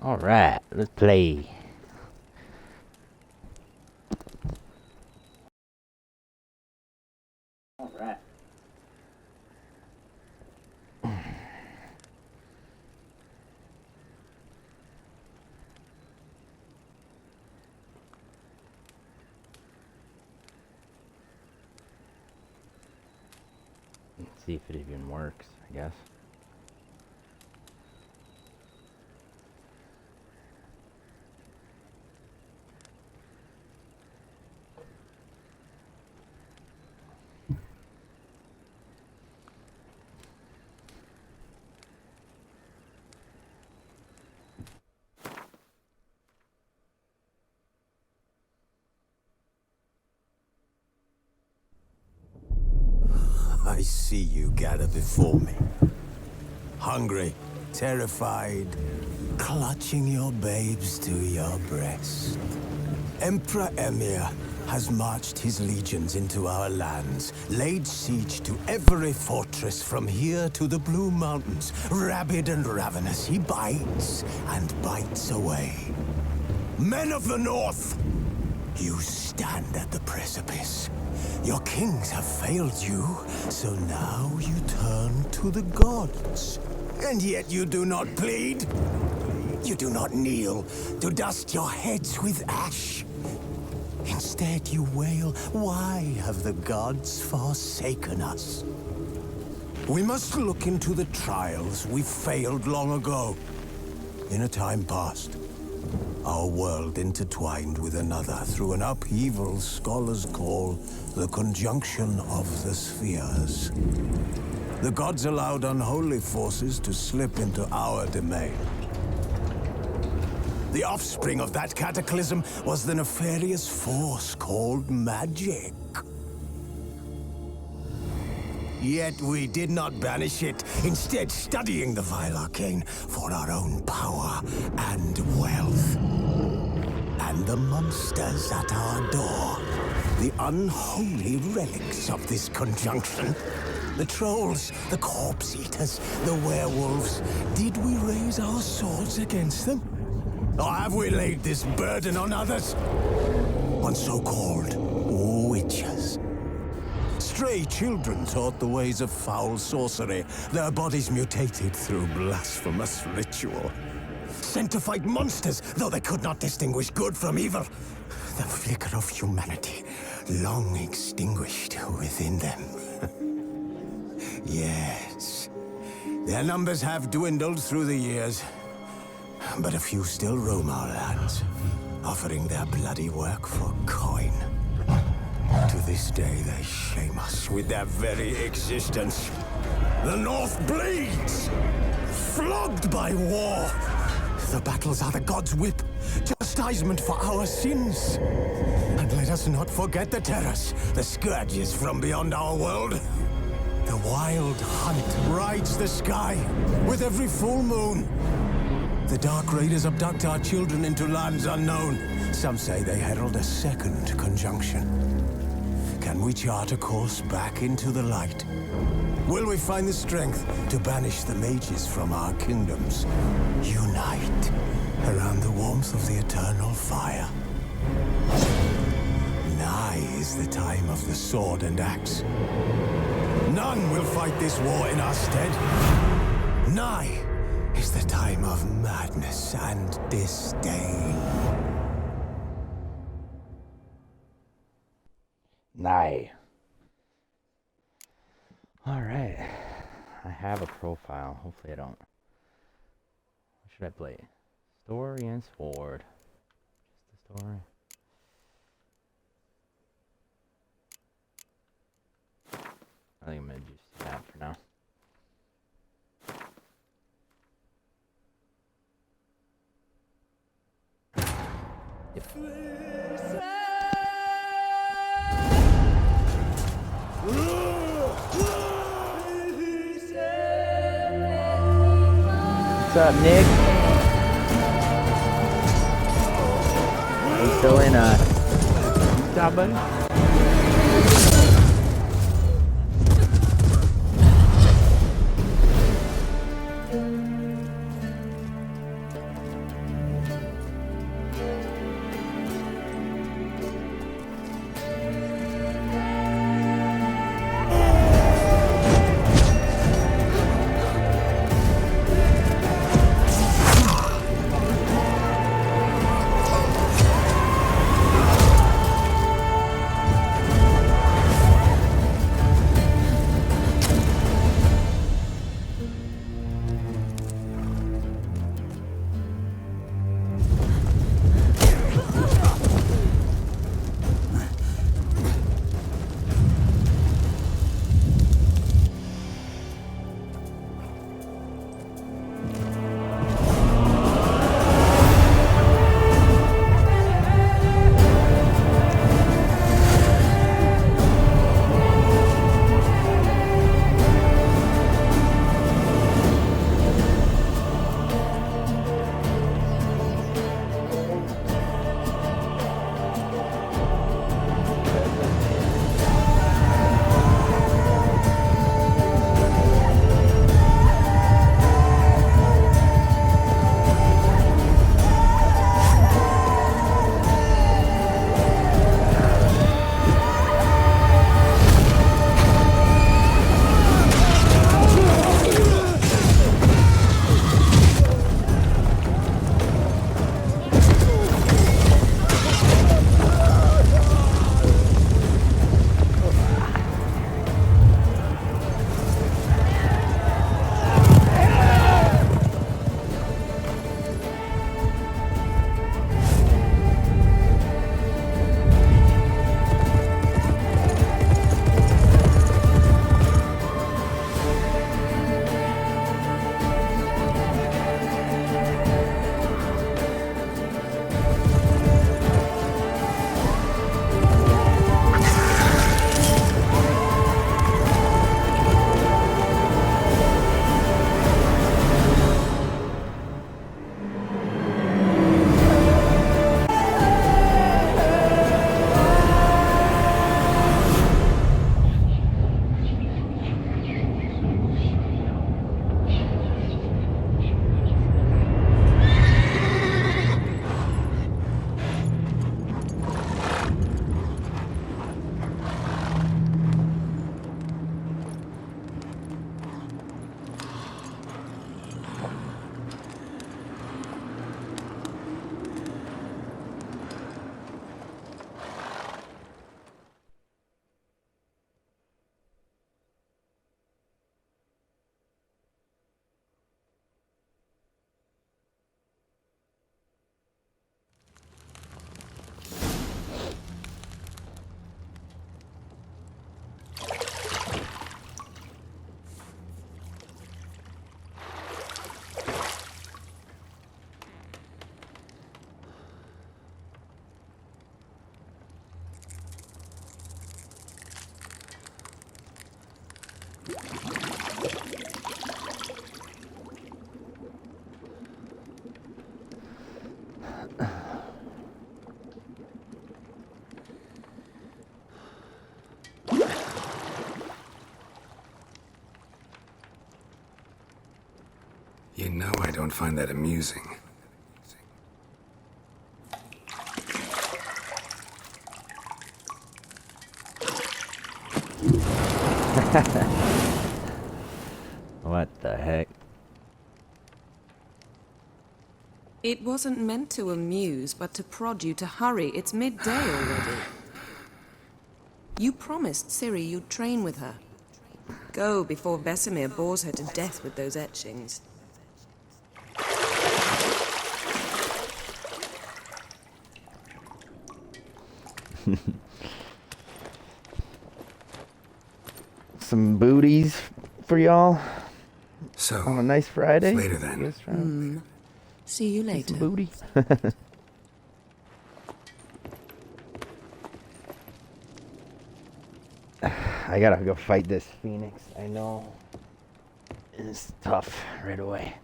Alright, let's play. Alright. Let's see if it even works, I guess. I see you gather before me. Hungry, terrified, clutching your babes to your breast. Emperor Emir has marched his legions into our lands, laid siege to every fortress from here to the Blue Mountains. Rabid and ravenous, he bites and bites away. Men of the North, you stand at the precipice. Your kings have failed you, so now you turn to the gods. And yet you do not plead. You do not kneel to dust your heads with ash. Instead you wail, why have the gods forsaken us? We must look into the trials we failed long ago. In a time past, our world intertwined with another through an upheaval scholars call the conjunction of the spheres. The gods allowed unholy forces to slip into our domain. The offspring of that cataclysm was the nefarious force called magic. Yet we did not banish it, instead studying the vile arcane for our own power and wealth. And the monsters at our door, the unholy relics of this conjunction. The trolls, the corpse eaters, the werewolves. Did we raise our swords against them? Or have we laid this burden on others? On so-called witches. Stray children taught the ways of foul sorcery, their bodies mutated through blasphemous ritual. Sent to fight monsters, though they could not distinguish good from evil. The flicker of humanity, long extinguished within them. Yes, their numbers have dwindled through the years, but a few still roam our lands, offering their bloody work for coin. To this day, they shame us with their very existence. The North bleeds, flogged by war. The battles are the gods' whip, chastisement for our sins. And let us not forget the terrors, the scourges from beyond our world. The wild hunt rides the sky with every full moon. The Dark Raiders abduct our children into lands unknown. Some say they herald a second conjunction. Can we chart a course back into the light? Will we find the strength to banish the mages from our kingdoms? Unite around the warmth of the eternal fire. Nigh is the time of the sword and axe. None will fight this war in our stead. Nigh is the time of madness and disdain. Nice. Alright. I have a profile. Hopefully I don't. What should I play? Story and sword. Just the story. I think I'm gonna just do that for now. Yep. What's up, Nick? You still in Utah, buddy? You know I don't find that amusing. What the heck? It wasn't meant to amuse, but to prod you to hurry. It's midday already. You promised Ciri you'd train with her. Go before Vesemir bores her to death with those etchings. Some booties for y'all So, on a nice Friday. later then. Yes, right. See you Some later. booty. I gotta go fight this phoenix. I know it's tough right away.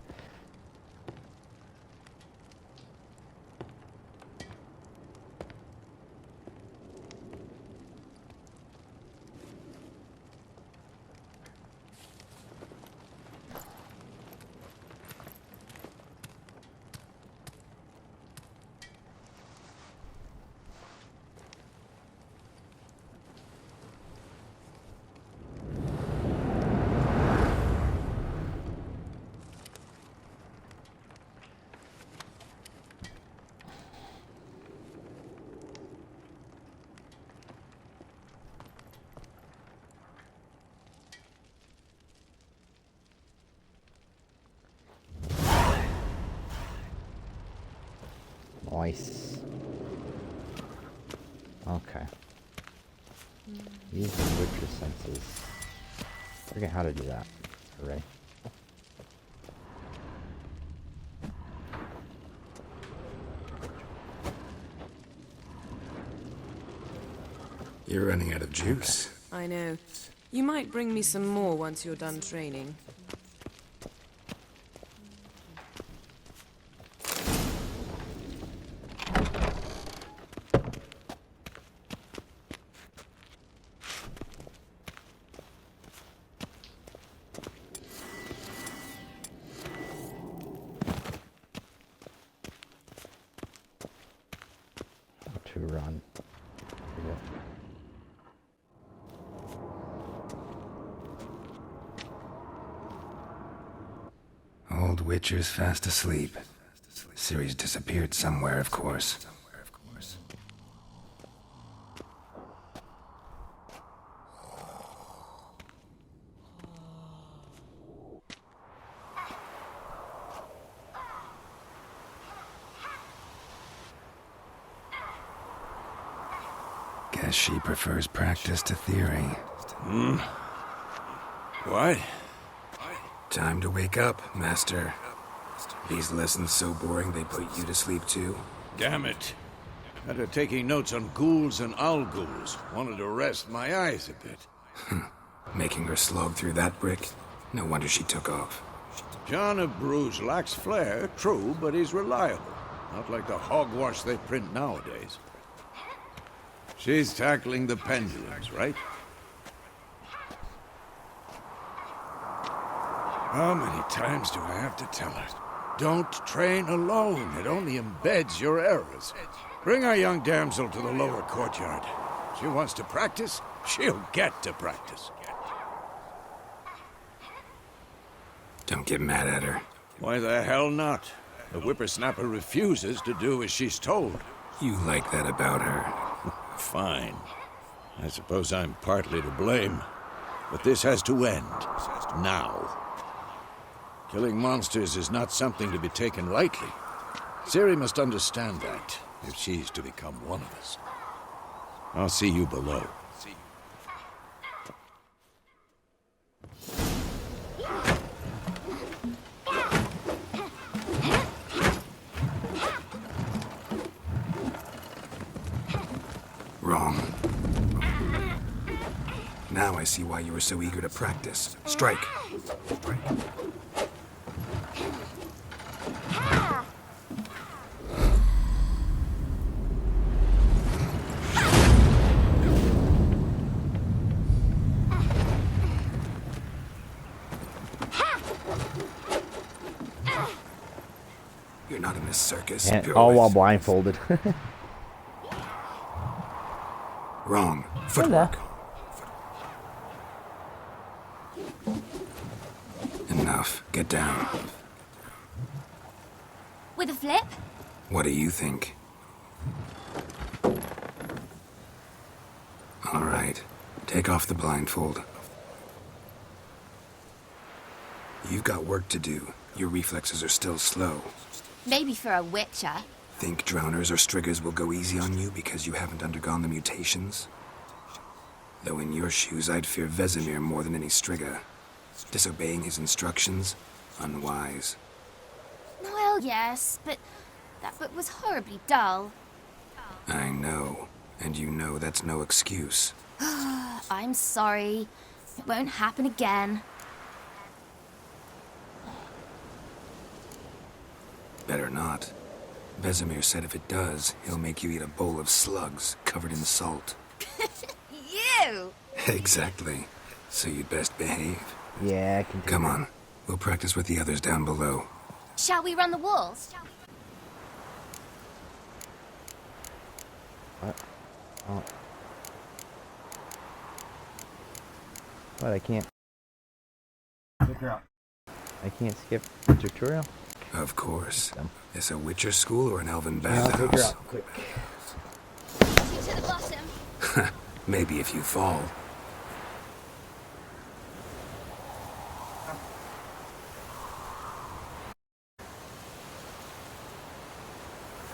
Nice. Okay. Use the Witcher senses. Forget how to do that. Hooray. You're running out of juice. I know. You might bring me some more once you're done training. To run. Yeah. Old Witcher's fast asleep. Ciri's disappeared somewhere, of course. Guess she prefers practice to theory. What? Time to wake up, Master. These lessons so boring they put you to sleep too. Damn it. After taking notes on ghouls and owl ghouls, wanted to rest my eyes a bit. Making her slog through that brick? No wonder she took off. John of Bruges lacks flair, true, but he's reliable. Not like the hogwash they print nowadays. She's tackling the pendulums, right? How many times do I have to tell her? Don't train alone. It only embeds your errors. Bring our young damsel to the lower courtyard. She wants to practice, she'll get to practice. Don't get mad at her. Why the hell not? The whippersnapper refuses to do as she's told. You like that about her. Fine. I suppose I'm partly to blame. But this has to end. Now. Killing monsters is not something to be taken lightly. Ciri must understand that, if she's to become one of us. I'll see you below. Wrong. Now I see why you were so eager to practice. Strike. You're not in a circus. And Go all it. while blindfolded. Wrong. Footwork. Enough. Get down. With a flip? What do you think? All right. Take off the blindfold. You've got work to do. Your reflexes are still slow. Maybe for a witcher. Think drowners or striggers will go easy on you because you haven't undergone the mutations? Though in your shoes, I'd fear Vesemir more than any strigger. Disobeying his instructions? Unwise. Well, yes, but that book was horribly dull. I know. And you know that's no excuse. I'm sorry. It won't happen again. Better not. Vesemir said if it does, he'll make you eat a bowl of slugs covered in salt. You! Exactly. So you'd best behave. Yeah, I can do Come that. on. We'll practice with the others down below. Shall we run the walls? What? Oh. What, I can't... I can't skip the tutorial? Of course. Them. Is a Witcher school or an elven Yeah, I'll take her bathhouse? out quick. You to the bottom. Maybe if you fall.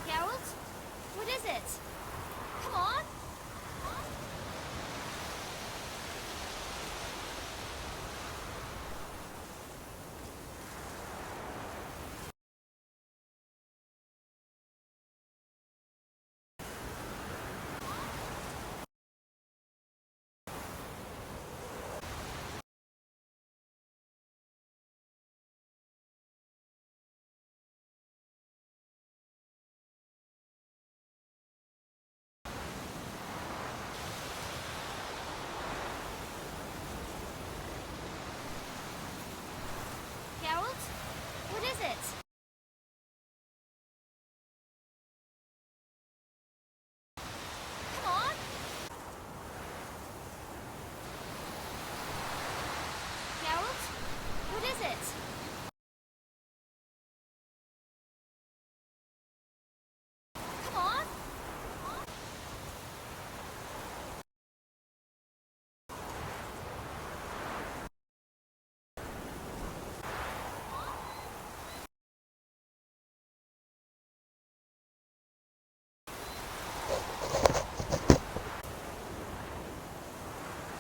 Geralt? What is it? Come on! Geralt? What is it? Come on! Geralt? What is it? Come on!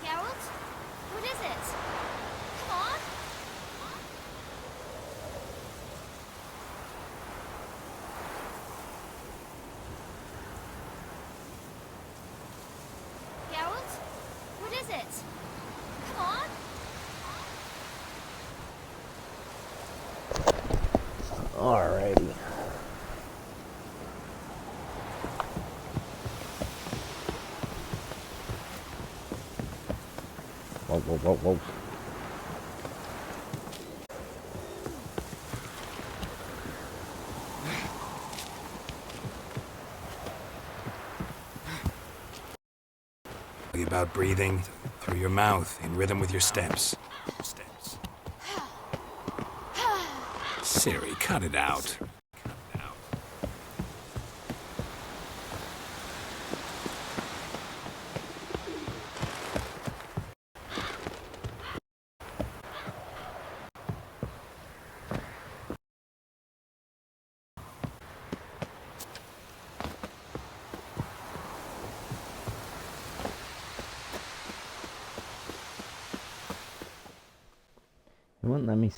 Geralt? What is it? Come on! Geralt? What is it? Come on! Alrighty. Whoa, whoa, whoa, whoa. About breathing through your mouth in rhythm with your steps. Siri, cut it out. It wouldn't let me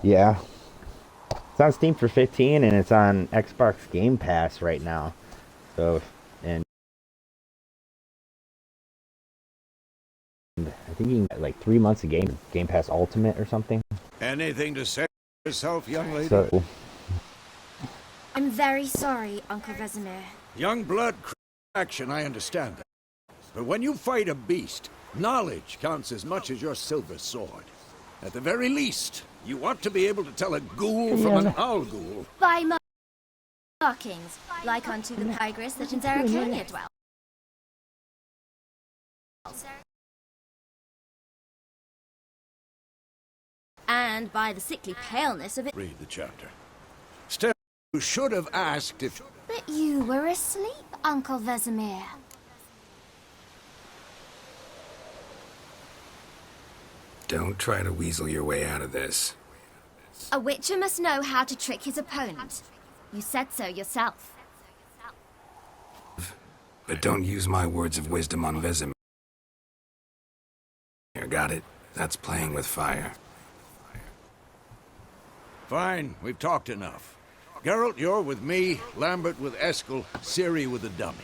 yeah. It's on Steam for 15 and it's on Xbox Game Pass right now. So, and I think you can get like 3 months of Game Pass Ultimate or something. Anything to say for yourself, young lady? So, I'm very sorry, Uncle Vesemir. Young blood action, I understand that. But when you fight a beast, knowledge counts as much as your silver sword. At the very least, you ought to be able to tell a ghoul from an owl ghoul. By markings, like unto the Tigris that in Zeraconia dwells. And by the sickly paleness of it. Read the chapter. Still, you should have asked if... But you were asleep, Uncle Vesemir. Don't try to weasel your way out of this. A witcher must know how to trick his opponent. You said so yourself. But don't use my words of wisdom on Vesemir. Got it? That's playing with fire. Fine, we've talked enough. Geralt, you're with me, Lambert with Eskel, Ciri with the dummy.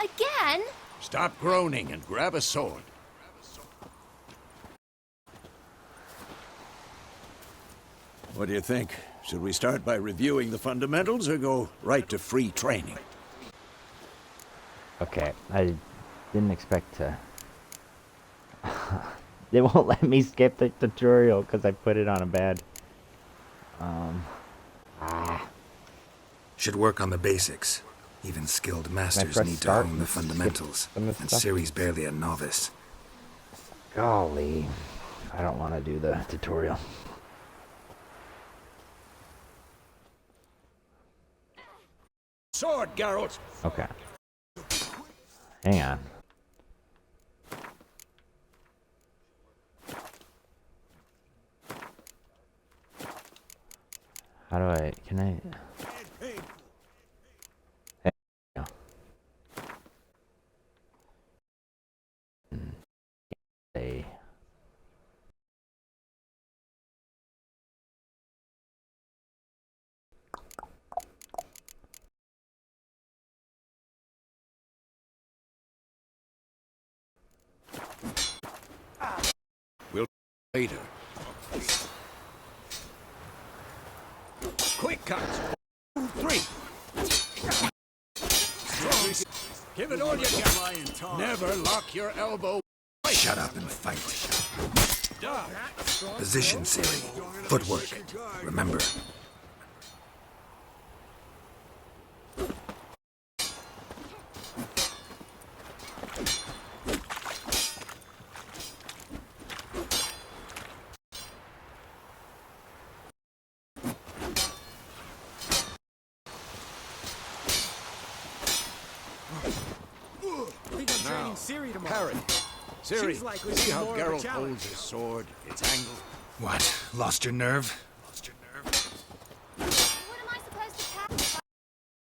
Again? Stop groaning and grab a sword. What do you think? Should we start by reviewing the fundamentals or go right to free training? Okay, I didn't expect to... They won't let me skip the tutorial because I put it on a bad... Should work on the basics. Even skilled masters press need to start hone the and skip fundamentals. some of the And stuff? Ciri's barely a novice. Golly. I don't want to do the tutorial. Sword, Geralt! Okay. Hang on. How do I... Can I... There we go. Say... We'll later. Quick cuts. 3. Give it all you got. Never lock your elbow. Shut up and fight. Position, Ciri. Footwork. Remember. Now, parry. Ciri, see how Geralt holds his sword, its angle? What? Lost your nerve? What am I supposed to catch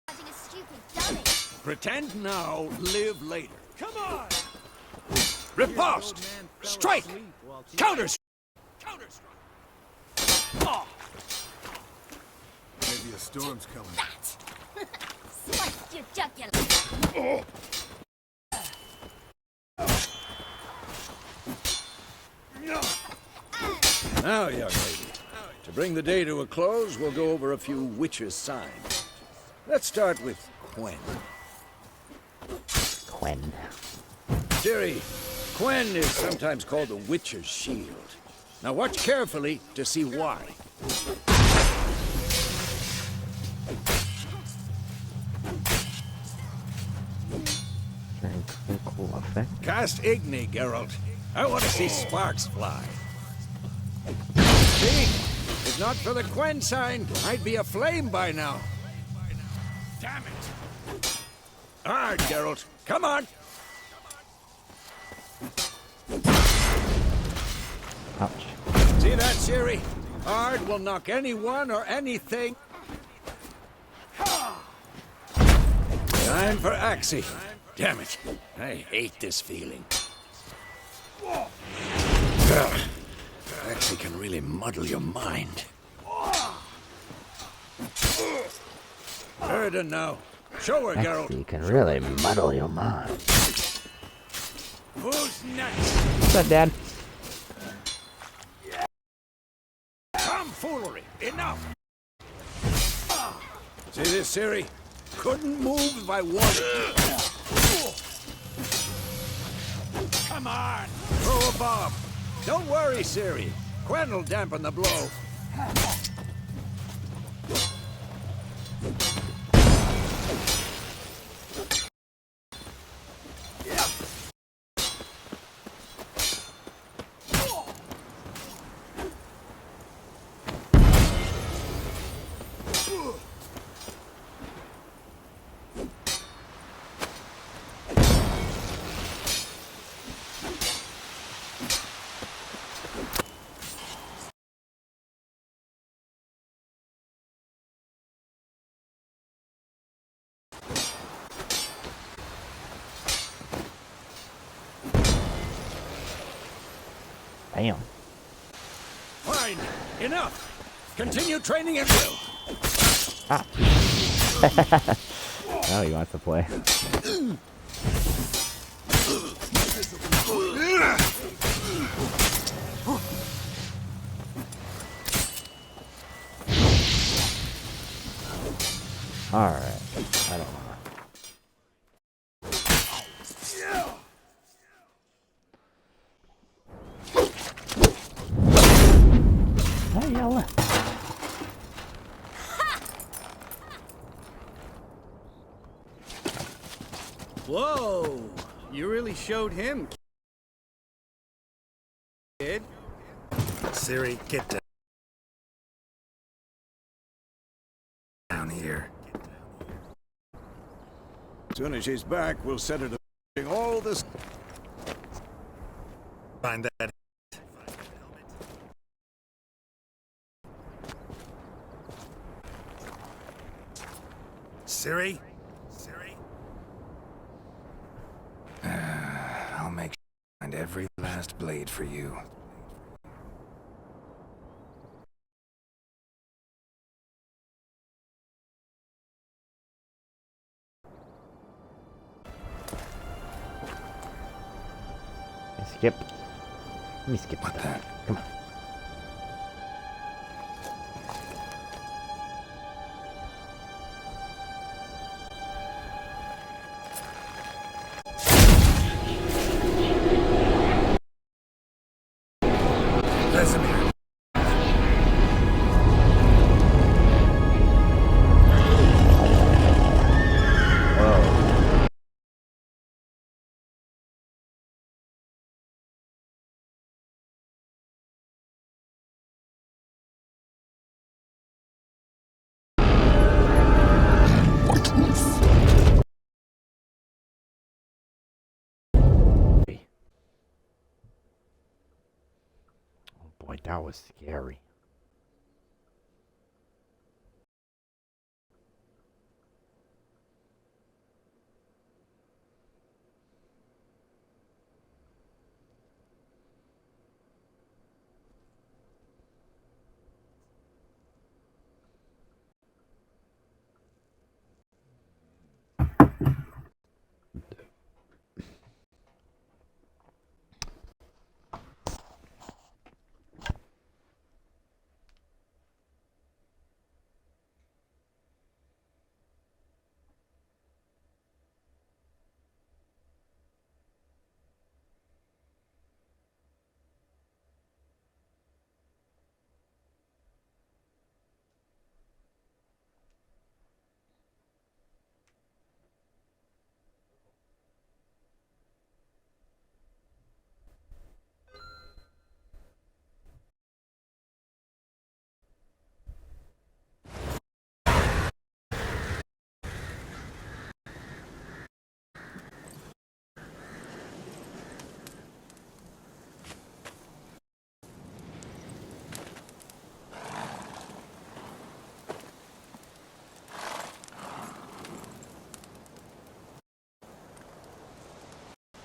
by a stupid dummy? Pretend now, live later. Come on! Riposte! Strike! Counters! Oh. Maybe a storm's coming. Sliced your jugular. Now, young lady, to bring the day to a close, we'll go over a few witches' signs. Let's start with Quen. Quen. Ciri, Quen is sometimes called the witcher's shield. Now watch carefully to see why. Very cool effect. Cast Igni, Geralt. I want to see sparks fly. See? If not for the Quen sign, I'd be aflame by now. Damn it! Hard, Geralt. Come on! Ouch. See that, Ciri? Hard will knock anyone or anything. Time for Axie. Damn it. I hate this feeling. Ugh. Axie can really muddle your mind. Erden now. Show her, Geralt. You can really muddle your mind. Who's next? What's up, Dad? Tomfoolery. Enough. See this, Ciri? Couldn't move if I wanted to. Come on. Throw a bomb. Don't worry, Ciri. When'll dampen the blow? Damn. Fine. Enough. Continue training at will. Ah. Oh, he wants to play. Alright. I don't know. Oh, yeah. Whoa! You really showed him, kid. Siri, get down here. As soon as she's back, we'll set her to all this. Find that. Siri? Siri? I'll make sure to find every last blade for you. Skip. Let me skip What that. the? Come on. Vesemir. Whoa. Oh boy, that was scary.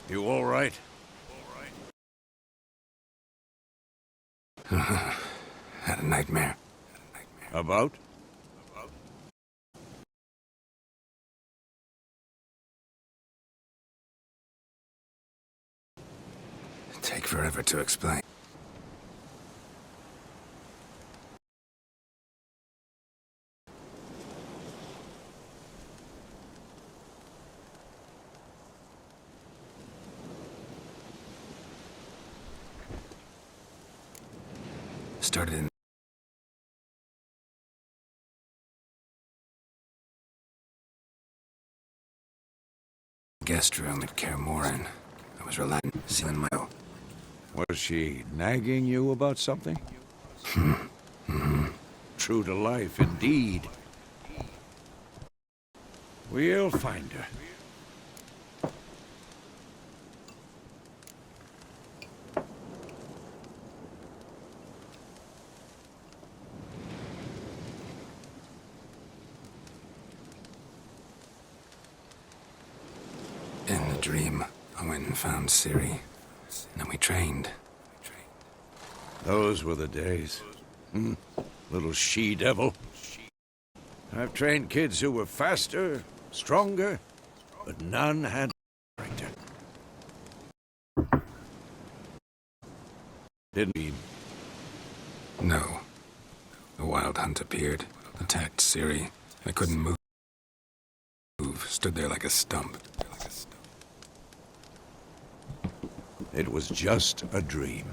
You all right? Had a nightmare. About? Take forever to explain. Started in the guest room at Kaer Morhen. I was relaxing, sealing my... Was she nagging you about something? True to life, indeed. We'll find her. In the dream, I went and found Ciri. Then we trained. Those were the days. Little she-devil. I've trained kids who were faster, stronger, but none had character. Didn't he? No. The Wild Hunt appeared, attacked Ciri. I couldn't move. Stood there like a stump. It was just a dream.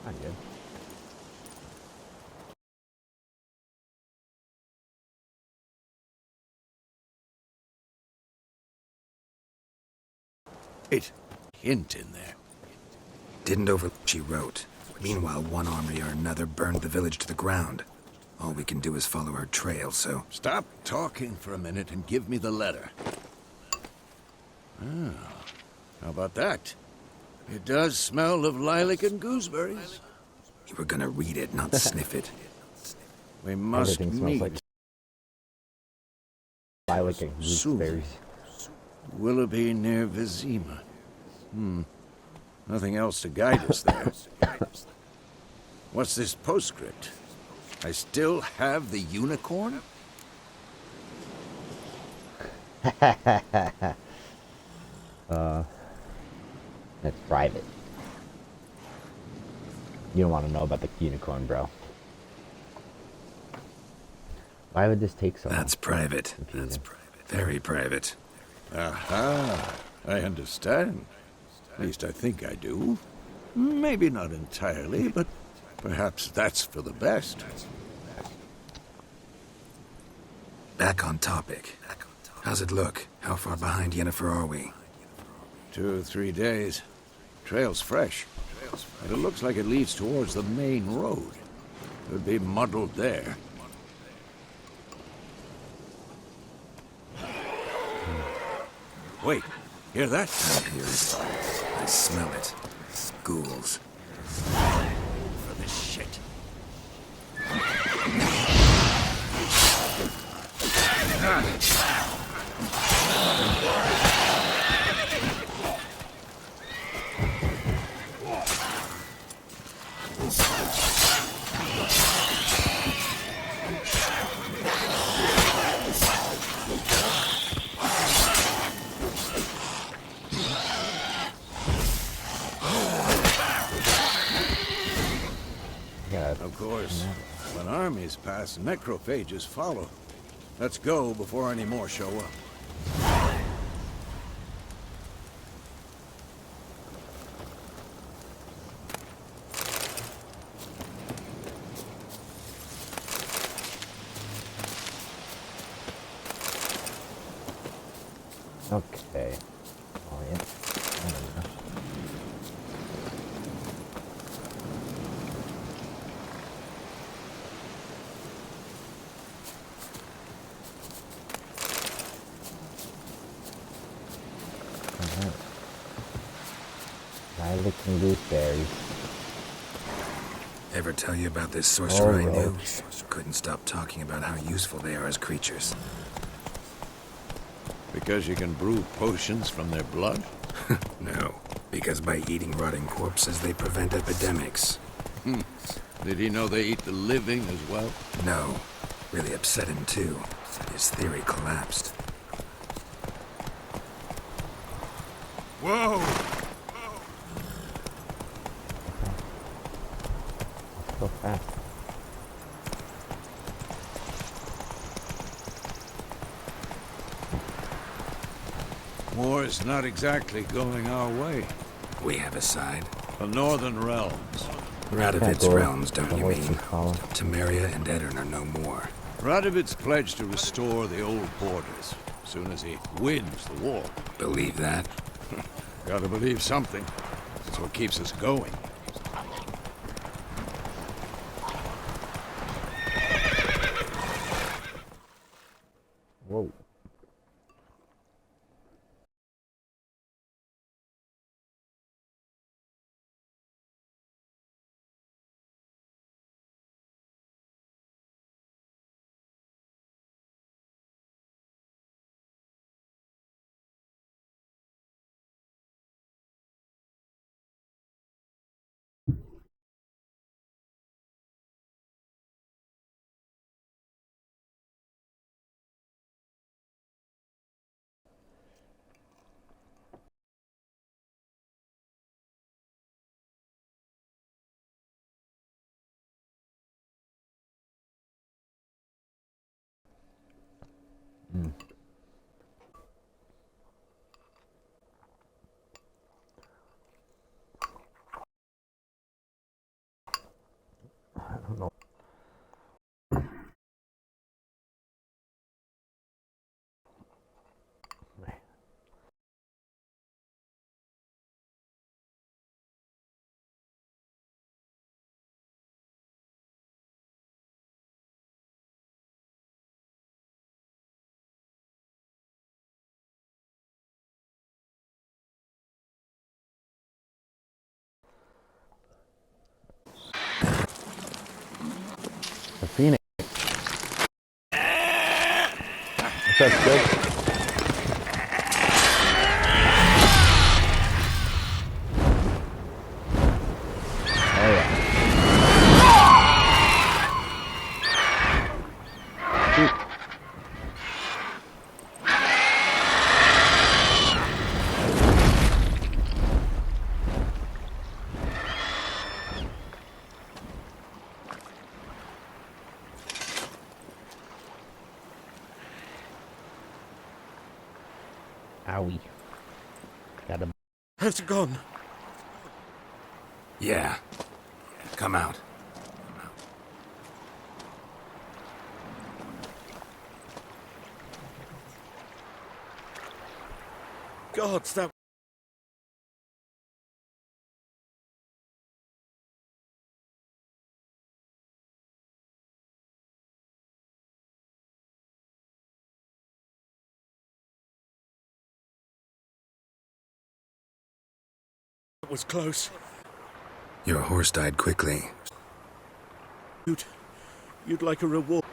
Not good. It hint in there. Didn't over... She wrote. Meanwhile, one army or another burned the village to the ground. All we can do is follow her trail, so... Stop talking for a minute and give me the letter. Ah, how about that? It does smell of lilac and gooseberries. You were gonna read it, not sniff it. We must Everything smells meet like lilac and soon. gooseberries. Willoughby near Vizima. Nothing else to guide us there. What's this postscript? I still have the unicorn? That's private. You don't want to know about the unicorn, bro. Why would this take so long? That's private. That's private. Very private. Aha, I understand. At least I think I do. Maybe not entirely, but perhaps that's for the best. Back on topic. How's it look? How far behind Yennefer are we? 2 or 3 days. Trail's fresh. But it looks like it leads towards the main road. Could be muddled there. Wait, hear that? I hear it. I smell it. Ghouls. For this shit. Yeah, Of course, when armies pass, necrophages follow. Let's go before any more show up. okay. Oh, yeah. I don't know. Alright. Lilac and gooseberries. Ever tell you about this sorcerer I knew? roach. Couldn't stop talking about how useful they are as creatures. Because you can brew potions from their blood? No, because by eating rotting corpses, they prevent epidemics. Did he know they eat the living as well? No. Really upset him, too. His theory collapsed. Whoa! So fast. War's not exactly going our way. We have a side. The northern realms. Radovit's go realms, don't you horse mean? and collar. Temeria and Edirn are no more. Radovit's pledged to restore the old borders as soon as he wins the war. Believe that? Gotta believe something. That's what keeps us going. Whoa. I don't know. The Phoenix. What's up, Squid? Oh yeah. Shoot. Owie. Got him. Has gone. Yeah. Come out. Gods, that was close. Your horse died quickly. You'd like a reward.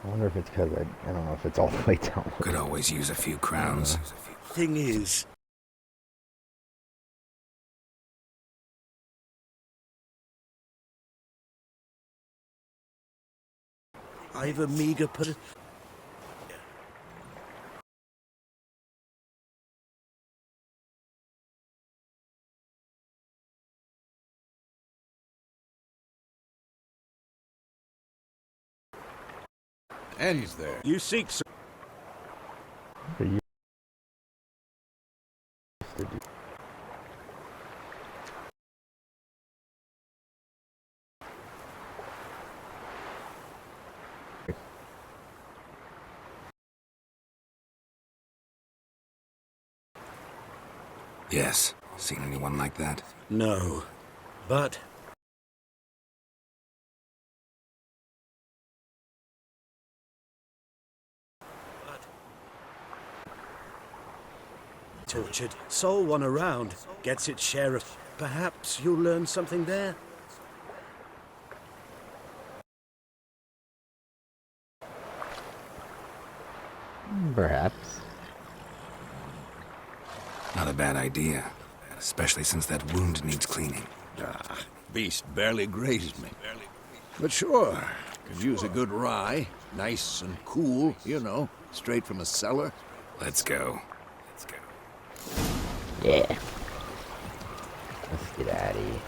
I wonder if it's because I don't know if it's all the way down. Could always use a few crowns. Thing is, I've a meager put. And he's there. You seek. For you to do. Yes. Seen anyone like that? No, but tortured. Sole one around gets its share of. Perhaps you'll learn something there. Perhaps. Not a bad idea, especially since that wound needs cleaning. Ah, beast barely grazed me. But sure, could use a good rye. Nice and cool, you know, straight from a cellar. Let's go. Yeah. Let's get out of here.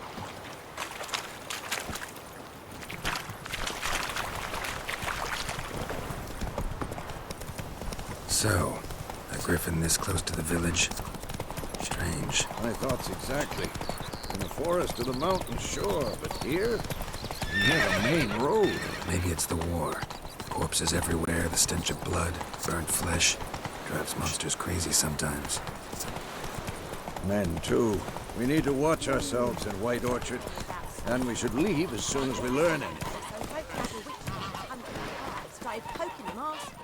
So, a griffin this close to the village? Strange. My thoughts exactly. In the forest or the mountains, sure, but here? Near the main road. Maybe it's the war. Corpses everywhere, the stench of blood, burnt flesh. Drives monsters crazy sometimes. Men, too. We need to watch ourselves in White Orchard. And we should leave as soon as we learn anything. Started poking them off.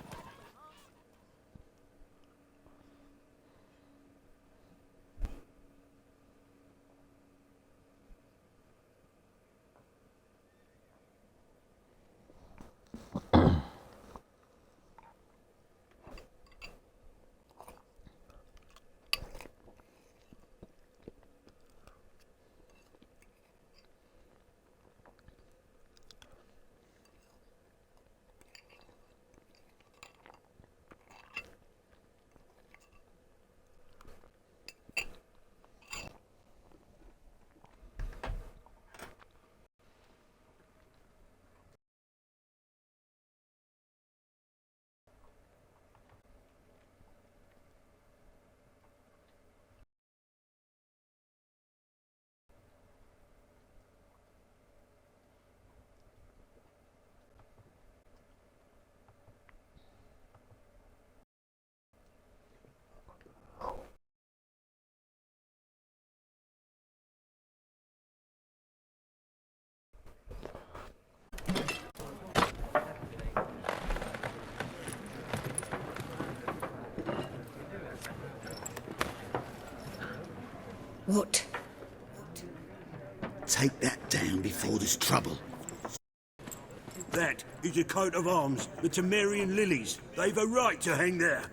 What? Take that down before there's trouble. That is a coat of arms, the Temerian lilies. They've a right to hang there.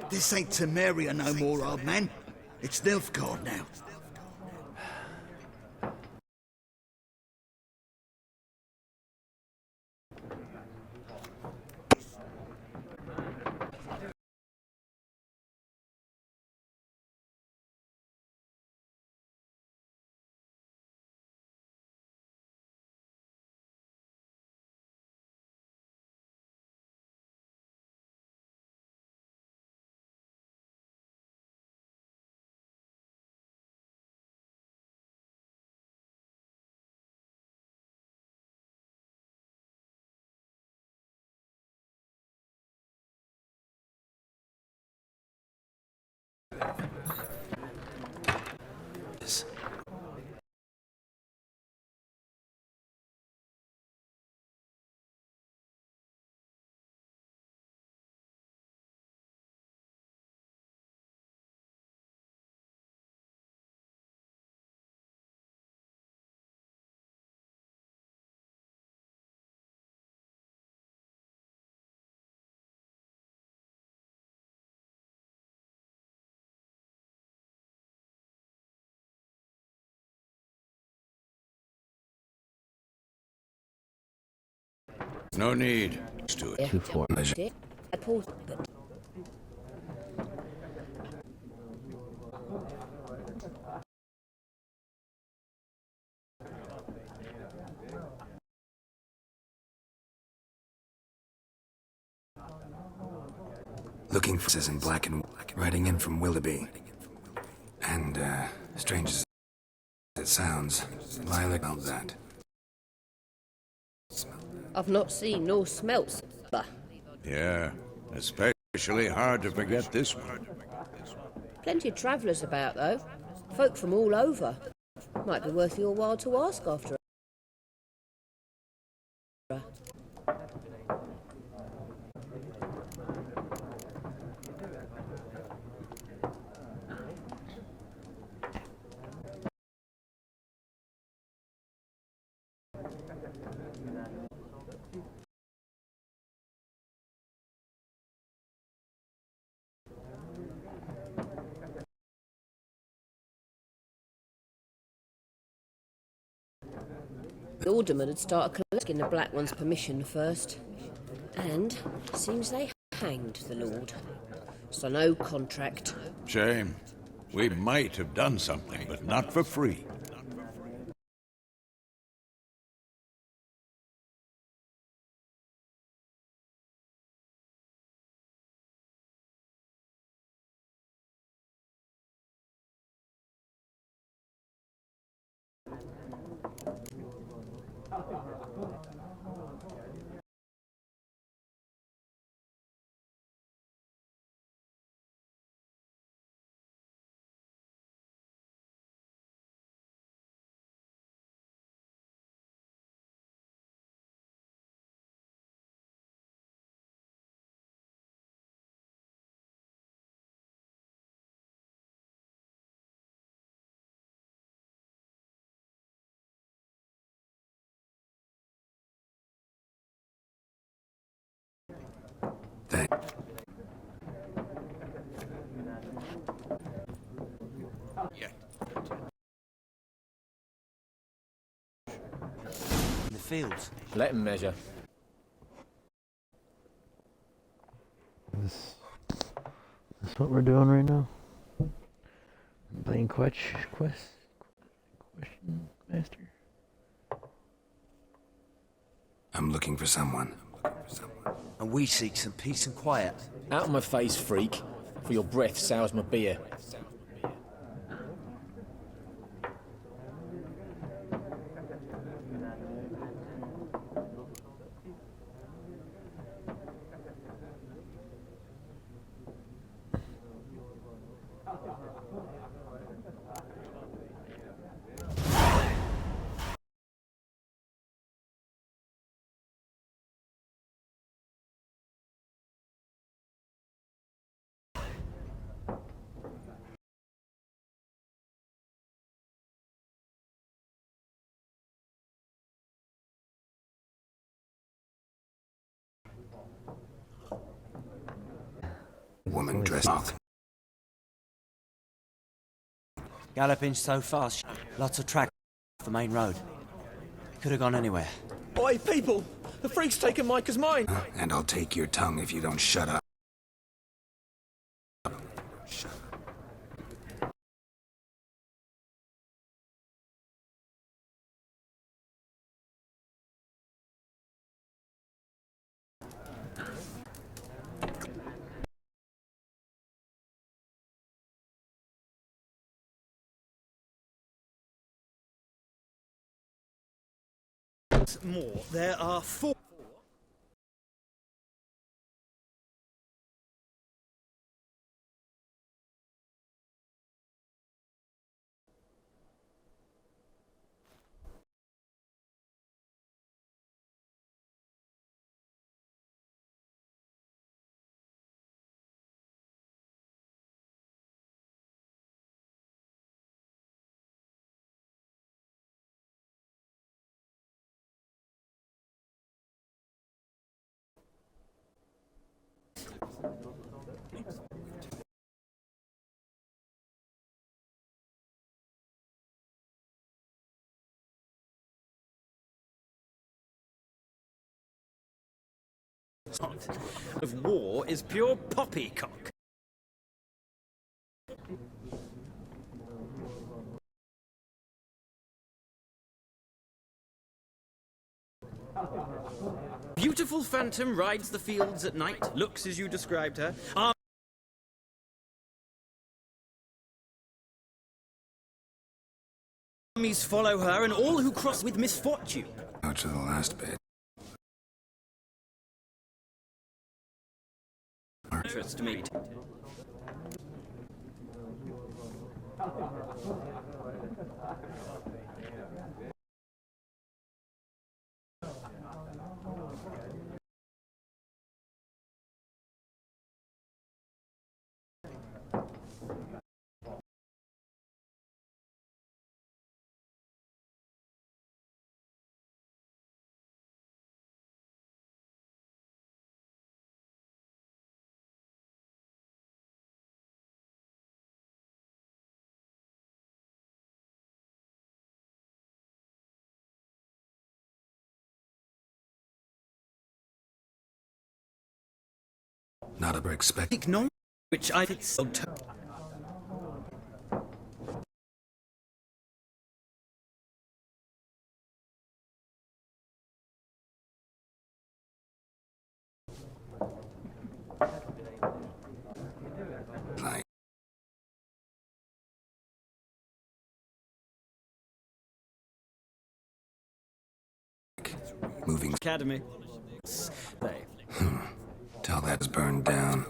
This ain't Temeria no more, old man. It's Nilfgaard now. No need to it. 2-4. Looking for this in black and white, riding in from Willoughby. And, strange as it sounds, Lilac held that. I've not seen nor smelt, but Yeah, especially hard to forget this one. plenty of travellers about, though. Folk from all over. Might be worth your while to ask after her. The alderman would start collecting the Black One's permission first. And seems they hanged the Lord. So no contract. Shame. We might have done something, but not for free. Thank. Yeah. In the fields. Let him measure. That's what we're doing right now. Playing question master. I'm looking for someone. And we seek some peace and quiet. Out of my face, freak, for your breath sours my beer. Woman dressed up. Galloping so fast, lots of track off the main road. Could have gone anywhere. Oi, people! The freak's taken Micah's mine! And I'll take your tongue if you don't shut up. More. There are 4. Of war is pure poppycock. Beautiful phantom rides the fields at night, looks as you described her. Armies follow her, and all who cross with misfortune. Out to the last bit. Interest me. not ever expect. Ignore which I think so. Like, moving. Academy. They. Till that's burned down.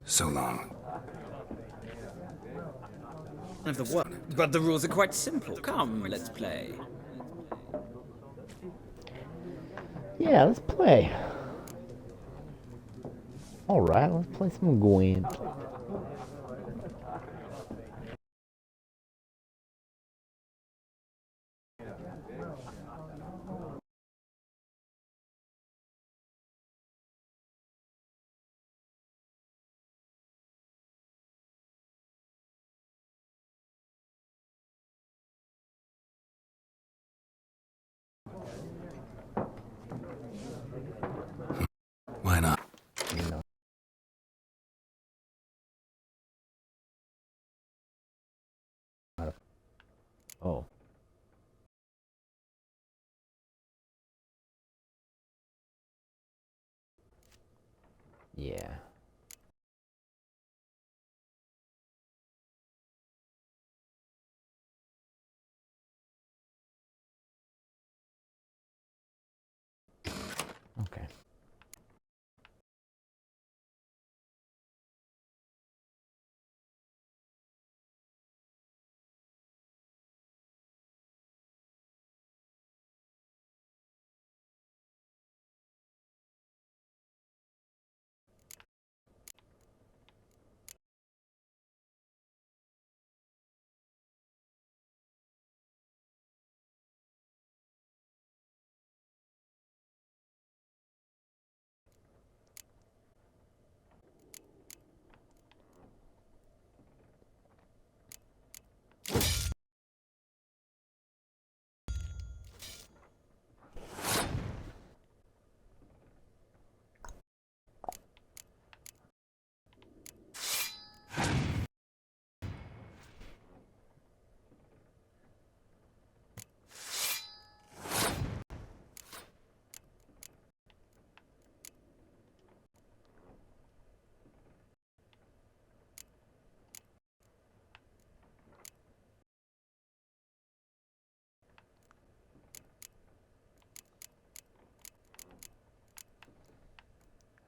So long. Of the what? But the rules are quite simple. Come, let's play. Yeah, let's play. Alright, let's play some Gwent. Why not? Oh. Yeah. Okay.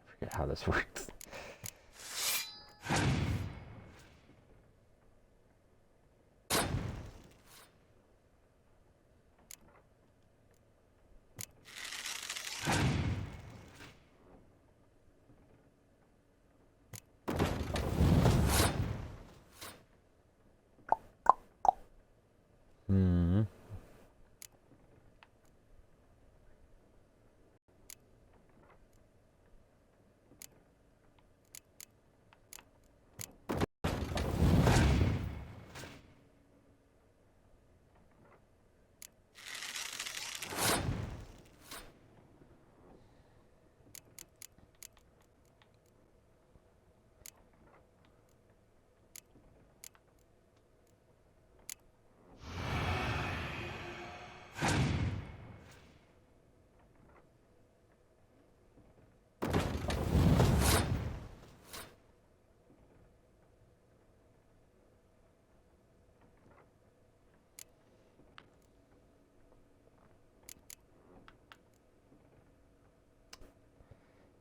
I forget how this works. Hmm.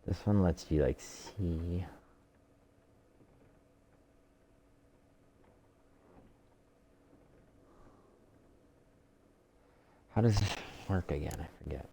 This one lets you like see. How does work again? I forget.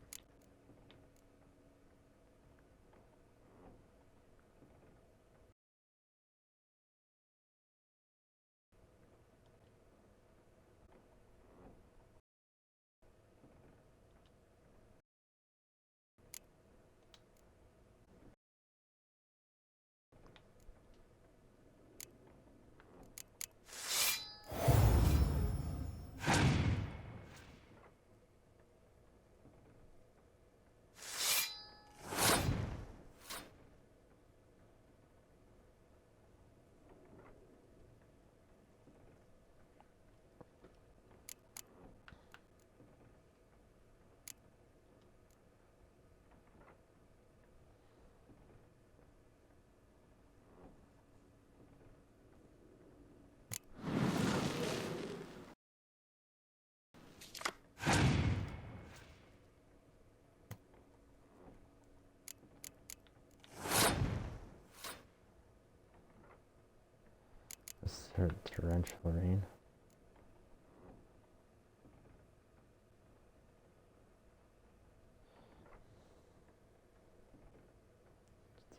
Torrential rain.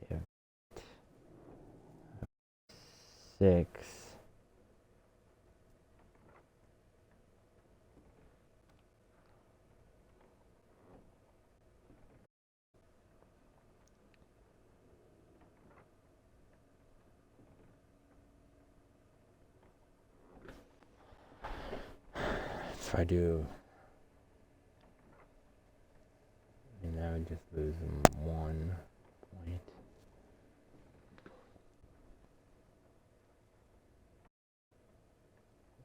Two. 6. If I do, I mean, I would just lose 1 point.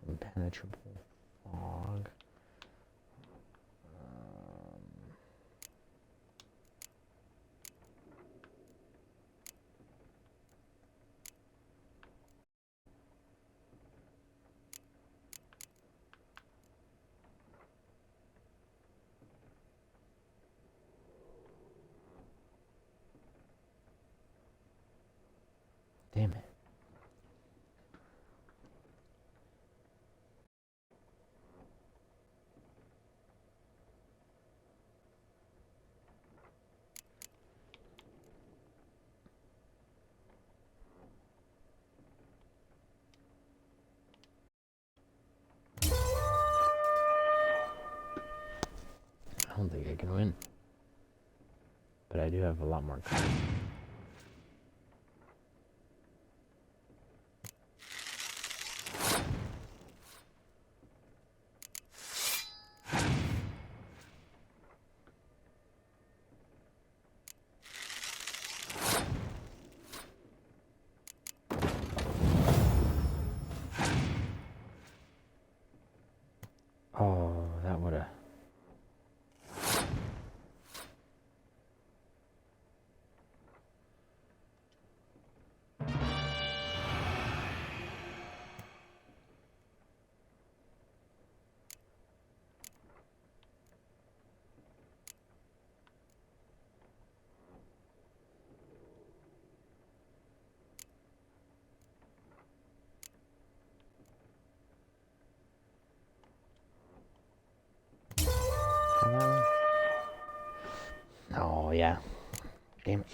Impenetrable fog. Damn it. I don't think I can win. But I do have a lot more cards. Oh, that would have... Oh, yeah. Damn it.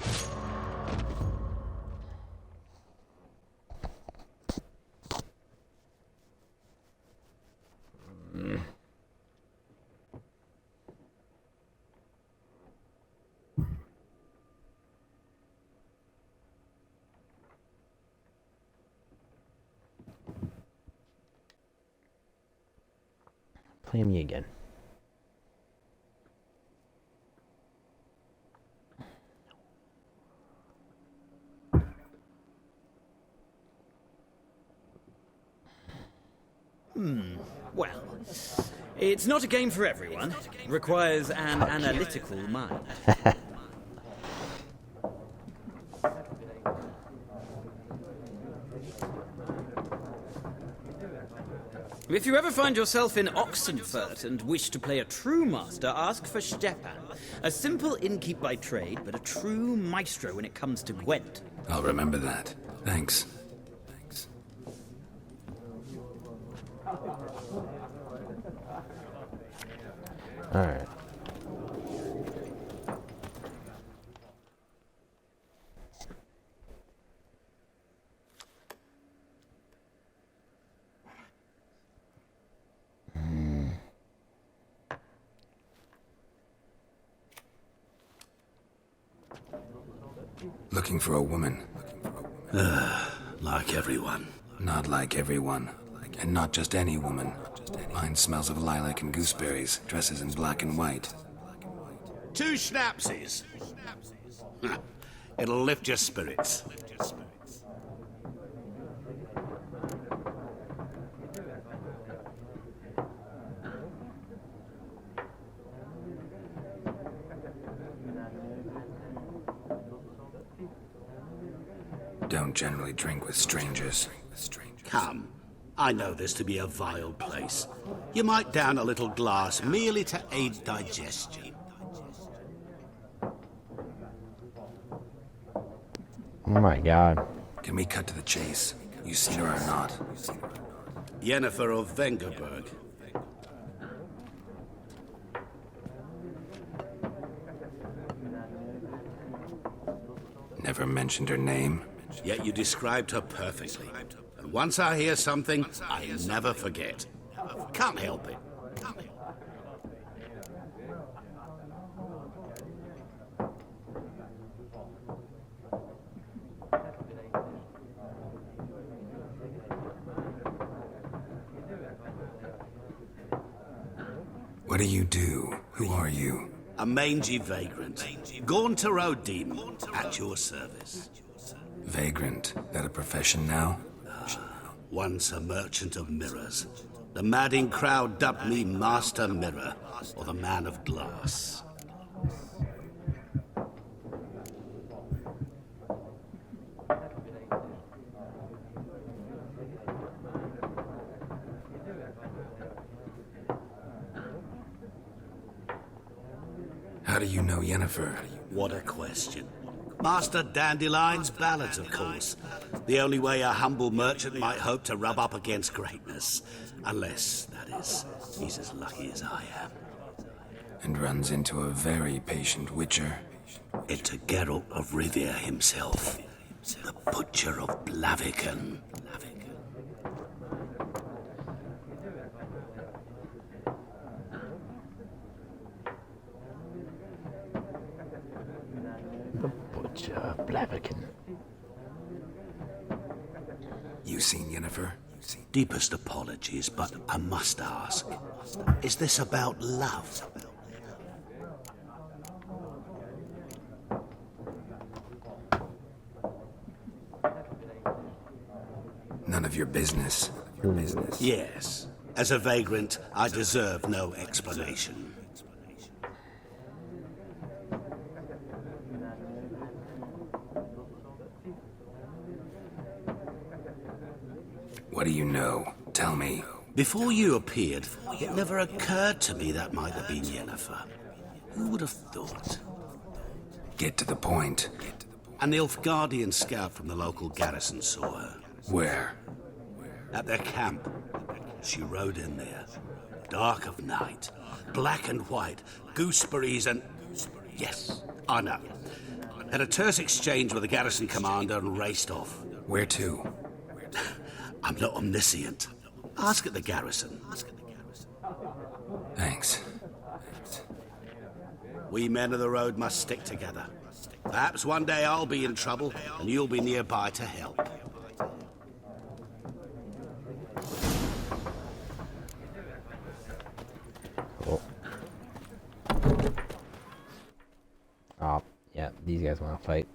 Play me again. Well, it's not a game for everyone. Requires an analytical mind. If you ever find yourself in Oxenfurt and wish to play a true master, ask for Stepan. A simple innkeep by trade, but a true maestro when it comes to Gwent. I'll remember that. Thanks. Alright. Looking for a woman. Like everyone. Not like everyone. And not just any woman. Mine smells of lilac and gooseberries, dresses in black and white. 2 schnapsies. It'll lift your spirits. Don't generally drink with strangers. Come. I know this to be a vile place. You might down a little glass merely to aid digestion. Oh my god. Can we cut to the chase? You seen her or not? Yennefer of Vengerberg. Never mentioned her name. Yet you described her perfectly. And once I hear something, I never forget. Can't help it. What do you do? Who are you? A mangy vagrant. Gaunter O'Demon, at your service. Vagrant. That a profession now? Once a merchant of mirrors. The madding crowd dubbed me Master Mirror, or the Man of Glass. How do you know Yennefer? What a question. Master Dandelion's ballads, of course. The only way a humble merchant might hope to rub up against greatness. Unless, that is, he's as lucky as I am. And runs into a very patient witcher. Into Geralt of Rivia himself. The Butcher of Blaviken. Blaviken. You seen Yennefer? Deepest apologies, but I must ask. Is this about love? None of your business. Yes. As a vagrant, I deserve no explanation. What do you know? Tell me. Before you appeared, it never occurred to me that might have been Yennefer. Who would have thought? Get to the point. An Nilfgaardian scout from the local garrison saw her. Where? At their camp. She rode in there. Dark of night. Black and white. Gooseberries and... Yes, I know. Had a terse exchange with the garrison commander and raced off. Where to? I'm not omniscient. Ask at the garrison. Thanks. We men of the road must stick together. Perhaps one day I'll be in trouble and you'll be nearby to help. Cool. Oh, yeah, these guys want to fight.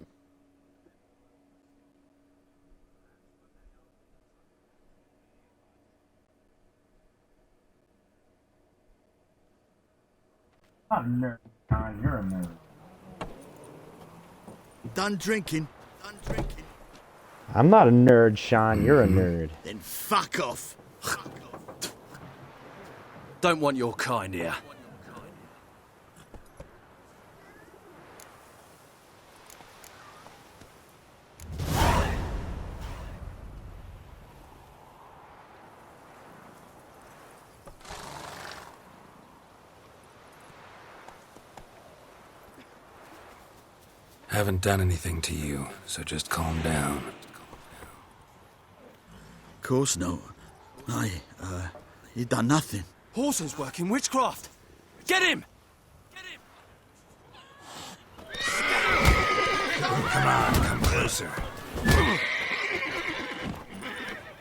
I'm a nerd. You're a nerd. Done drinking? I'm not a nerd, Sean. You're a nerd. Then fuck off. Don't want your kind here. Haven't done anything to you, so just calm down. Of course no. He done nothing. Horson's working witchcraft. Get him! Come on, come closer.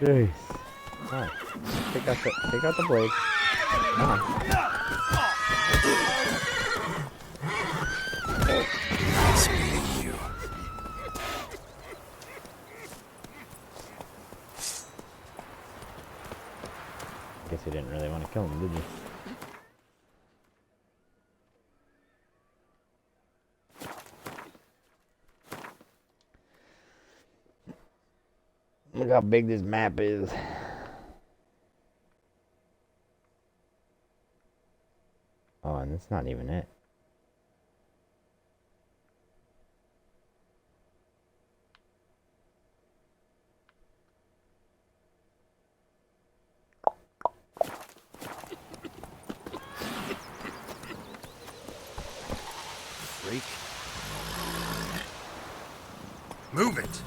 Jeez. Alright. Take out the blade. Come on. It's beating you. Guess you didn't really want to kill him, did you? Look how big this map is. Oh, and that's not even it. Freak. Move it.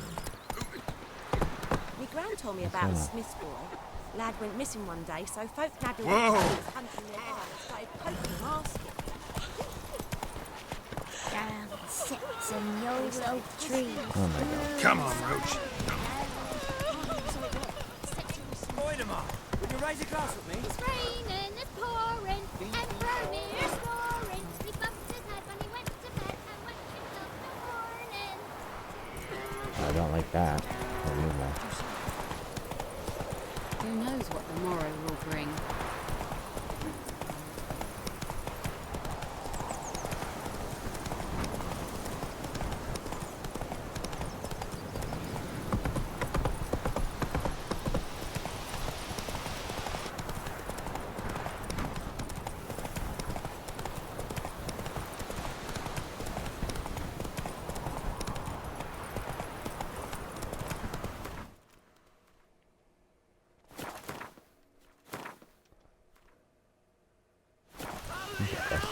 My gran told me about a Smith's boy. Lad went missing one day, so folk nabbed all Whoa. the kids hunting nearby and started poking him, asking. Down sits a yolo tree. Oh my god. Come on, Roach. Would you raise a glass with me? It's raining, it's pouring, and Vermeer's snoring. He bumped his head when he went to bed and went until the morning. I don't like that. I'll remove that. Who knows what the morrow will bring?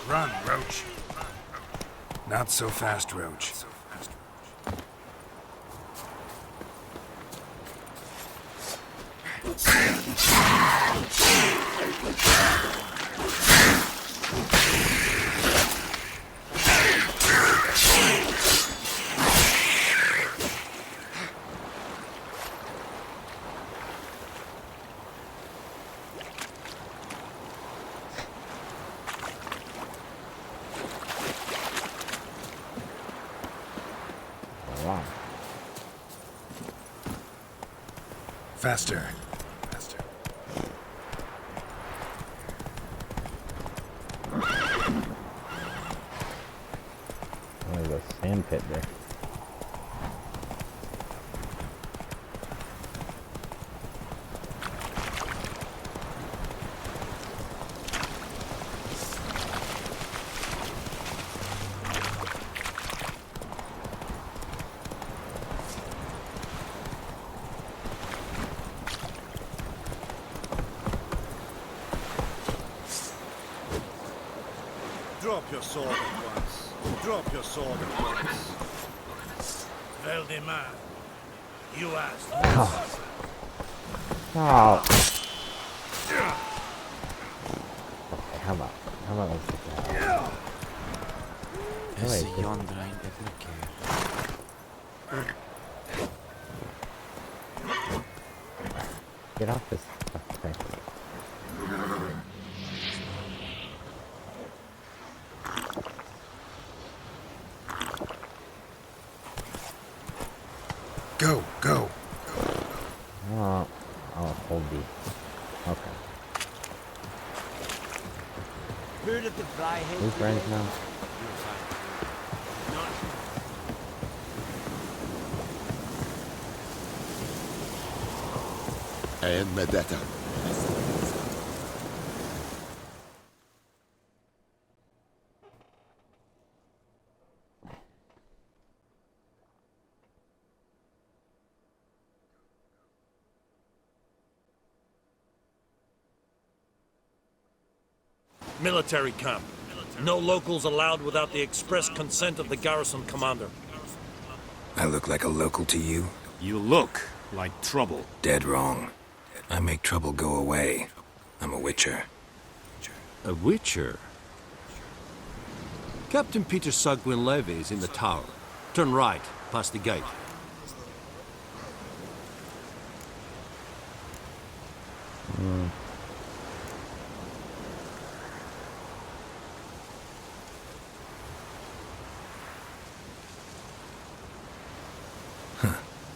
Run, Roach. Not so fast, Roach. Wow. Faster. Faster. Oh, there's a sand pit there. Drop your sword at once. Drop your sword at once. Valdemar, you asked. Oh. Oh. Okay, how about let's get that? Esse Wait, yonder ain't ever care. get off this fucking thing. Go, go. Oh, hold B. Okay. Heard of the fly head? Who's friends now? And Medetta. Military camp. No locals allowed without the express consent of the garrison commander. I look like a local to you? You look like trouble. Dead wrong. I make trouble go away. I'm a witcher. A witcher? Captain Peter Sagwin Levy is in the tower. Turn right, past the gate.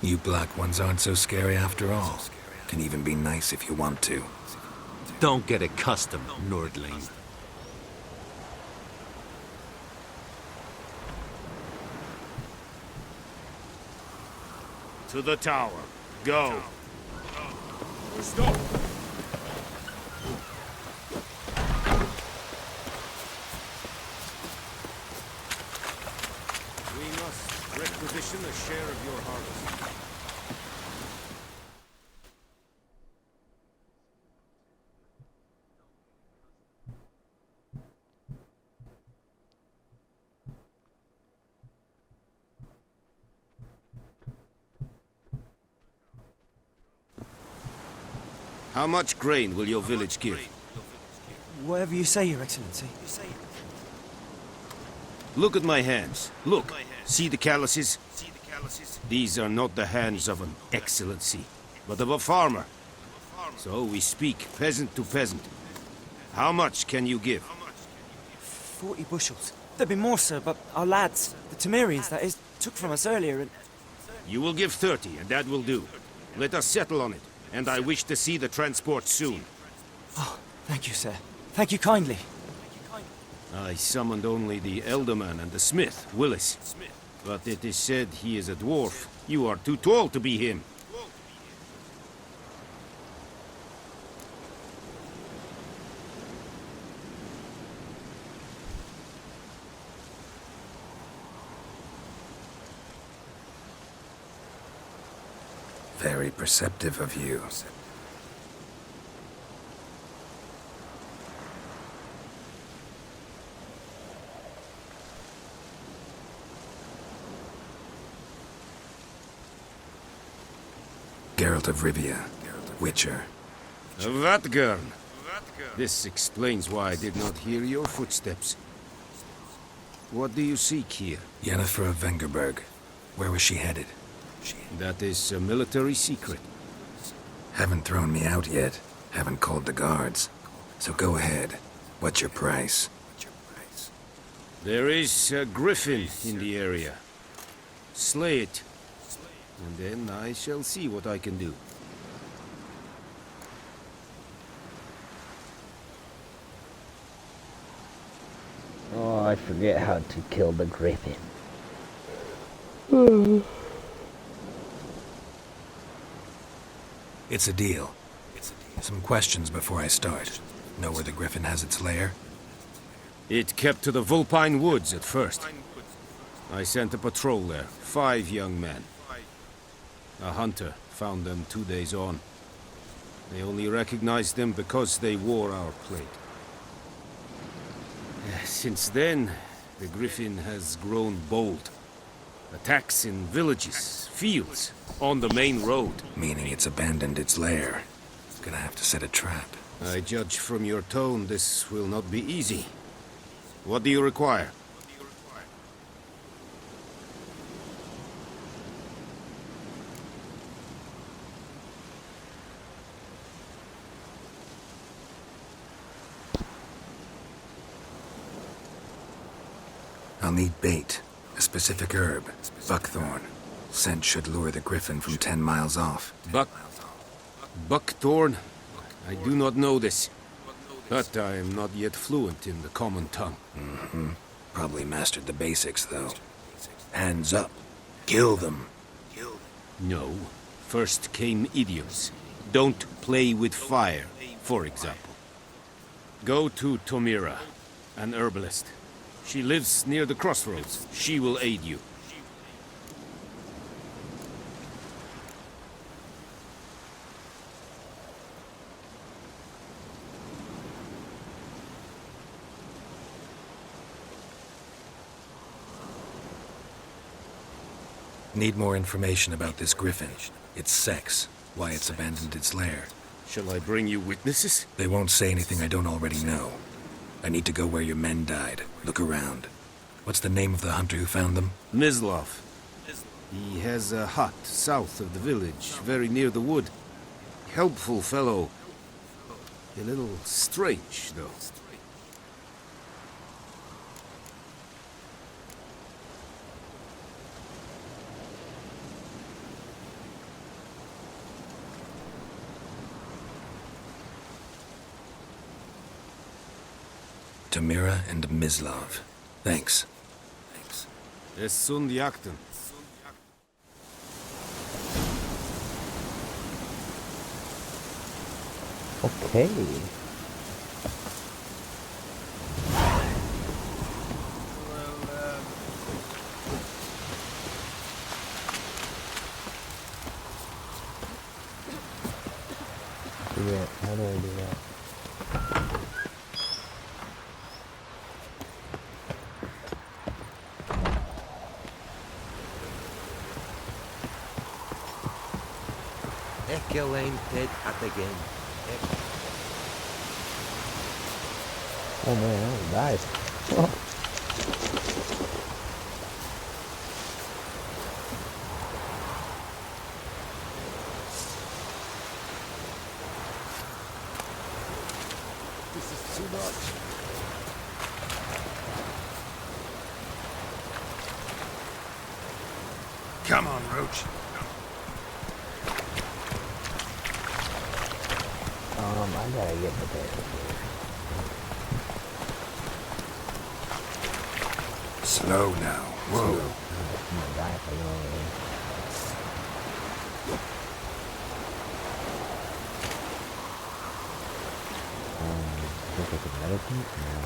You black ones aren't so scary after all. Can even be nice if you want to. Don't get accustomed, Nordling. To the tower. Go. Stop. We must requisition a share of your harvest. How much grain will your village give? Whatever you say, Your Excellency. Look at my hands. Look. See the calluses? These are not the hands of an excellency, but of a farmer. So we speak peasant to peasant. How much can you give? 40 bushels. There'd be more, sir, but our lads, the Temerians, that is, took from us earlier and... You will give 30, and that will do. Let us settle on it, and I wish to see the transport soon. Oh, thank you, sir. Thank you kindly. I summoned only the Elderman and the smith, Willis. But it is said he is a dwarf. You are too tall to be him. Very perceptive of you. Geralt of Rivia, Witcher. Vatgern. This explains why I did not hear your footsteps. What do you seek here? Yennefer of Vengerberg. Where was she headed? That is a military secret. Haven't thrown me out yet. Haven't called the guards. So go ahead. What's your price? There is a griffin in the area. Slay it. And then I shall see what I can do. Oh, I forget how to kill the griffin. It's a deal. Some questions before I start. Know where the griffin has its lair? It kept to the Vulpine Woods at first. I sent a patrol there, 5 young men. A hunter found them 2 days on. They only recognized them because they wore our plate. Since then, the griffin has grown bold. Attacks in villages, fields, on the main road. Meaning it's abandoned its lair. Gonna have to set a trap. I judge from your tone this will not be easy. What do you require? I'll need bait. A specific herb. Buckthorn. Scent should lure the griffin from 10 miles off. Buckthorn? I do not know this. But I am not yet fluent in the common tongue. Mm-hmm. Probably mastered the basics, though. Hands up. Kill them. No. First came idioms. Don't play with fire, for example. Go to Tomira, an herbalist. She lives near the crossroads. She will aid you. Need more information about this griffin. Its sex. Why it's abandoned its lair. Shall I bring you witnesses? They won't say anything I don't already know. I need to go where your men died. Look around. What's the name of the hunter who found them? Mislov. He has a hut south of the village, very near the wood. Helpful fellow. A little strange, though. Tamira and Mislav. Thanks. Es sunt jakten. Okay. Do it. How do I do that? Ekelain dead at again. Oh man, that was nice. Oh. This is too much. Come on, Roach. I gotta get potatoes here. Slow now. Whoa. I'm gonna die if I go over there. I think I can meditate? No.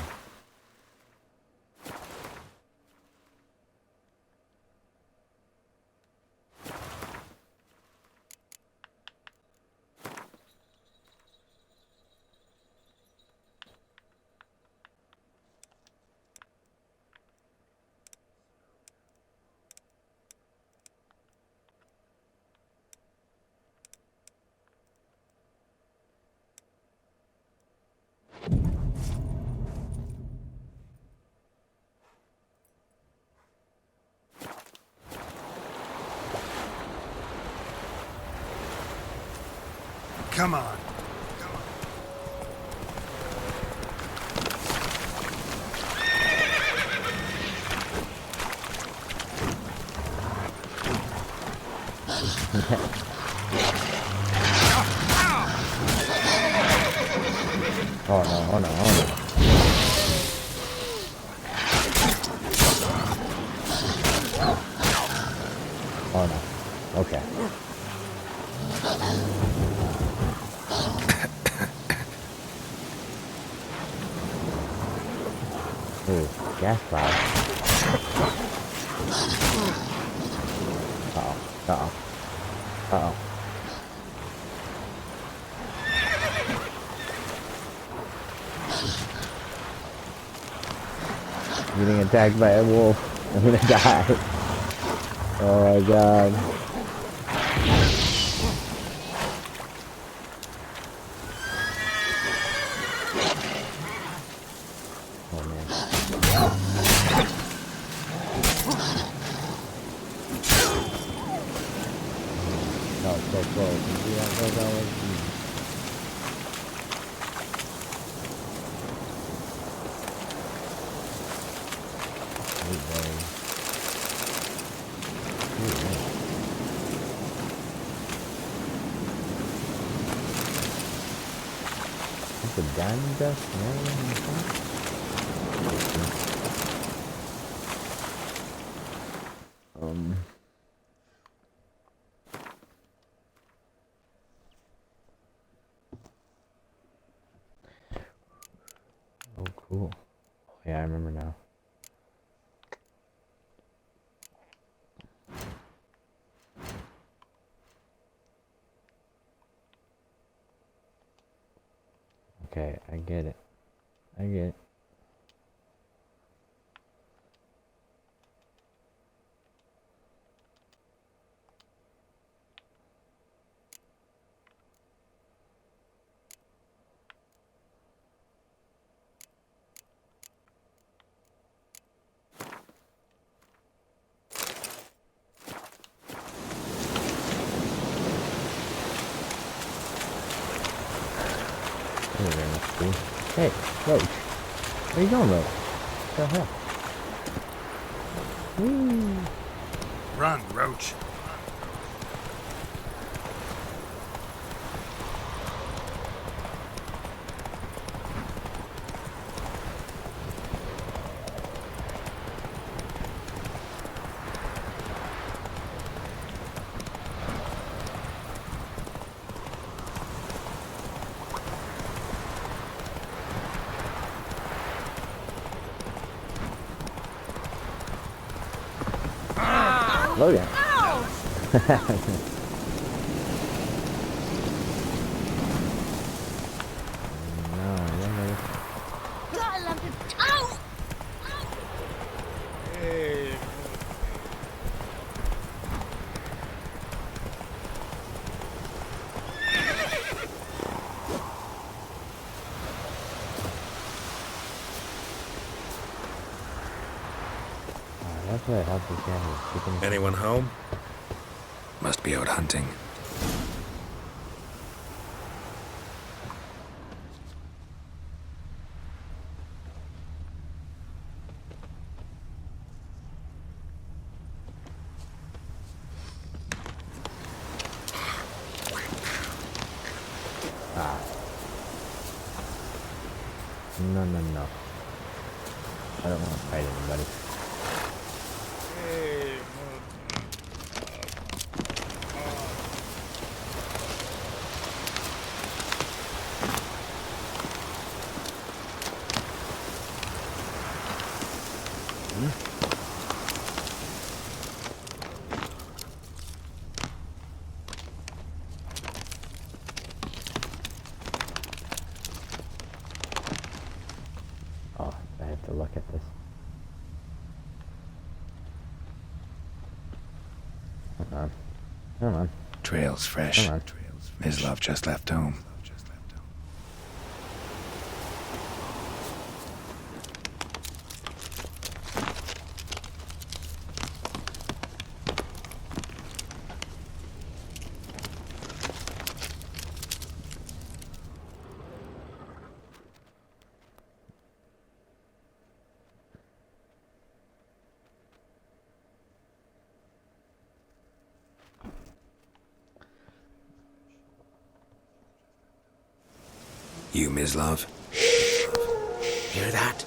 Come on. Oh no, oh no, oh no. Oh no. Okay. Ooh, gas cloud. Uh-oh. Uh-oh. Uh-oh. Getting attacked by a wolf. I'm gonna die. Oh my god. Oh man. Oh, it's so close. You see that? Go, go, go. The diamond dust and everything in the front? Oh, cool. Oh, yeah, I remember now. Okay, I get it. I get it. Hey, Roach. Where you going, Roach? What the hell? Whee! Run, Roach. Look at Got a lump of... Oh! That's what I helped this guy with chicken. Anyone home? Must be out hunting. Ah. No, no, no. I don't want to fight anybody. Oh, I have to look at this. Come on. Come on. Trail's fresh. Come on. Mislav just left home. You, Mislav? Hear that?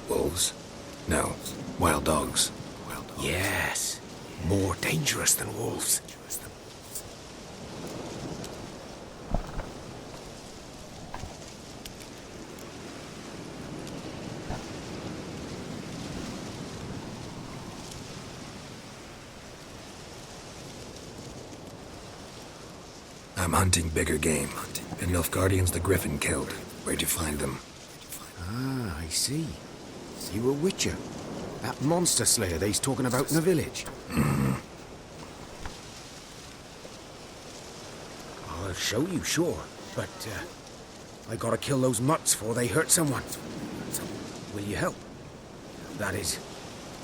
Wolves? No. Wild dogs. Yes. More dangerous than wolves. I'm hunting bigger game. The Nilfgaardians the Griffin killed. Where'd you find them? Ah, I see. You a witcher. That monster slayer they's talking about in the village. I'll show you, sure. But, I gotta kill those mutts before they hurt someone. Will you help? That is,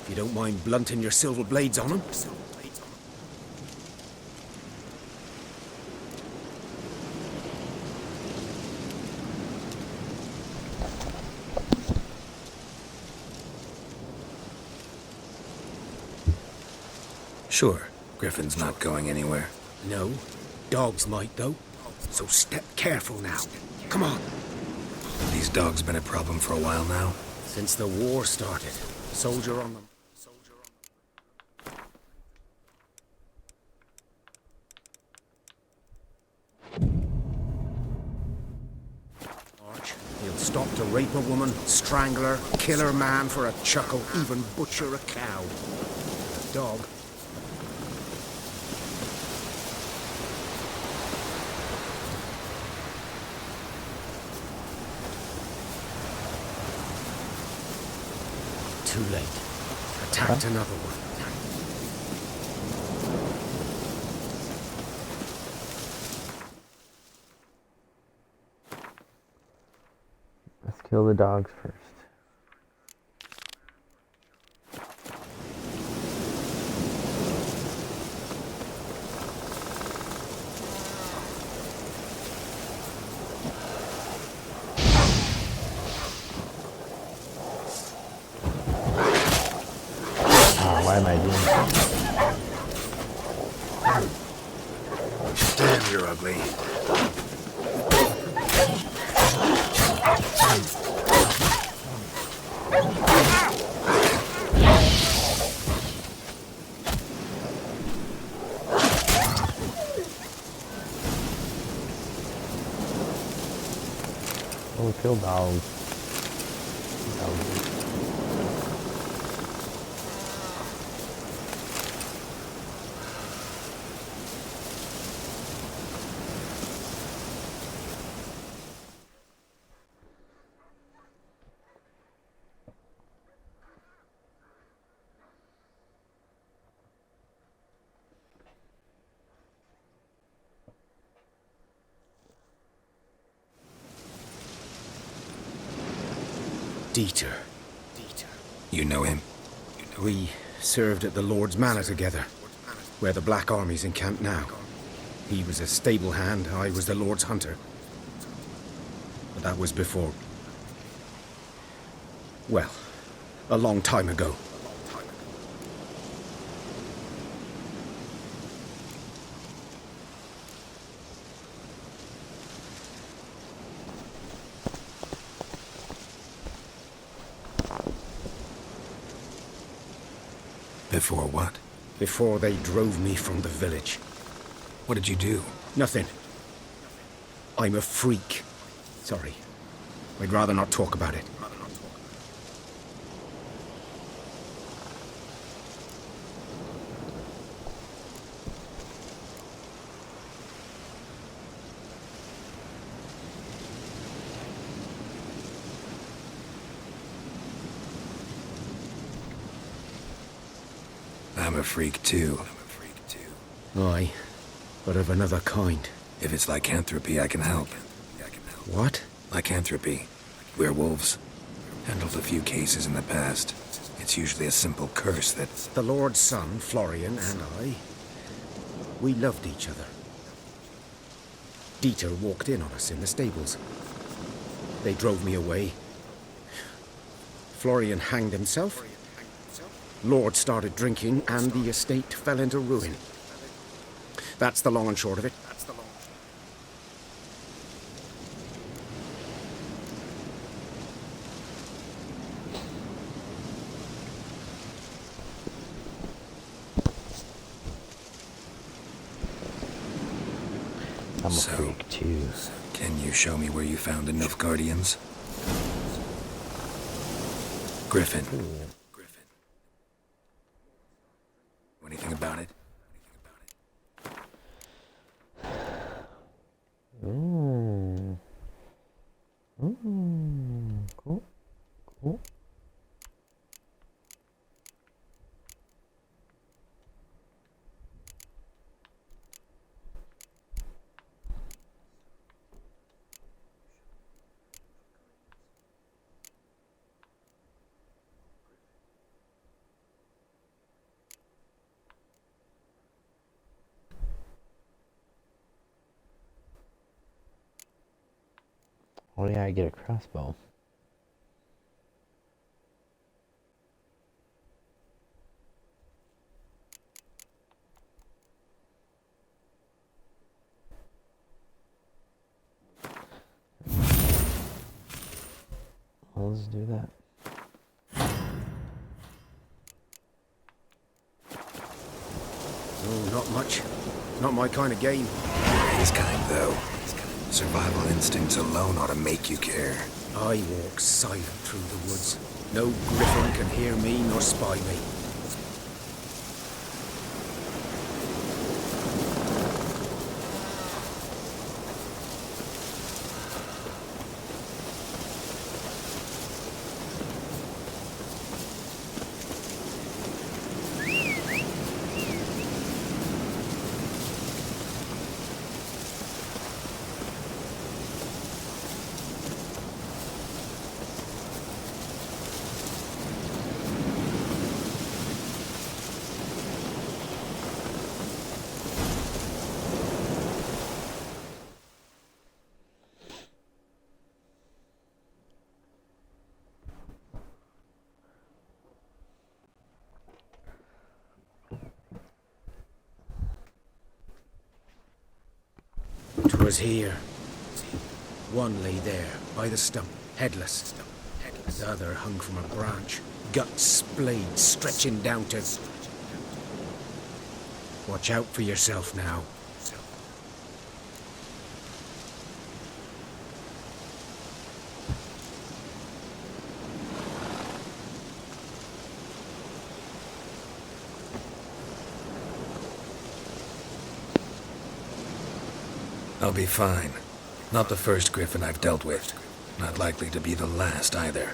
if you don't mind blunting your silver blades on them. Sure. Griffin's not going anywhere. No. Dogs might, though. So step careful now. Come on. These dogs been a problem for a while now? Since the war started. Soldier on them. Arch, he'll stop to rape a woman, strangle her, kill her man for a chuckle, even butcher a cow. A dog. Too late. Attacked another one. Let's kill the dogs first. Why am I doing that? Damn, you're ugly. Oh, kill dogs. Dieter. You know him? We served at the Lord's Manor together, where the Black Army's encamped now. He was a stable hand, I was the Lord's hunter. But that was before... well, a long time ago. Before what? Before they drove me from the village. What did you do? Nothing. I'm a freak. Sorry. I'd rather not talk about it. I'm a freak too. Aye, but of another kind. If it's lycanthropy, I can help. What? Lycanthropy. Werewolves. Handled a few cases in the past. It's usually a simple curse that... The Lord's son, Florian, and I, we loved each other. Dieter walked in on us in the stables. They drove me away. Florian hanged himself. Lord started drinking, and the estate fell into ruin. That's the long and short of it. I'm a freak too. Can you show me where you found enough guardians? Griffin. Anything about it? Cool. Cool. Oh yeah, I get a crossbow. Well, let's do that. Oh, not much. Not my kind of game. His kind, though. Survival instincts alone ought to make you care. I walk silent through the woods. No griffin can hear me nor spy me. Was here. One lay there, by the stump, headless. The other hung from a branch, guts splayed, stretching down to... Watch out for yourself now. I'll be fine. Not the first griffin I've dealt with. Not likely to be the last either.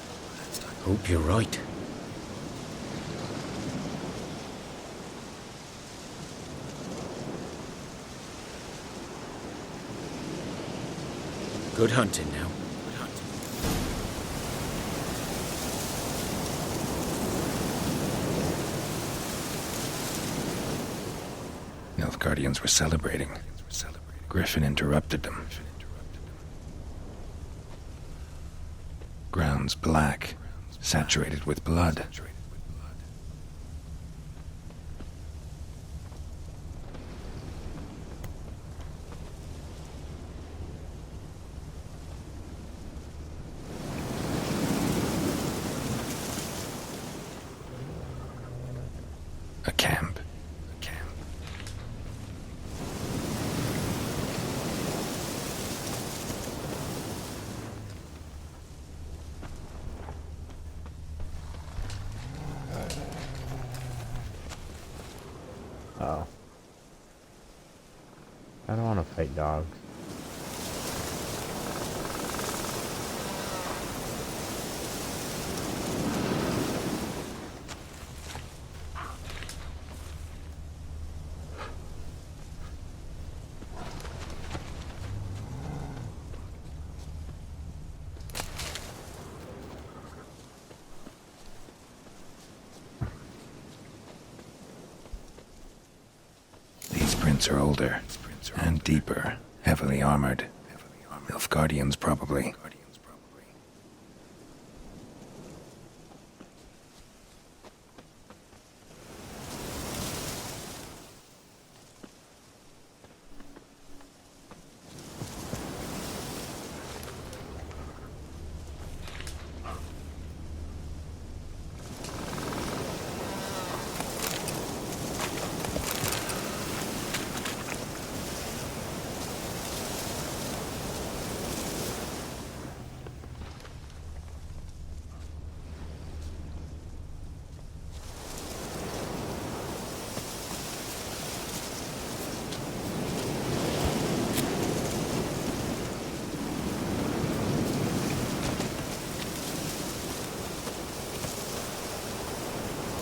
Hope you're right. Good hunting now. Nilfgaardians were celebrating. Griffin interrupted them. Grounds black, saturated with blood. A camp. Oh. I don't want to fight dogs. These prints are older and deeper, heavily armored. Nilfgaardians, probably.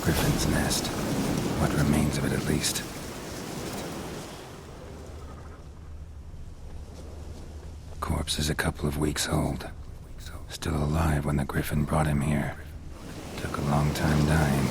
Griffin's nest. What remains of it, at least. Corpse is a couple of weeks old. Still alive when the Griffin brought him here. Took a long time dying.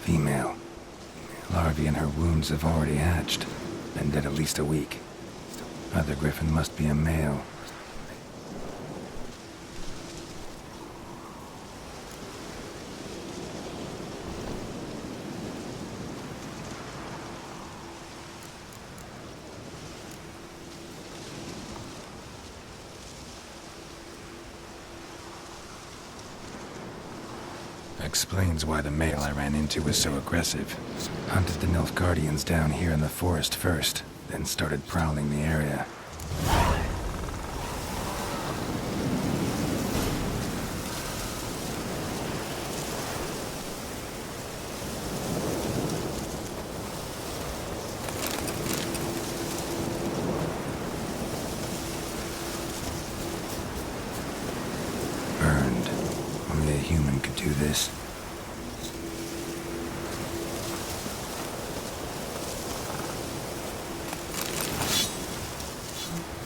Female. Larvae in her wounds have already hatched. Been dead at least a week. Other Griffin must be a male. Explains why the male I ran into was so aggressive. Hunted the Nilfgaardians down here in the forest first, then started prowling the area. Burned. Only a human could do this.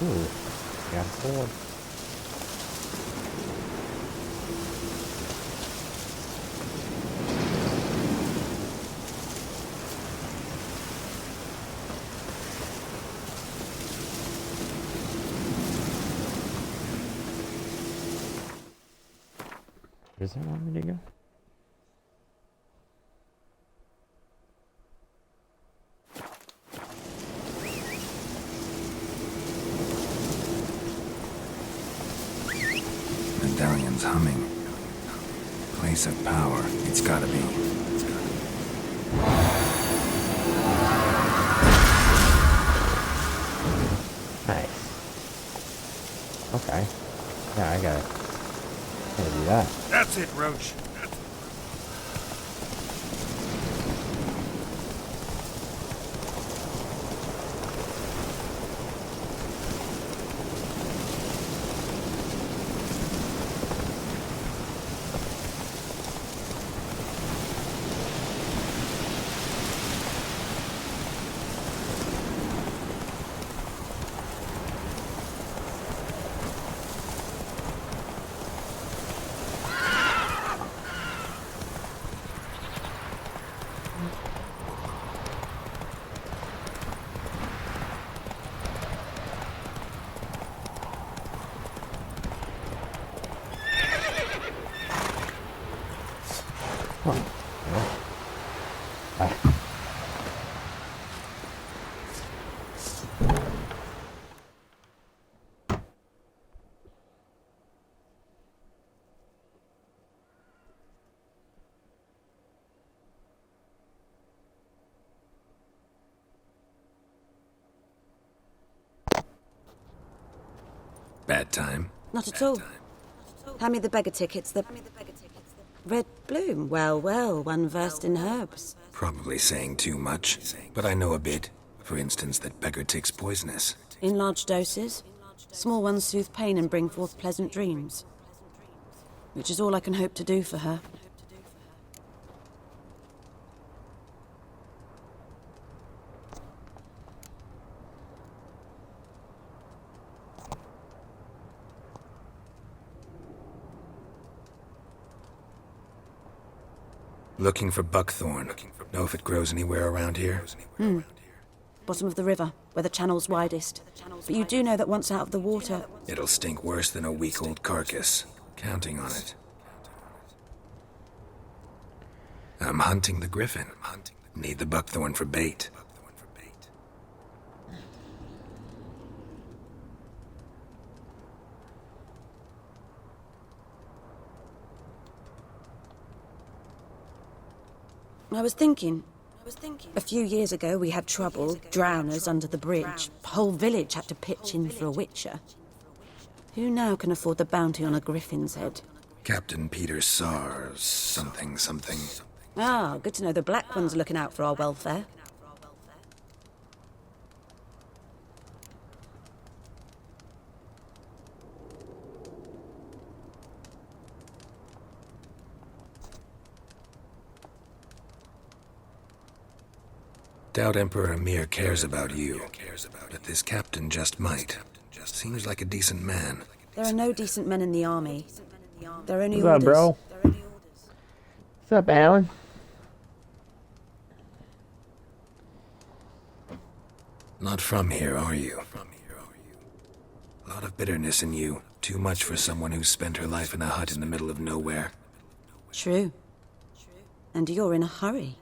Ooh, got a sword. Does that want me to go? Medallion's humming. Place of power. It's gotta be. Nice. Okay. Yeah, I gotta do that. That's it, Roach. Bad time? Not at all. Hand me the beggar tickets. The red bloom. Well, well, one versed in herbs. Probably saying too much, but I know a bit. For instance, that beggar tick's poisonous. In large doses. Small ones soothe pain and bring forth pleasant dreams. Which is all I can hope to do for her. Looking for buckthorn. Know if it grows anywhere around here? Bottom of the river, where the channel's widest. But you do know that once out of the water... It'll stink worse than a week-old carcass. Counting on it. I'm hunting the griffin. Need the buckthorn for bait. I was thinking. A few years ago we had trouble, drowners under the bridge. The whole village had to pitch in for a witcher. Who now can afford the bounty on a griffin's head? Captain Peter Sars, something. Ah, good to know the Black One's looking out for our welfare. Doubt Emperor Amir cares about you, but this captain just might. Seems like a decent man. There are no decent men in the army. There are only What's orders. up, bro? What's up, Alan? Not from here, are you? A lot of bitterness in you. Too much for someone who's spent her life in a hut in the middle of nowhere. True. And you're in a hurry.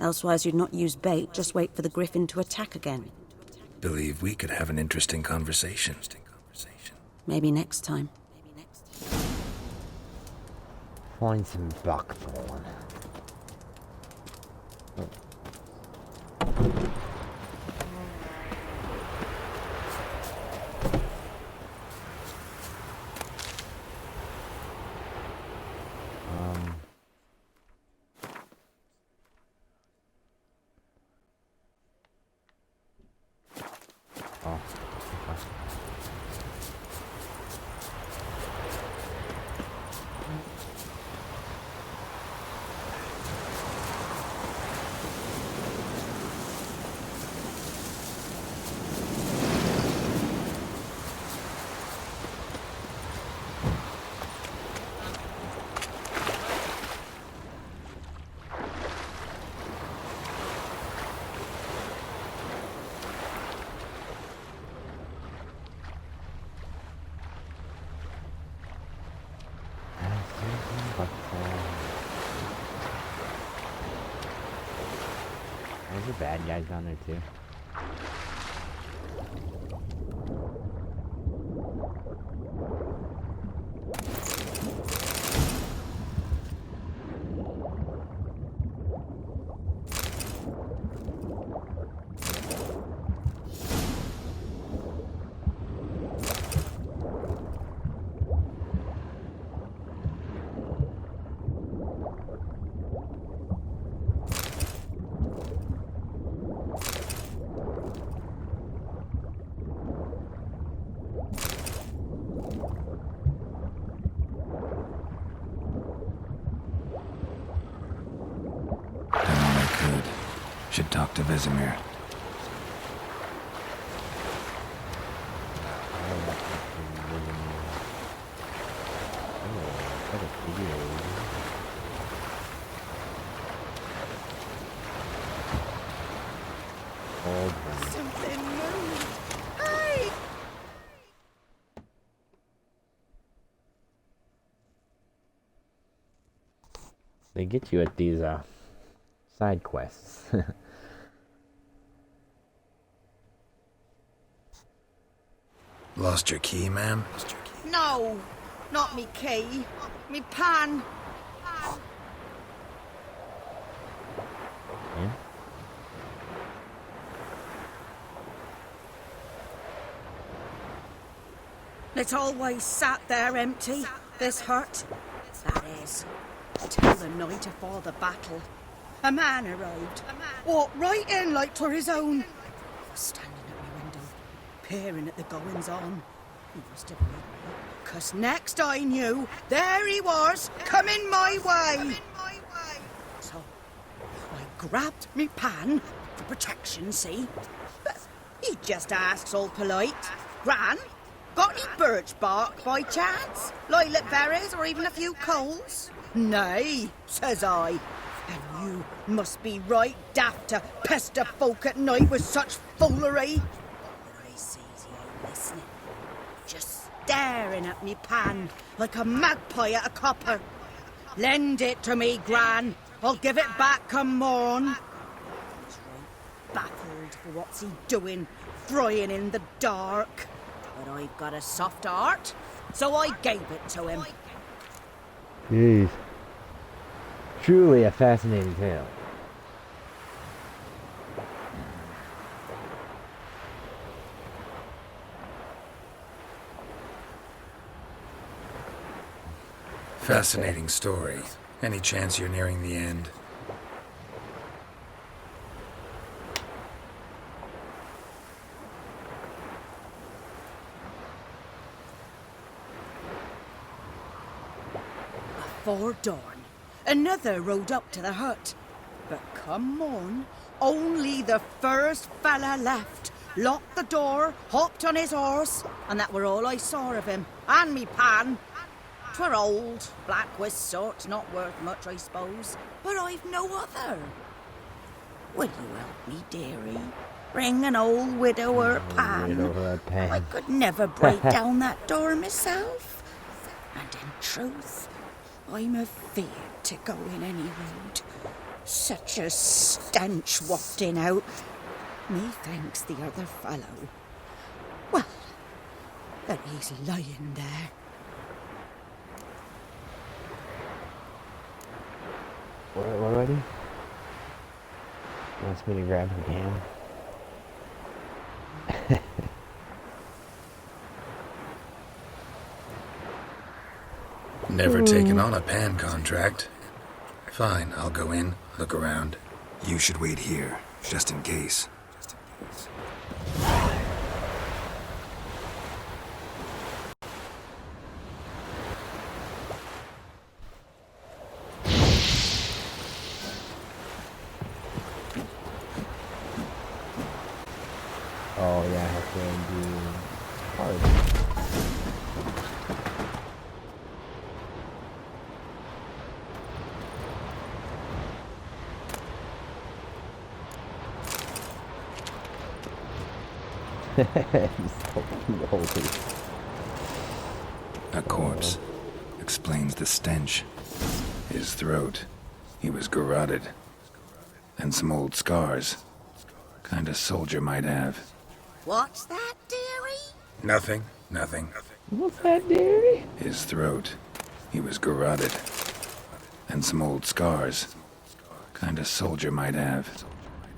Elsewise you'd not use bait, just wait for the griffin to attack again. Believe we could have an interesting conversation. Maybe next time. Find some buckthorn. There's the bad guys down there too. Should talk to Vesemir. Something moved. Hey! They get you at these side quests. Lost your key, ma'am? No, not me key. Me pan. Yeah. It's always sat there empty, this hut. That is, till the night afore the battle. A man arrived, walked right in like 'twere his own. Standing at my window, peering at the goings-on. He must have known me, 'cause next I knew, there he was, coming my way. So, I grabbed me pan, for protection, see? But he just asks all polite, Gran, got any birch bark by chance? Lilac berries or even a few coals? Nay, says I. And you must be right daft to pester folk at night with such foolery. But I sees he ain't listening. Just staring at me pan like a magpie at a copper. Lend it to me, Gran. I'll give it back come morn. He's right baffled for what's he doing, frying in the dark. But I've got a soft heart, so I gave it to him. Jeez. Truly a fascinating tale. Fascinating story. Any chance you're nearing the end? Before dawn, another rode up to the hut. But come morn, only the first fella left. Locked the door, hopped on his horse, and that were all I saw of him. And me pan. 'Twere old, black with sort, not worth much, I suppose. But I've no other. Will you help me, dearie? Bring an old widower pan. I could never break down that door myself. And in truth, I'm afeard to go in any road. Such a stench wafting out. Methinks the other fellow. Well, that he's lying there. What already? Wants me to grab the can. Never taken on a pan contract. Fine, I'll go in, look around. You should wait here, just in case. Oh yeah, I have to do hard. A corpse. Explains the stench. His throat. He was garroted. And some old scars. Kinda soldier might have. What's that, dearie? Nothing. What's that, dearie? His throat. He was garroted. And some old scars. Kinda soldier might have.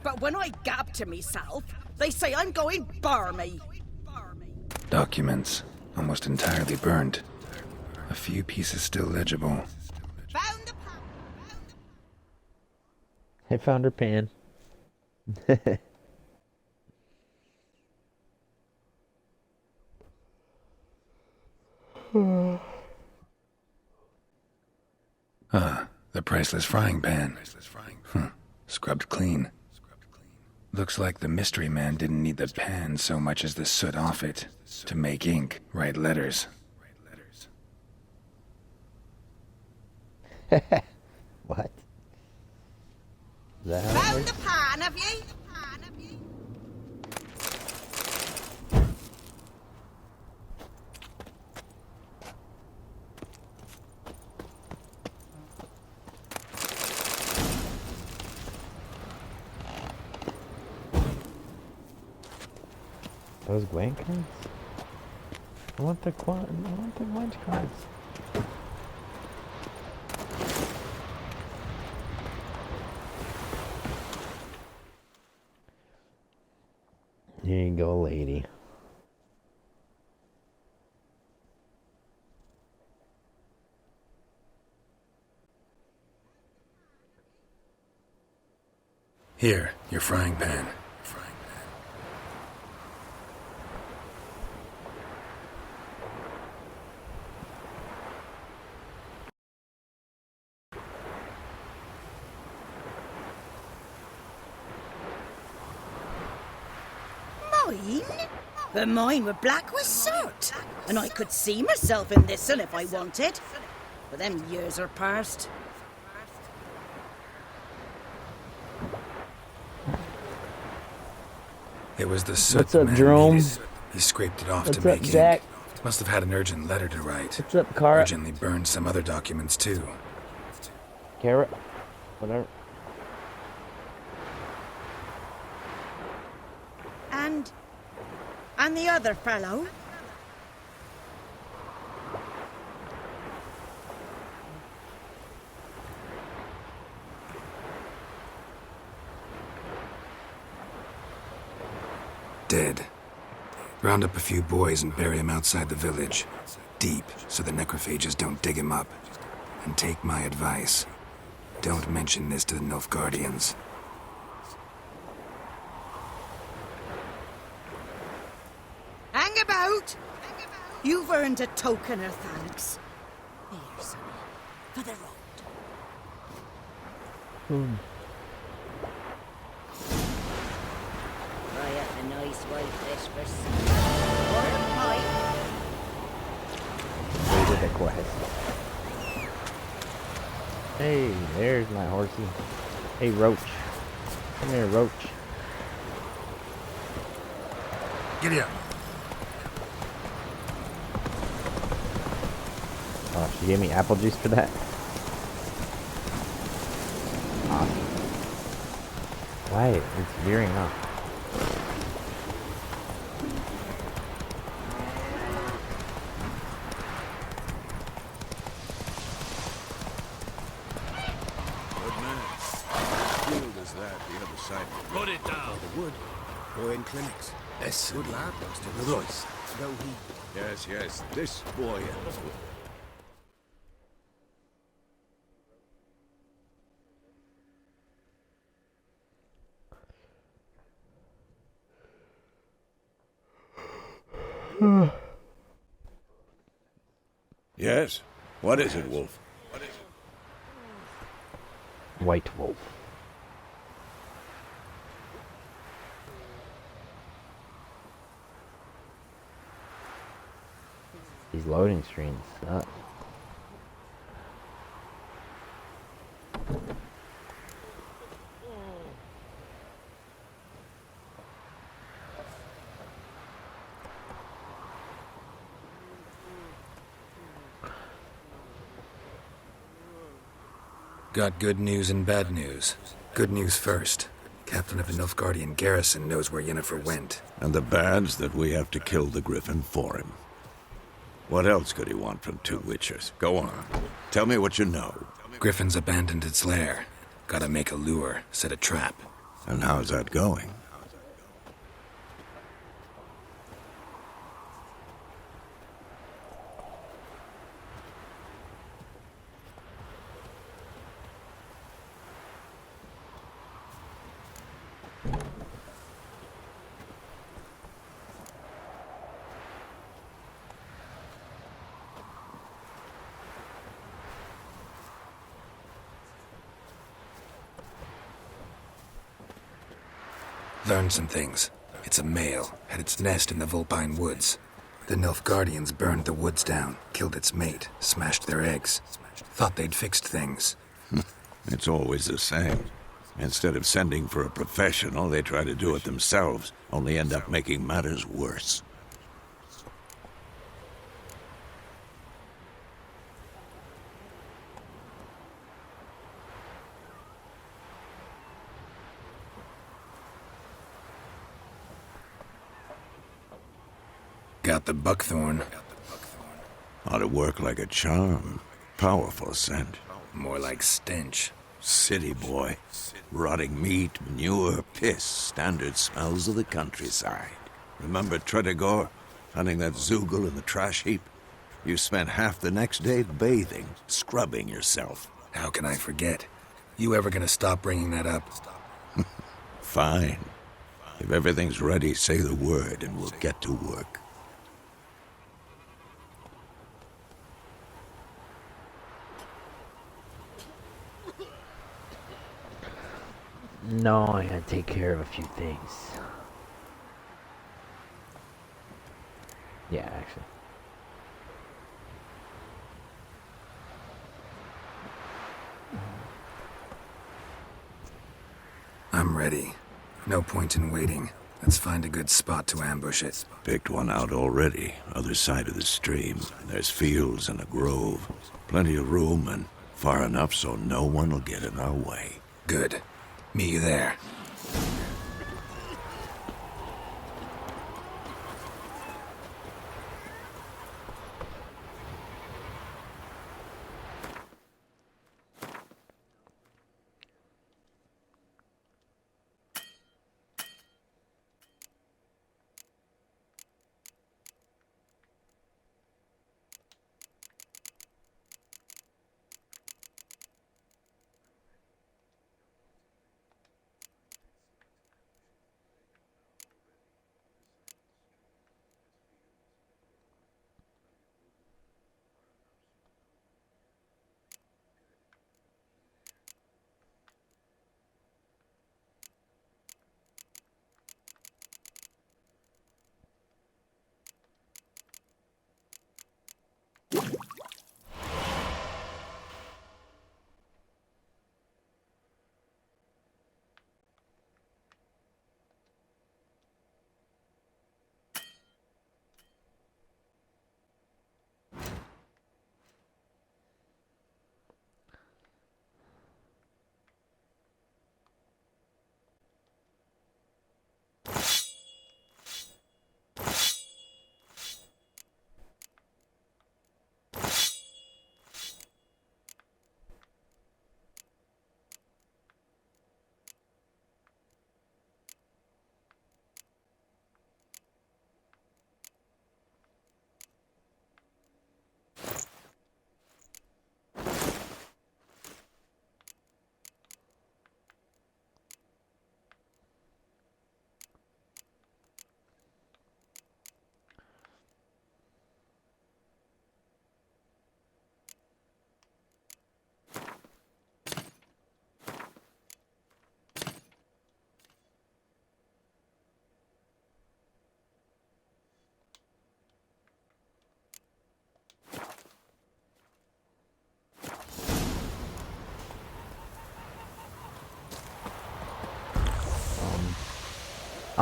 But when I gab to myself, they say I'm going barmy. Documents. Almost entirely burnt. A few pieces still legible. I found her pan. The priceless frying pan. Scrubbed clean. Looks like the mystery man didn't need the pan so much as the soot off it to make ink, write letters. What? Is that how it Found works? the pan, have ye? Those Gwent cards? I want the Gwent cards. Here you go, lady. Here, your frying pan. Mine? But mine were black with soot, and I could see myself in this one if I wanted. But them years are past. It was the soot. What's up, man Jerome? needed. He scraped it off What's to up, make Jack? ink. Must have had an urgent letter to write. What's up, Cara? Urgently burned some other documents too. Carrot? Whatever. And the other fellow? Dead. Round up a few boys and bury him outside the village. Deep, so the necrophages don't dig him up. And take my advice. Don't mention this to the Nilfgaardians. Hang about! You've earned a token of thanks. Here, sonny, for the road. I have a nice wife, this for Wait a the quest. Hey, there's my horsey. Hey, Roach. Come here, Roach. Giddy up. Oh, she gave me apple juice for that? Awesome. Why? It's veering off. Good man. Field is that, the other side. Put it down. The wood. Boy in clinics. Yes. Good lad, Master. Royce. Though he... Yes, yes, this boy. Yes? What is it, Wolf? White wolf. These loading screens suck. Got good news and bad news. Good news first. Captain of the Nilfgaardian garrison knows where Yennefer went. And the bad's that we have to kill the griffin for him. What else could he want from two witches? Go on. Tell me what you know. Griffin's abandoned its lair. Gotta make a lure, set a trap. And how's that going? Learned some things. It's a male, had its nest in the Vulpine Woods. The Nilfgaardians burned the woods down, killed its mate, smashed their eggs. Thought they'd fixed things. It's always the same. Instead of sending for a professional, they try to do it themselves, only end up making matters worse. got the buckthorn. Ought to work like a charm. Powerful scent. More like stench. City boy. Rotting meat, manure, piss. Standard smells of the countryside. Remember Tretogor? Hunting that Zoogle in the trash heap? You spent half the next day bathing, scrubbing yourself. How can I forget? You ever gonna stop bringing that up? Fine. If everything's ready, say the word and we'll get to work. No, I gotta take care of a few things. Yeah, actually. I'm ready. No point in waiting. Let's find a good spot to ambush it. Picked one out already, other side of the stream. There's fields and a grove. Plenty of room and far enough so no one will get in our way. Good. Meet you there.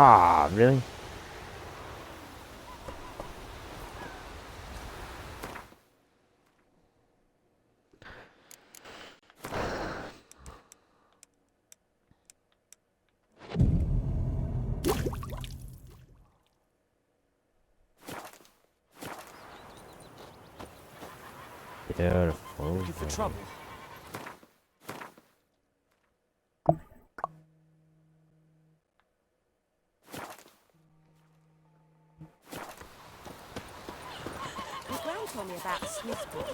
Ah, really? Beautiful. Looking for trouble. Your gran told me about a Smith boy.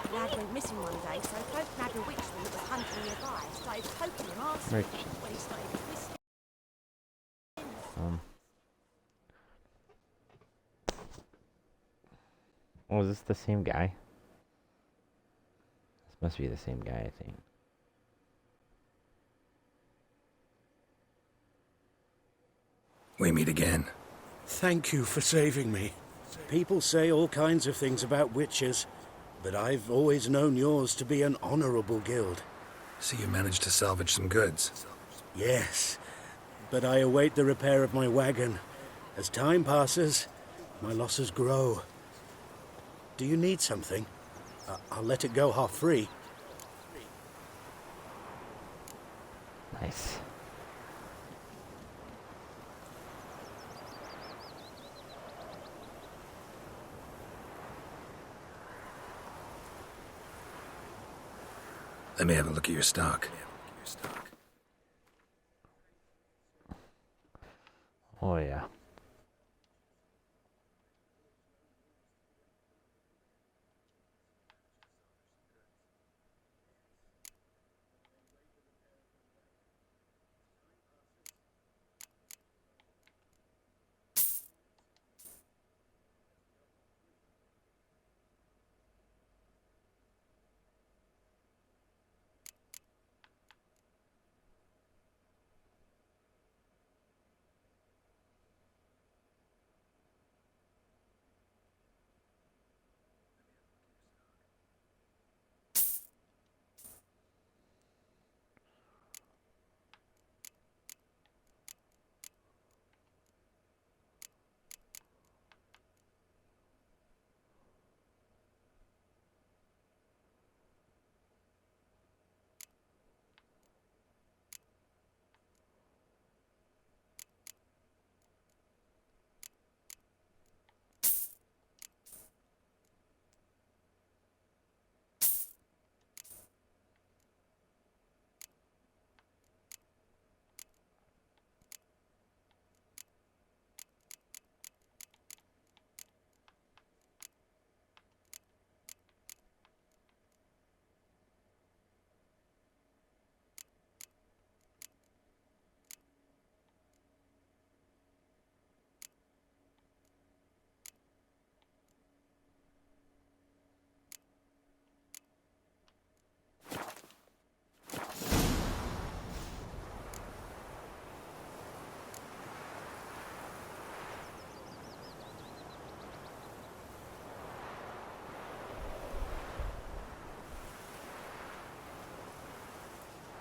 The lad went missing one day, so folk nabbed a witchman that was hunting nearby and started poking him arse Rich. when he started twisting. Oh, is this the same guy? This must be the same guy, I think. We meet again. Thank you for saving me. People say all kinds of things about witches, but I've always known yours to be an honorable guild. So you managed to salvage some goods? Yes, but I await the repair of my wagon. As time passes, my losses grow. Do you need something? I'll let it go half-free. Nice. Let me have a look at your stock. Oh yeah.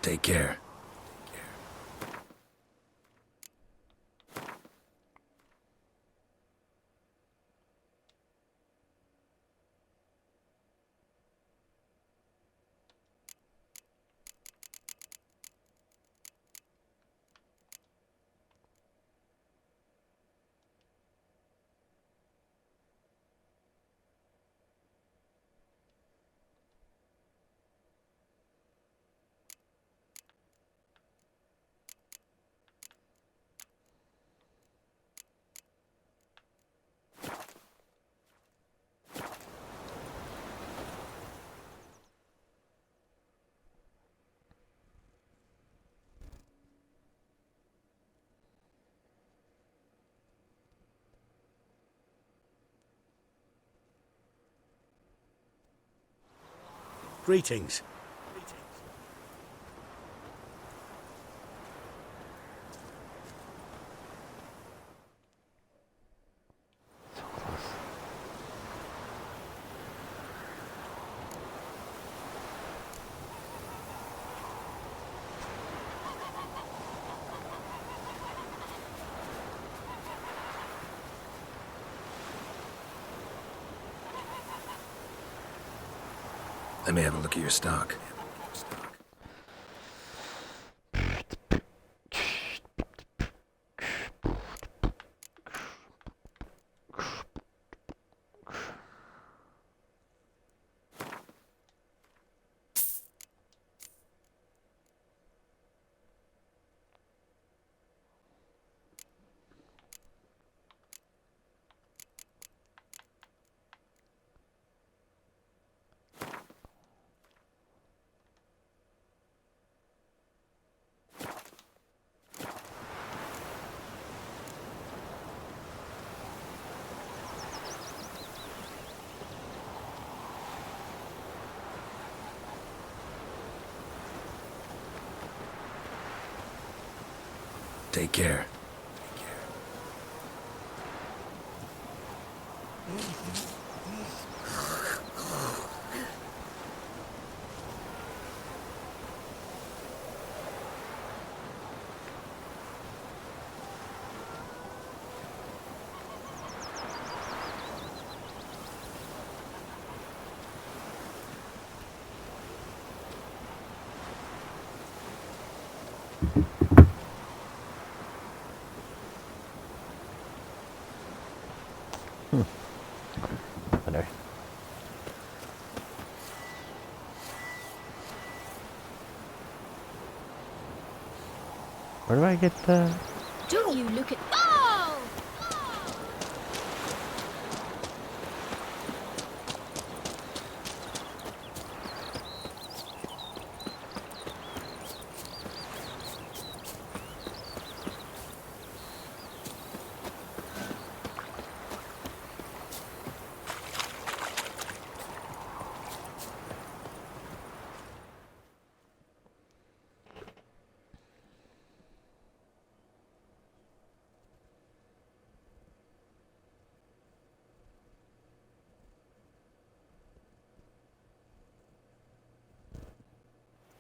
Take care. Greetings. Let me have a look at your stock. Take care. Whatever. Where do I get the... Do you look at... Oh!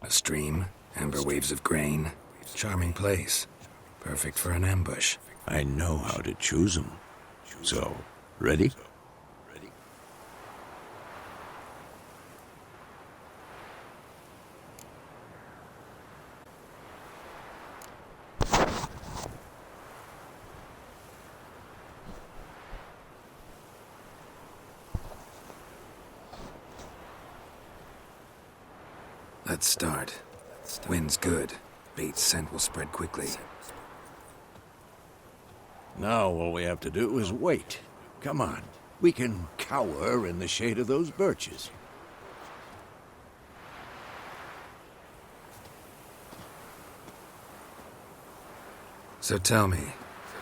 A stream, amber waves of grain. Charming place. Perfect for an ambush. I know how to choose them. So, ready? Let's start. Wind's good. Bait's scent will spread quickly. Now all we have to do is wait. Come on. We can cower in the shade of those birches. So tell me,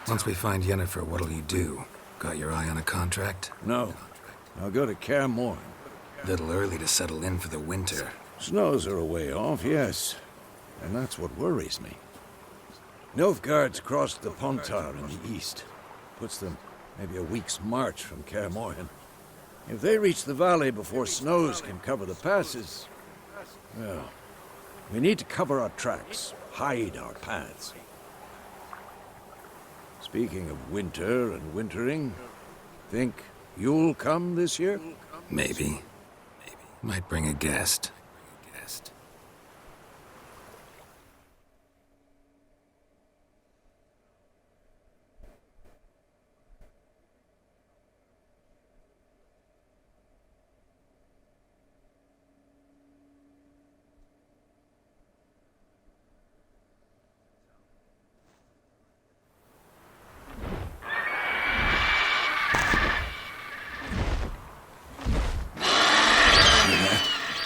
once we find Yennefer, what'll you do? Got your eye on a contract? No. I'll go to Kaer Morhen. Little early to settle in for the winter. Snows are a way off, yes. And that's what worries me. Nilfgaard's crossed the Pontar in the east. Puts them maybe a week's march from Kaer Morhen. If they reach the valley before snows can cover the passes, well, we need to cover our tracks, hide our paths. Speaking of winter and wintering, think you'll come this year? Maybe. Might bring a guest.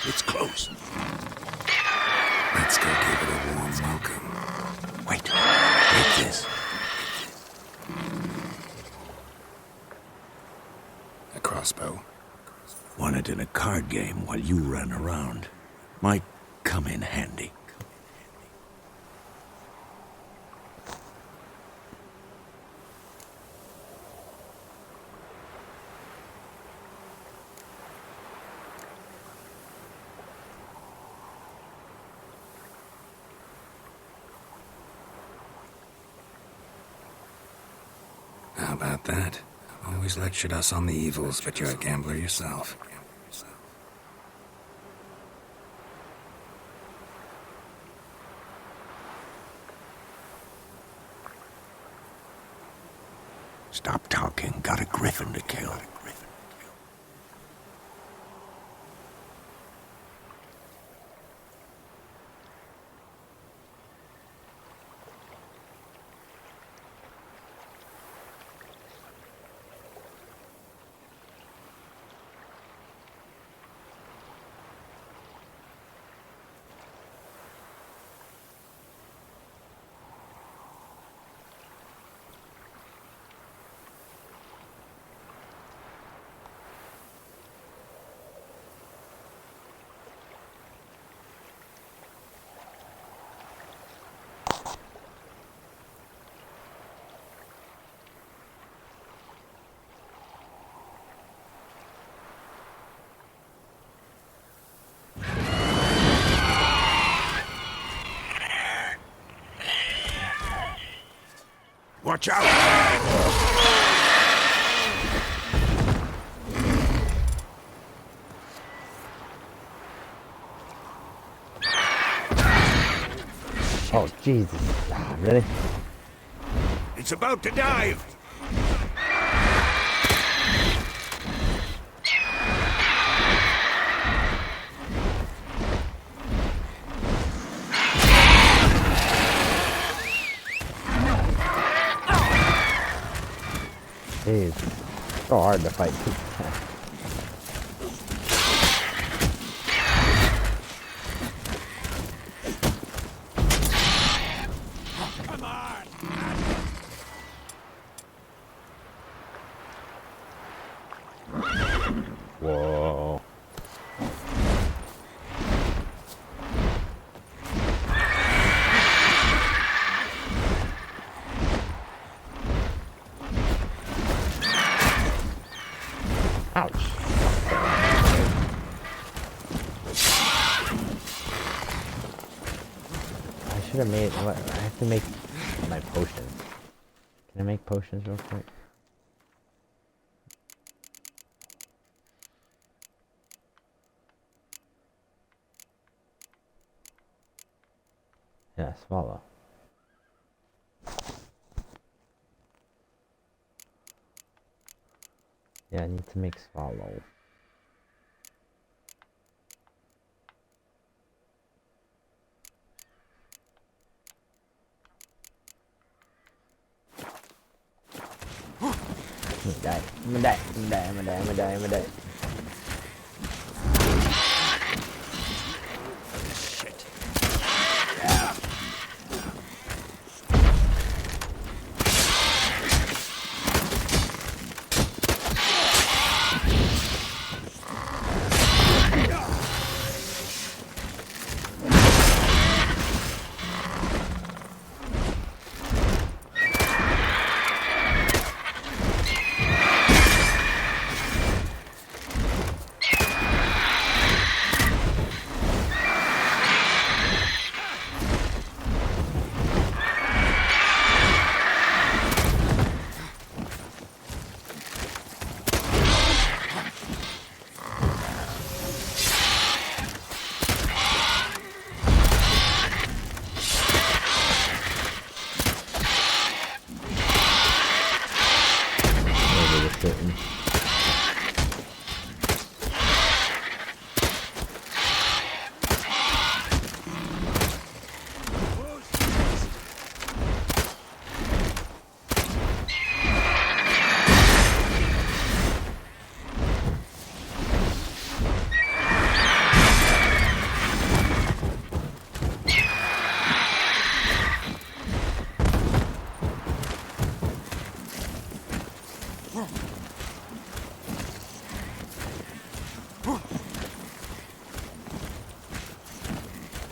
It's close. Let's go give it a warm welcome. Wait. Take this. A crossbow. Won it in a card game while you ran around. Might come in handy. How about that? Always lectured us on the evils, but you're a gambler yourself. Stop talking. Got a griffin to kill. Watch out! Oh, Jesus. Ah, really? It's about to dive! Jeez. So hard to fight. Whoa. Ouch. I should have made, what, I have to make my potions. Can I make potions real quick? Yeah, swallow. Yeah, I need to make swallow. I'm gonna die. I'm gonna die. I'm gonna die. I'm gonna die. I'm gonna die. I'm gonna die.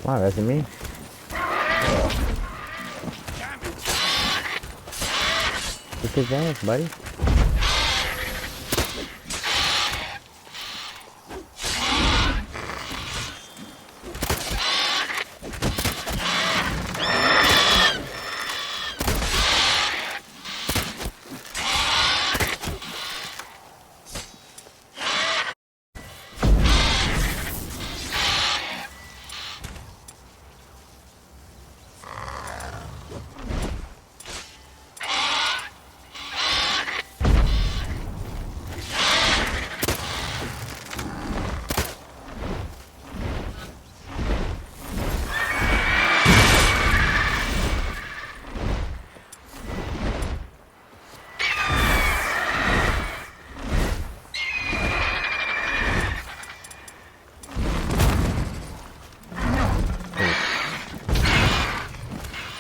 Wow, that's me. Take advantage, buddy.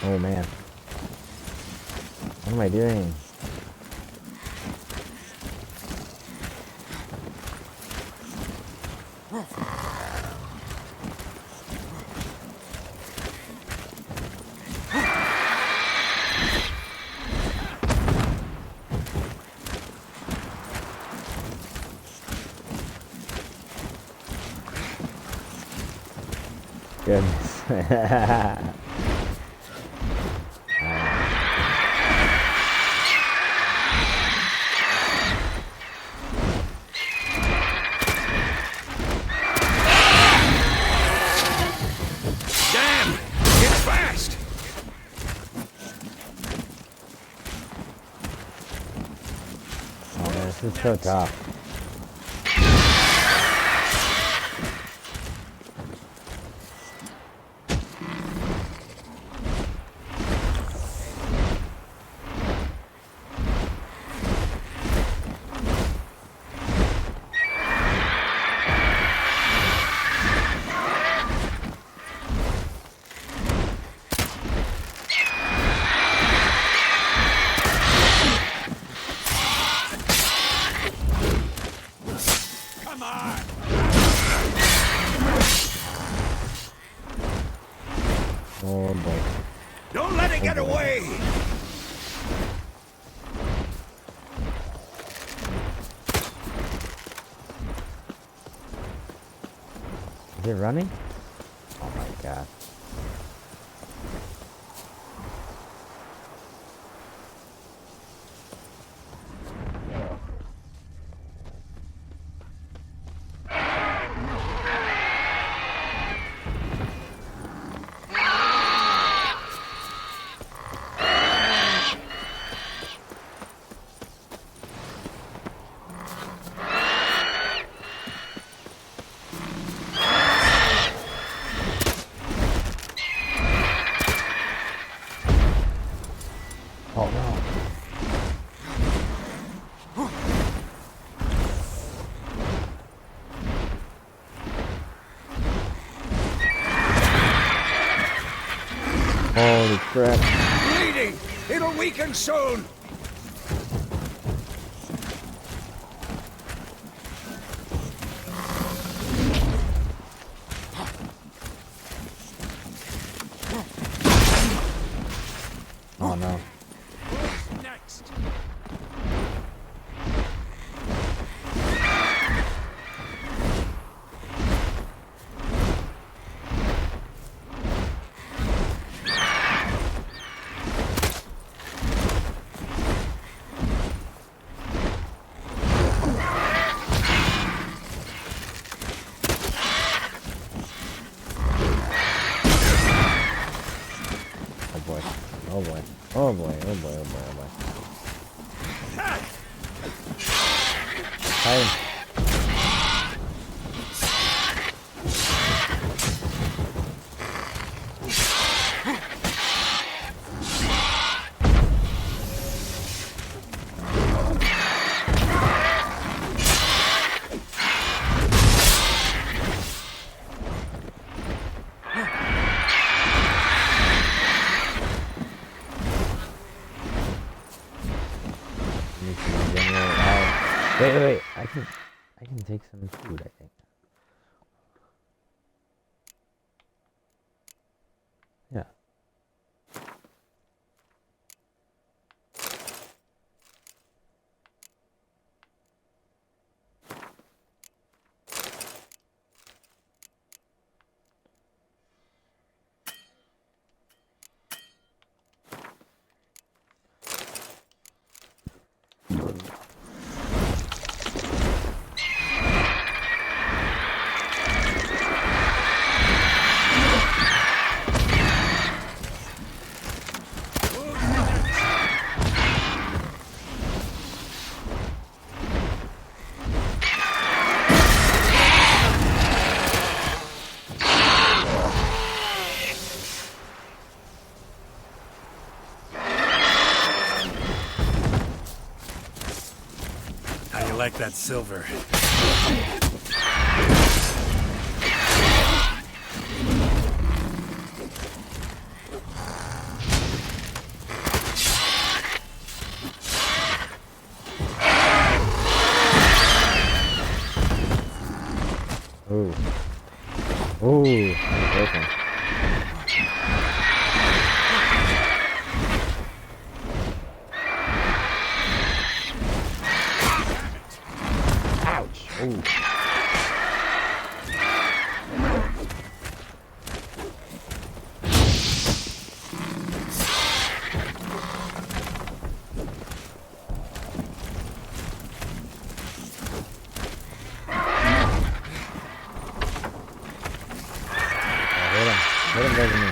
Oh man. What am I doing? Goodness. This is so tough. get away! Is it running? Oh my god. Oh no. Holy crap. Bleeding! It'll weaken soon! Oh no. Next. Oh boy. Oh boy. Oh boy. Oh boy. Oh boy. Oh boy. Fight him. Wait. I can take some food, I think. Yeah. How you like that silver? Ooh. Ooh. Okay. Ouch. Ooh. Hit him, doesn't he?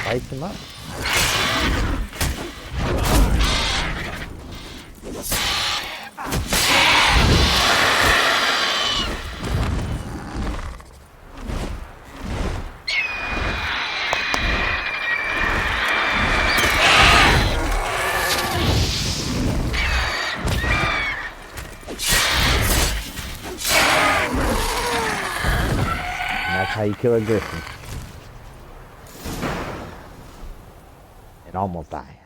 Spice him up. And that's how you kill a griffin. And almost die.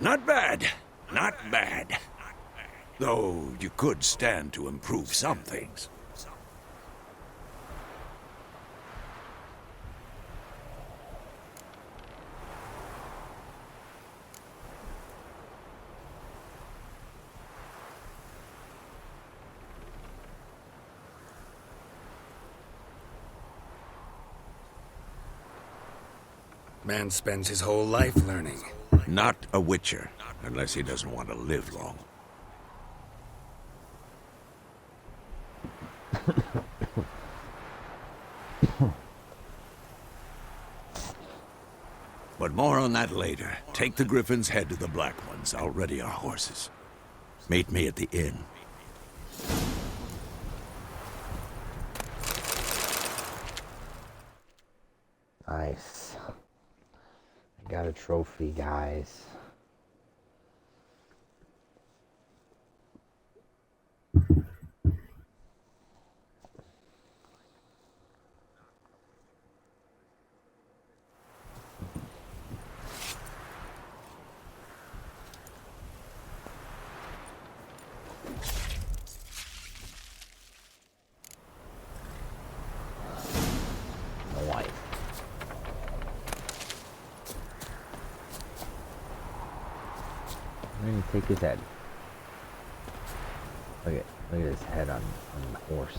Not bad. Not bad. Though you could stand to improve some things. Man spends his whole life learning. Not a witcher, unless he doesn't want to live long. But more on that later. Take the Griffin's head to the Black Ones. I'll ready our horses. Meet me at the inn. Nice. I got a trophy, guys. I'm gonna take his head. Look at his head on the horse.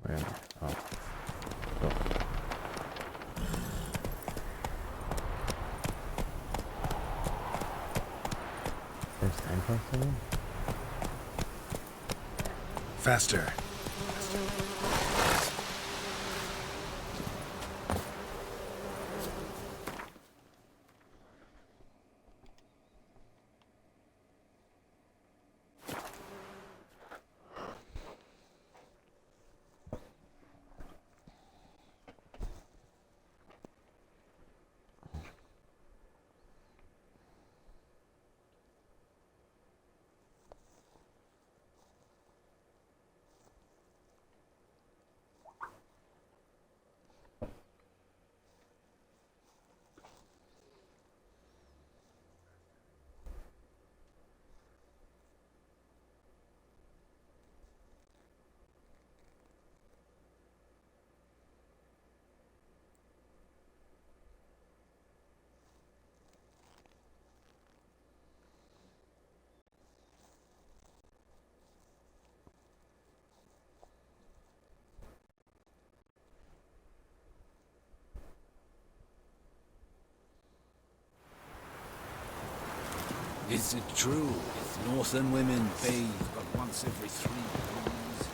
Where am I? Oh. Go. There's signpost in there? Faster. Is it true? Northern women bathe but once every 3 moons?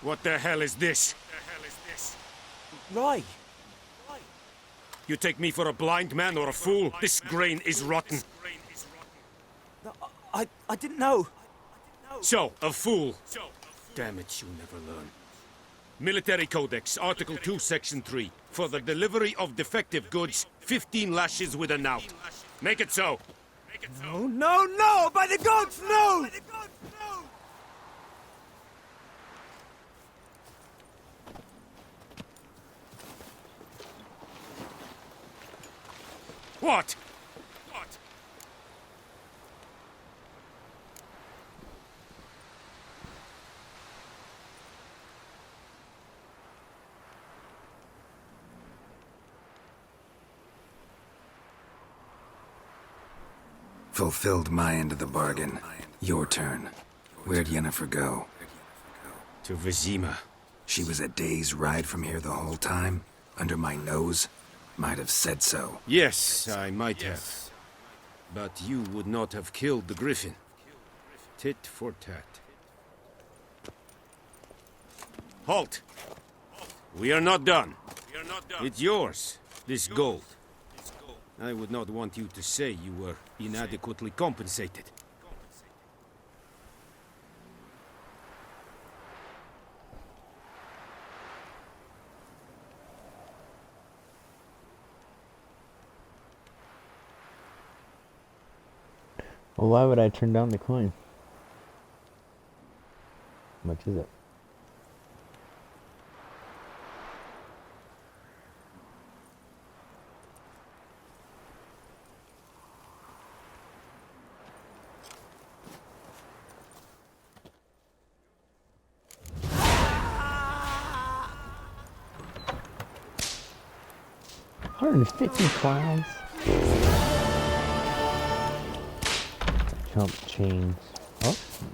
What the hell is this? Right. You take me for a blind man or a fool? This grain is rotten. I didn't know. So, a fool. Damn it, you never learn. Military Codex, Article 2, Section 3. For the delivery of defective goods, 15 lashes with a knout. Make it so. No, no, no! By the gods, no! What? Fulfilled my end of the bargain. Your turn. Where'd Yennefer go? To Vizima. She was a day's ride from here the whole time? Under my nose? Might have said so. Yes, I might have. But you would not have killed the griffin. Tit for tat. Halt! We are not done. It's yours, this gold. I would not want you to say you were inadequately compensated. Well, why would I turn down the coin? How much is it? £150. Jump chains.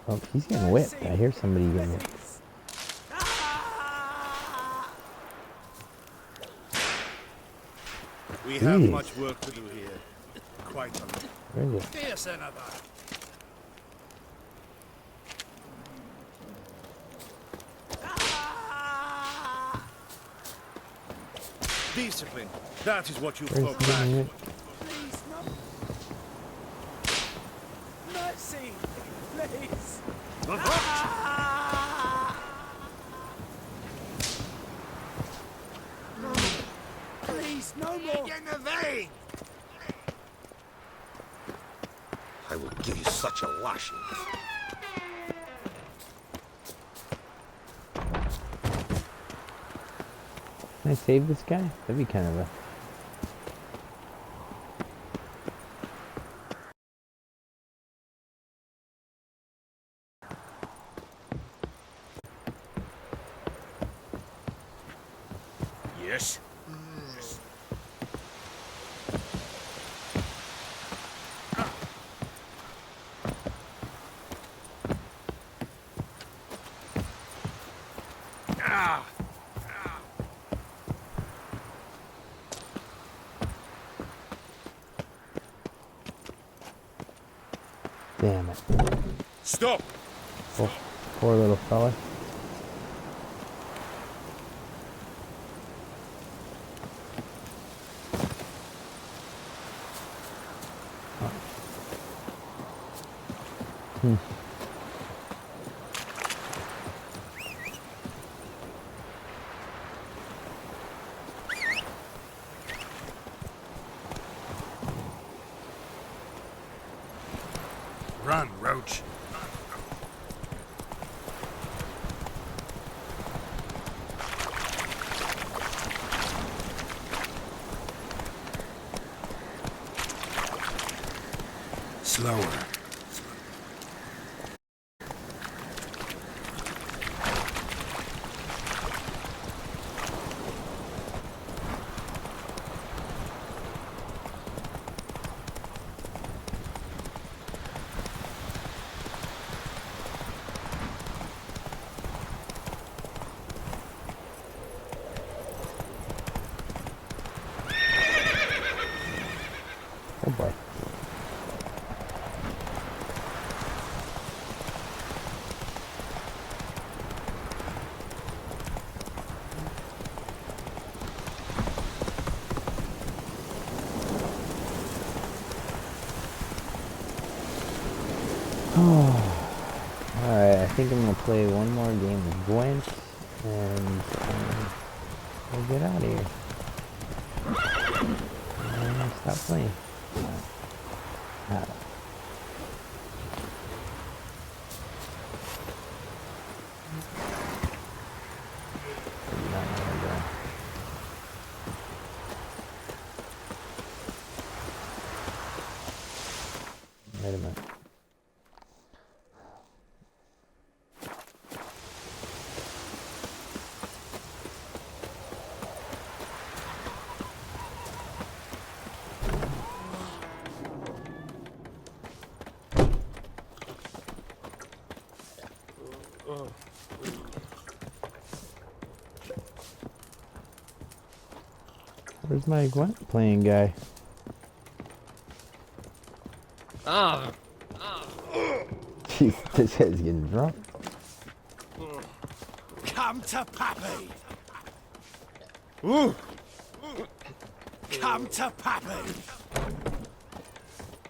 Oh, he's getting whipped. I hear somebody getting whipped. We have much work to do here. Quite a lot. Where is it? Fierce another. Discipline. That is what you Where's spoke he back. getting whipped? Please, no. Mercy, please. Please, no more. In the vein. I will give you such a lashing. Can I save this guy? That'd be kind of a... Yes? Damn it. Stop! Oh, poor little fella. Run, Roach. Slower. Oh boy. Alright, I think I'm gonna play one more game with Gwent and we'll get out of here. And stop playing. Wait a minute. Where's my Gwent playing guy? Jeez, this guy's getting drunk. Come to Pappy! Come to Pappy!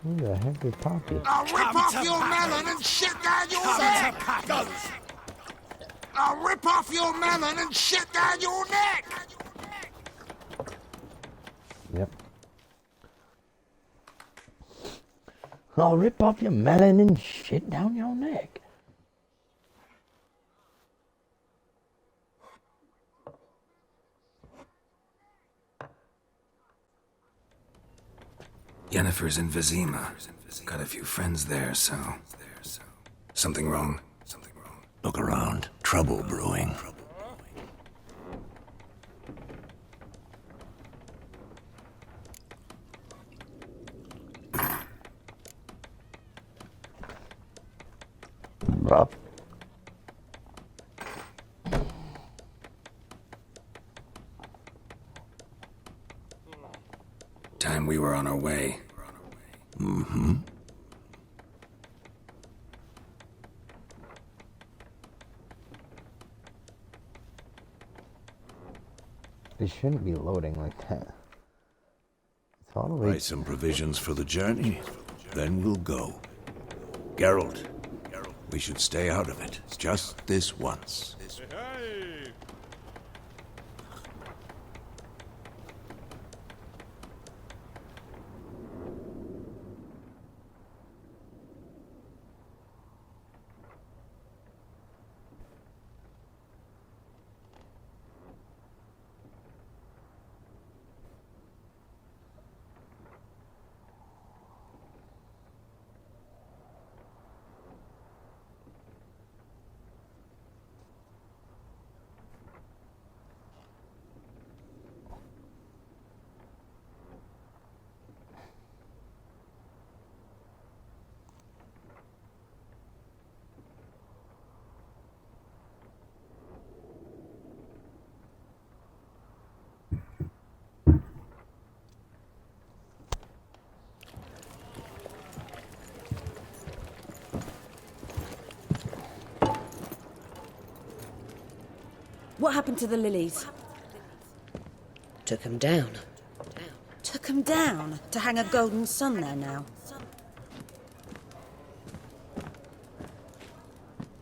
Who the heck is Poppy? I'll rip off your melon and shit down your neck! I'll rip off your melon and shit down your neck! Yep. I'll rip off your melon and shit down your neck. Yennefer's in Vizima. Got a few friends there, so... Something wrong? Look around. Trouble brewing. Rough. Time we were on our way. Mm-hmm. They shouldn't be loading like that. It's all the way. Buy some provisions for the journey, then we'll go. Geralt, we should stay out of it, just this once. What happened to the lilies? Took 'em down. Took 'em down to hang a golden sun there now.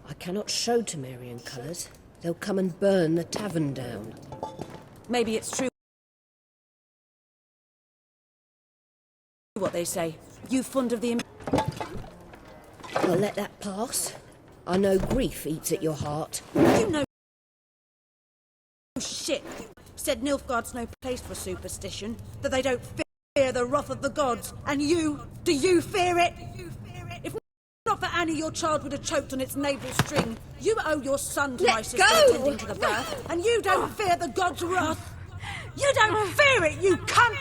I cannot show Temerian colours. They'll come and burn the tavern down. Maybe it's true what they say. You fond of the... I'll let that pass. I know grief eats at your heart. You know shit. Said Nilfgaard's no place for superstition, that they don't fear the wrath of the gods. And you, do you fear it? If not for Annie, your child would have choked on its navel string. You owe your son to my sister attending to the birth, and you don't fear the gods' wrath. You don't fear it, you cunt!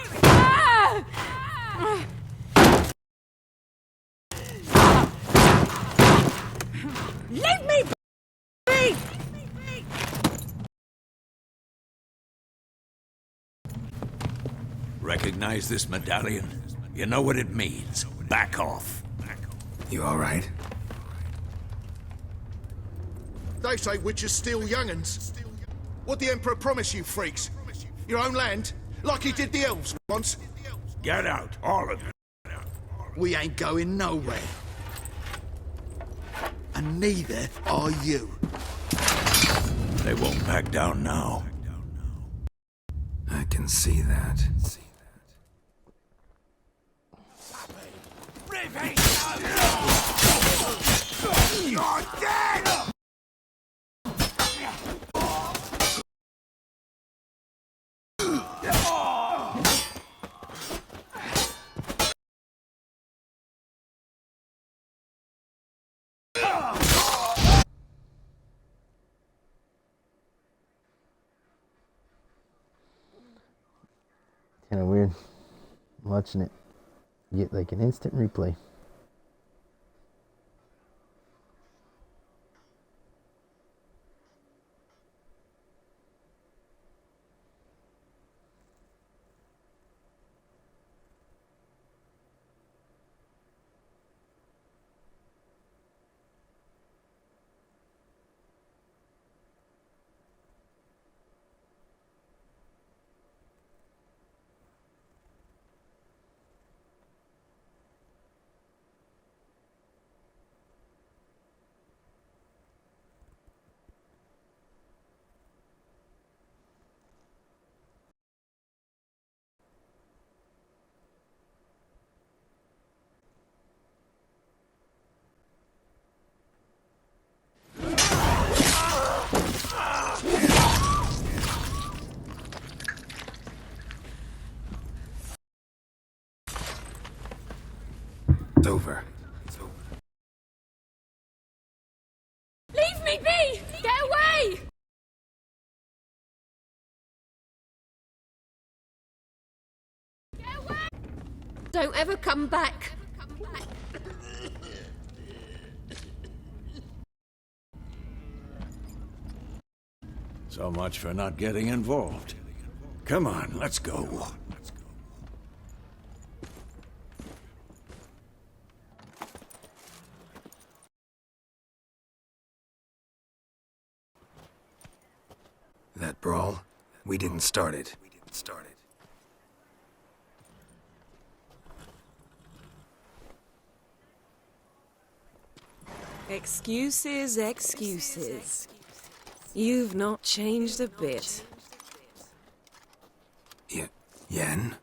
Leave me be! Recognize this medallion? You know what it means. Back off. You all right? They say witches steal young'uns. What'd the Emperor promise you, freaks? Your own land? Like he did the elves once? Get out, all of you. We ain't going nowhere. And neither are you. They won't back down now. I can see that. You're dead! Kind of weird watching it get like an instant replay. over. Leave me be! Get away! Don't ever come back. So much for not getting involved. Come on, let's go. That brawl, we didn't start it. Excuses, excuses. You've not changed a bit. Yen?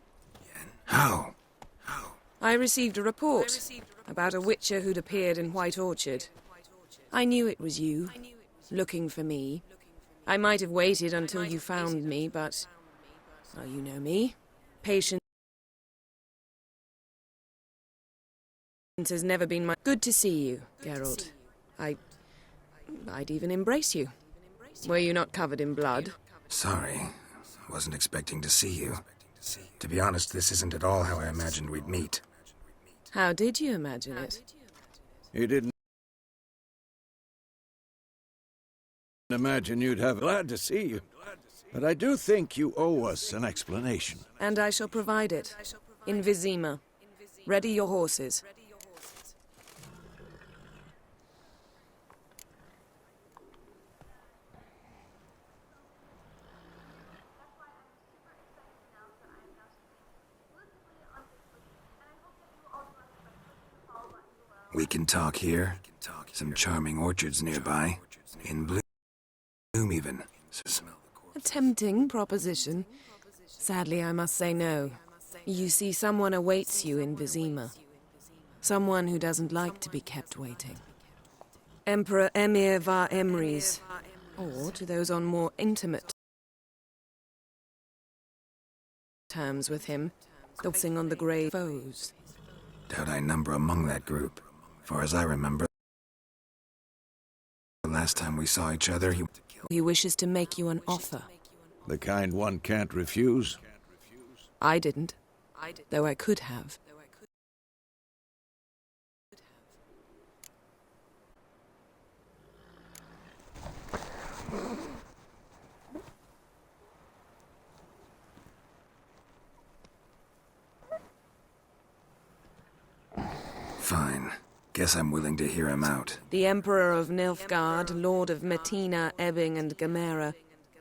How? I received a report about a witcher who'd appeared in White Orchard. I knew it was you, looking for me. I might have waited until you found me, but... well, you know me. Patience has never been my... Good to see you, Geralt. I'd even embrace you. Were you not covered in blood? Sorry. Wasn't expecting to see you. To be honest, this isn't at all how I imagined we'd meet. How did you imagine it? He didn't imagine you'd have... Glad to see you. But I do think you owe us an explanation. And I shall provide it. In Vizima. Ready your horses. We can talk here. Some charming orchards nearby. In bloom, even. A tempting proposition. Sadly, I must say no. You see, someone awaits you in Vizima. Someone who doesn't like to be kept waiting. Emperor Emir var Emrys. Or, to those on more intimate terms with him, the sing on the grey foes. Doubt I number among that group. Far as I remember, the last time we saw each other, he wishes to make you an offer. The kind one can't refuse? I didn't, though I could have. Fine. Guess I'm willing to hear him out. The Emperor of Nilfgaard, Lord of Metina, Ebbing and Gamera,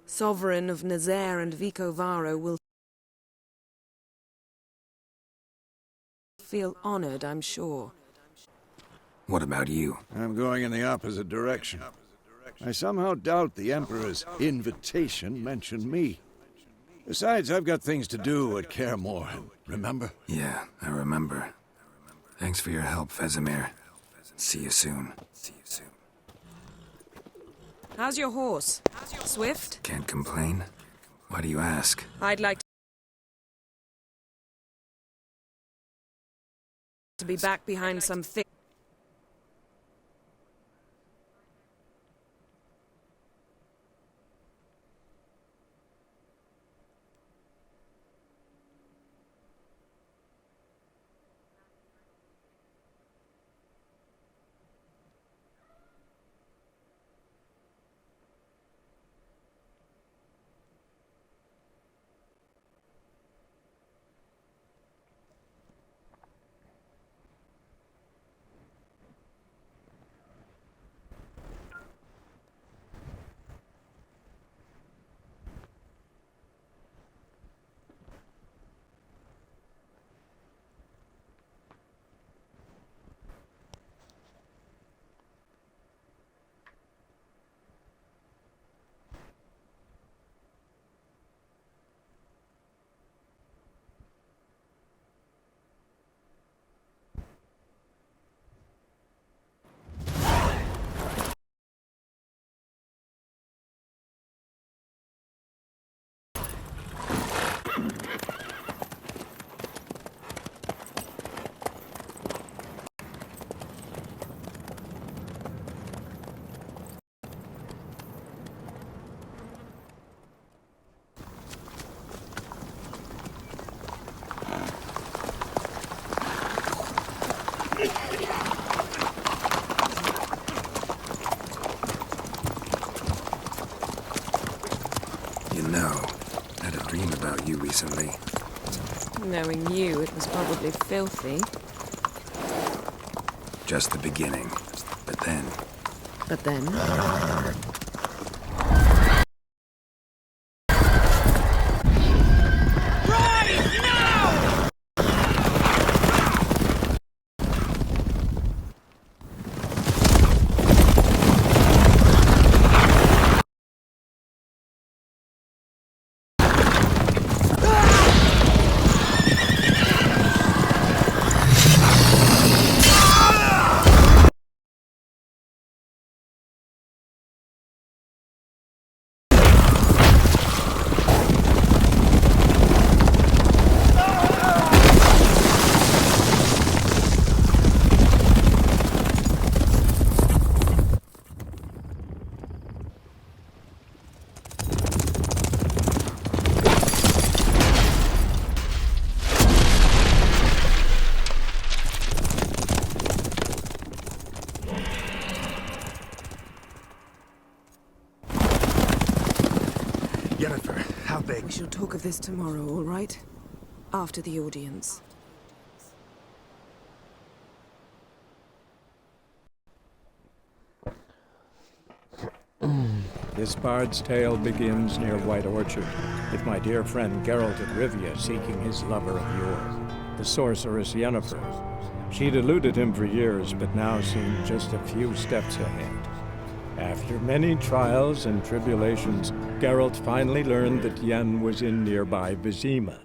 Sovereign of Nazaire and Vicovaro will feel honored, I'm sure. What about you? I'm going in the opposite direction. I somehow doubt the Emperor's invitation mentioned me. Besides, I've got things to do at Kaer Morhen, remember? Yeah, I remember. Thanks for your help, Vesemir. See you soon. How's your horse? Swift? Can't complain. Why do you ask? I'd like to be back behind some thick... about you recently. Knowing you, it was probably filthy. Just the beginning. But then... But then... Jennifer, how big? We shall talk of this tomorrow, all right? After the audience. This bard's tale begins near White Orchard, with my dear friend Geralt of Rivia seeking his lover of yore, the sorceress Yennefer. She'd eluded him for years, but now seemed just a few steps ahead. After many trials and tribulations, Geralt finally learned that Yen was in nearby Vizima.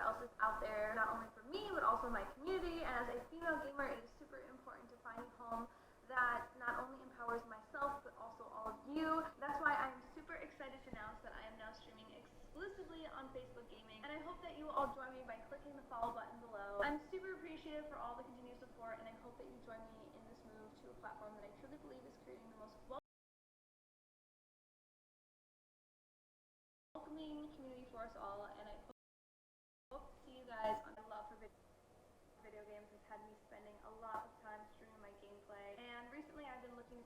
else is out there, not only for me, but also my community. And as a female gamer, it is super important to find a home that not only empowers myself, but also all of you. That's why I'm super excited to announce that I am now streaming exclusively on Facebook Gaming, and I hope that you will all join me by clicking the follow button below. I'm super appreciative for all the continued support, and I hope that you join me in this move to a platform that I truly believe is creating the most welcoming community for us all, and I hope to see you guys on my love for video games has had me spending a lot of time streaming my gameplay, and recently I've been looking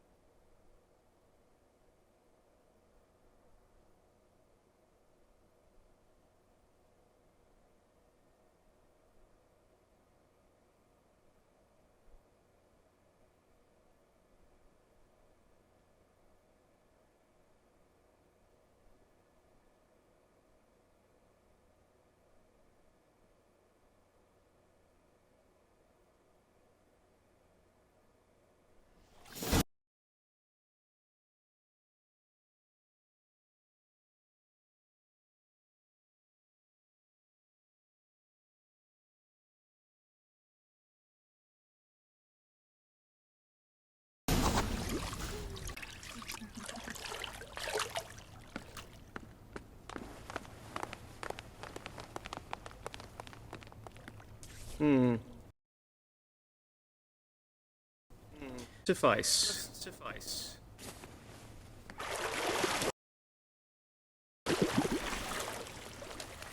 Suffice.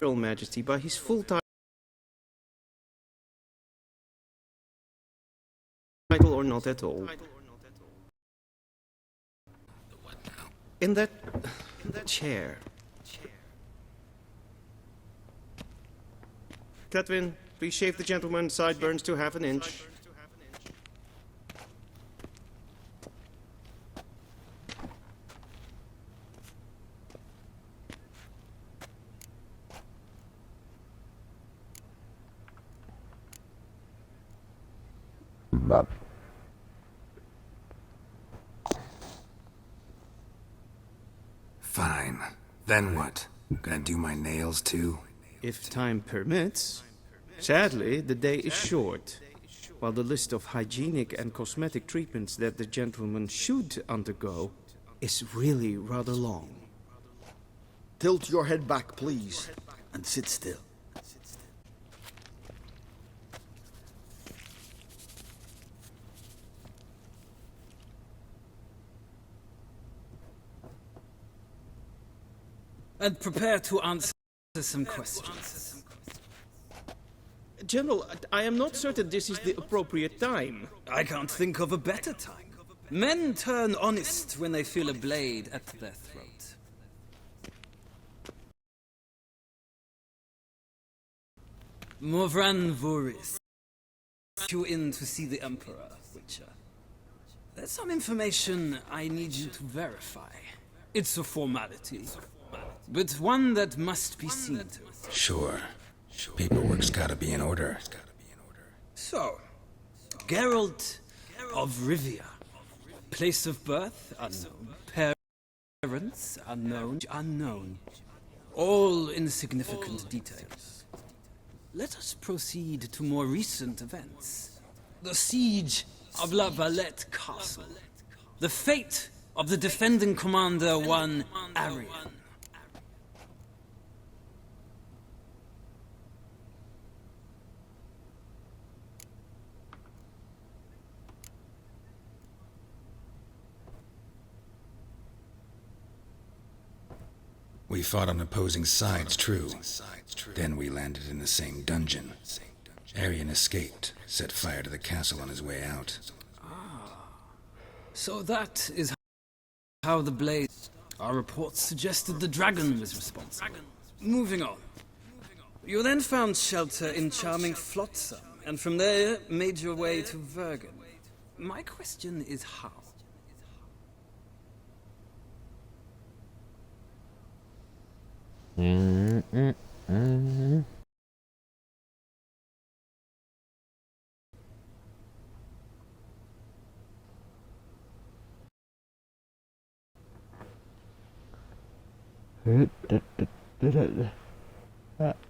Your Majesty, by his full title or not at all. In that chair. Catwin, please shave the gentleman's sideburns to half an inch. Fine. Then what? Gonna do my nails too? if time permits. Sadly, the day is short, while the list of hygienic and cosmetic treatments that the gentleman should undergo is really rather long. Tilt your head back, please, and sit still. And prepare to answer some questions. General, I am not certain this is the appropriate time. I can't think of a better time. Men turn honest when they feel a blade at their throat. Morvran Voris, you in to see the Emperor, Witcher. There's some information I need you to verify. It's a formality, but one that must be seen to. Sure. Paperwork's gotta be in order. So, Geralt of Rivia. Place of birth, unknown. Parents, unknown. All insignificant details. Let us proceed to more recent events. The siege of La Valette Castle. The fate of the defending commander, one Arian. We fought on opposing sides, true. Then we landed in the same dungeon. Arian escaped, set fire to the castle on his way out. So that is how the blade... Our reports suggested the dragon was responsible. Moving on. You then found shelter in charming Flotsam, and from there made your way to Vergen. My question is how?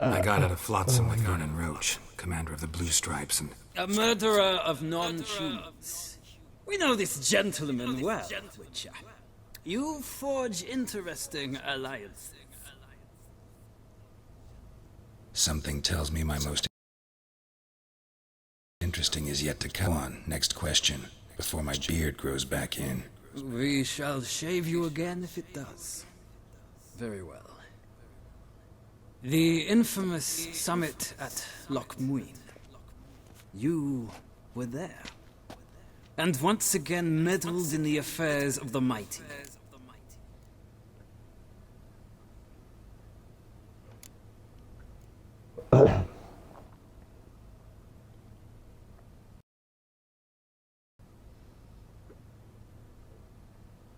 I got out of Flotsam with Vernon Roach, commander of the Blue Stripes, and... A murderer of non-humans. We know this gentleman well, Witcher. You forge interesting alliances. Something tells me my most interesting is yet to come. On, next question, before my beard grows back in. We shall shave you again if it does. Very well. The infamous summit at Loch Muin. You were there. And once again meddled in the affairs of the mighty.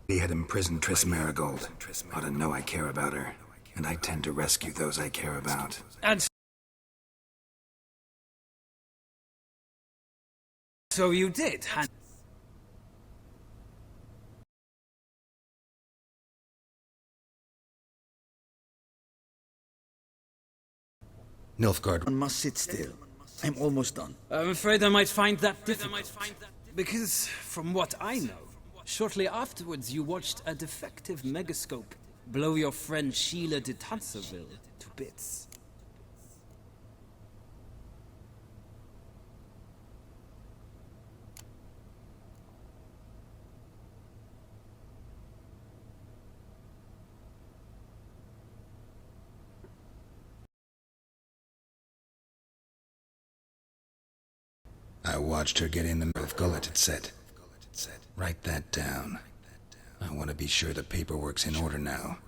He had imprisoned Triss Marigold. Ought to know I care about her, and I tend to rescue those I care about. And so you did, Nilfgaard. One must sit still. I'm almost done. I'm afraid I might find that difficult. Because, from what I know, shortly afterwards you watched a defective megascope blow your friend Sheila de Tanserville to bits. I watched her get in the middle of Gullet, it said. Write that down. I want to be sure the paperwork's in order now.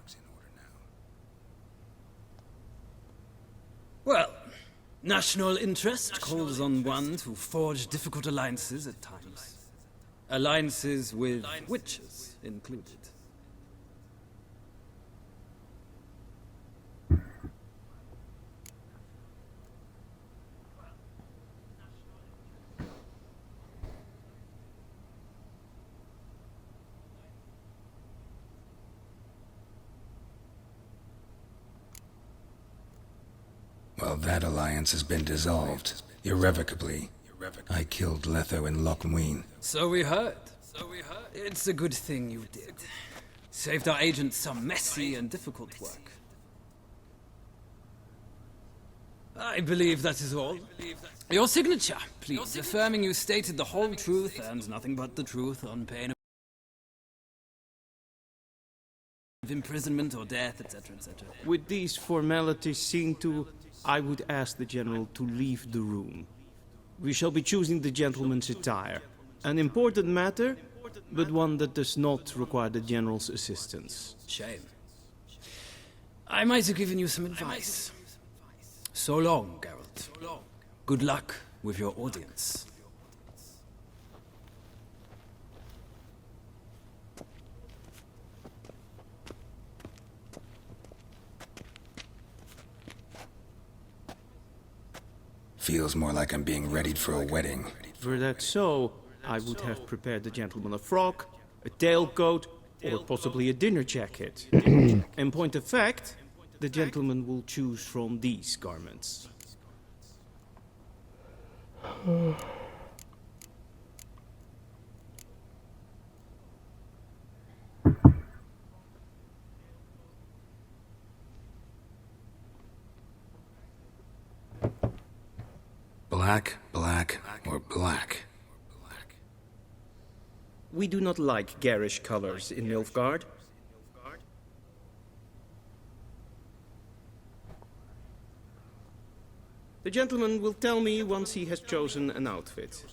Well, national interest calls on one to forge difficult alliances at times. Alliances with witches included. Well, that alliance has been dissolved. Irrevocably. I killed Letho and Lochmuin. So we heard. It's a good thing you did. Saved our agents some messy and difficult work. I believe that is all. Your signature, please, affirming you stated the whole truth and nothing but the truth on pain of imprisonment or death, etc., etc. With these formalities seen to, I would ask the General to leave the room. We shall be choosing the gentleman's attire. An important matter, but one that does not require the General's assistance. Shame. I might have given you some advice. So long, Geralt. Good luck with your audience. Feels more like I'm being readied for a wedding. Were that so, I would have prepared the gentleman a frock, a tailcoat, or possibly a dinner jacket. In point of fact, the gentleman will choose from these garments. Black, black, or black? We do not like garish colors in Nilfgaard. The gentleman will tell me once he has chosen an outfit.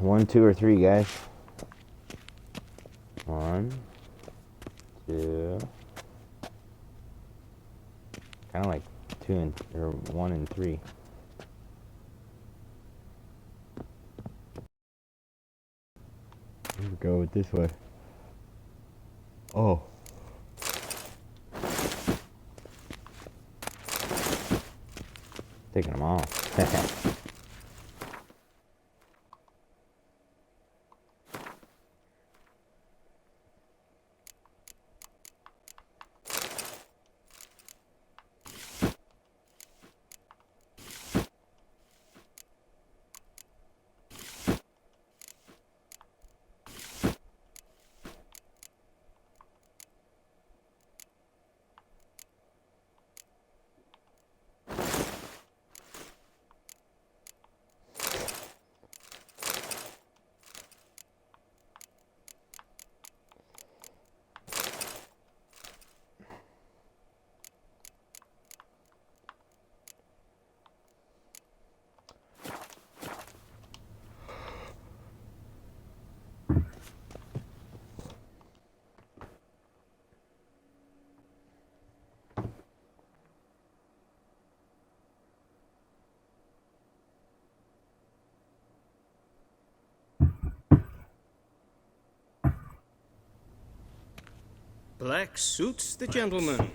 One, two, or three, guys. 1, 2. Kind of like 1 and 3. We'll go with this way. Oh. Taking them off. Black suits the gentleman.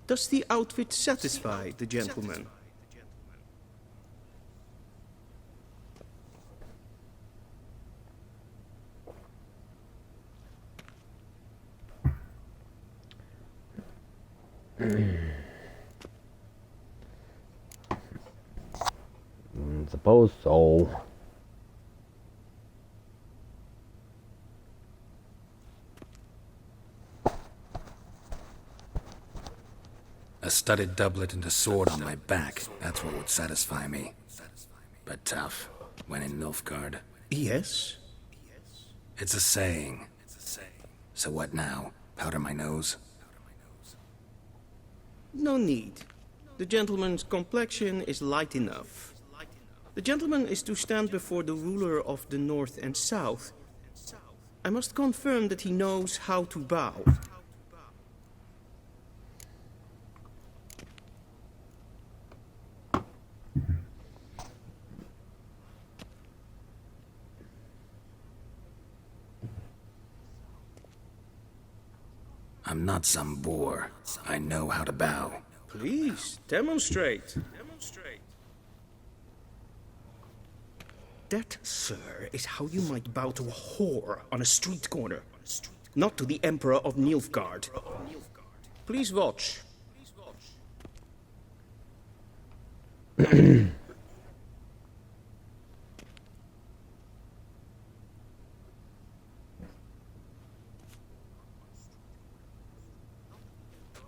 Does the outfit satisfy the gentleman? Suppose so. A studded doublet and a sword on my back. That's what would satisfy me. But tough, when in Nilfgaard. Yes? It's a saying. So what now? Powder my nose? No need. The gentleman's complexion is light enough. The gentleman is to stand before the ruler of the North and South. I must confirm that he knows how to bow. I'm not some boor. I know how to bow. Please, demonstrate. That, sir, is how you might bow to a whore on a street corner. Not to the Emperor of Nilfgaard. Please watch.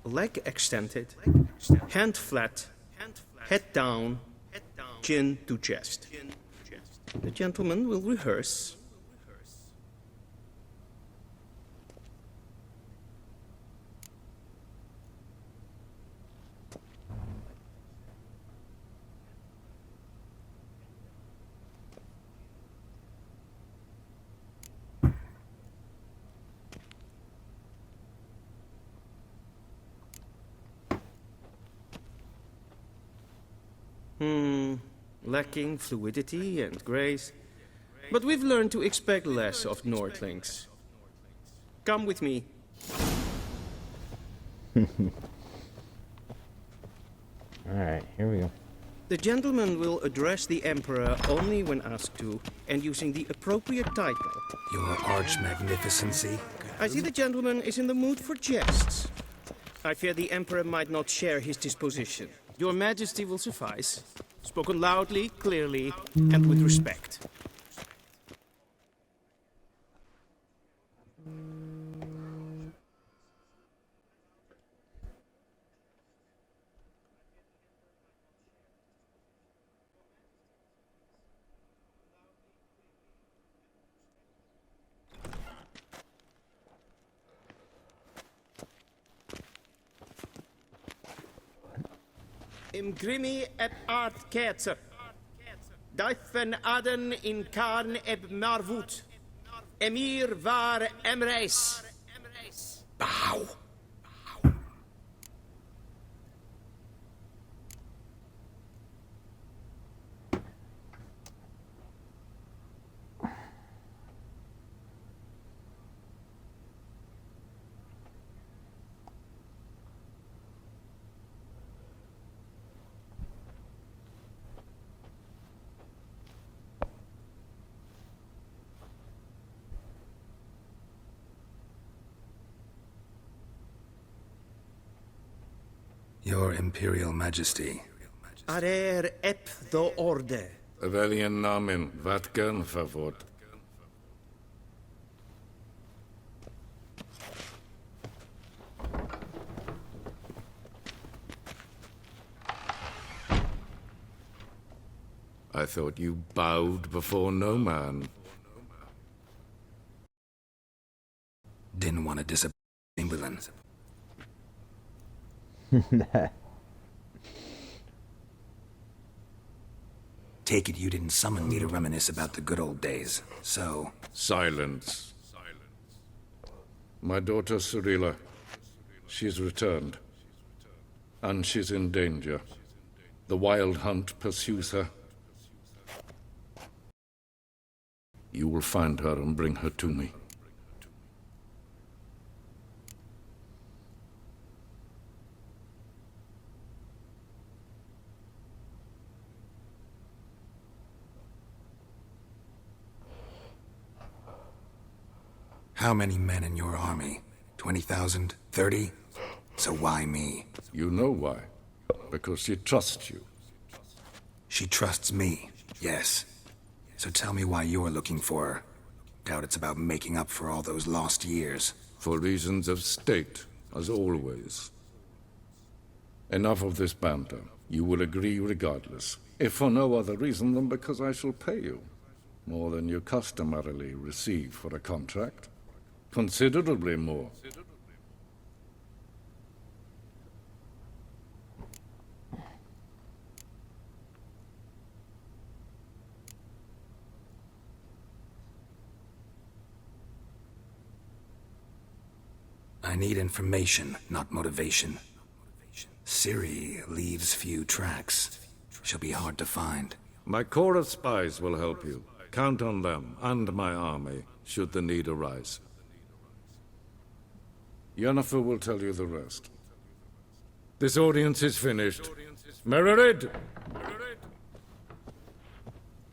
Leg extended, hand flat, head down, chin to chest. The gentleman will rehearse. Lacking fluidity and grace. But we've learned to expect less of Nordlings. Come with me. Alright, here we go. The gentleman will address the Emperor only when asked to, and using the appropriate title. Your arch magnificency. I see the gentleman is in the mood for jests. I fear the Emperor might not share his disposition. Your Majesty will suffice. Spoken loudly, clearly, and with respect. Im grimi eb art ketzer. Duifen aden in karn eb marvoet. Emir var emreis. Bow. Your Imperial Majesty. Arer ep the orde. Weljen namen, wat gern verwoord. I thought you bowed before no man. Didn't want to disappoint Chamberlain. Take it you didn't summon me to reminisce about the good old days, so... Silence. My daughter Cyrilla, she's returned. And she's in danger. The Wild Hunt pursues her. You will find her and bring her to me. How many men in your army? 20,000? 30? So why me? You know why. Because she trusts you. She trusts me, yes. So tell me why you're looking for her. Doubt it's about making up for all those lost years. For reasons of state, as always. Enough of this banter. You will agree regardless. If for no other reason than because I shall pay you. More than you customarily receive for a contract. Considerably more. I need information, not motivation. Ciri leaves few tracks. She'll be hard to find. My corps of spies will help you. Count on them and my army, should the need arise. Yennefer will tell you the rest. This audience is finished. Mererid!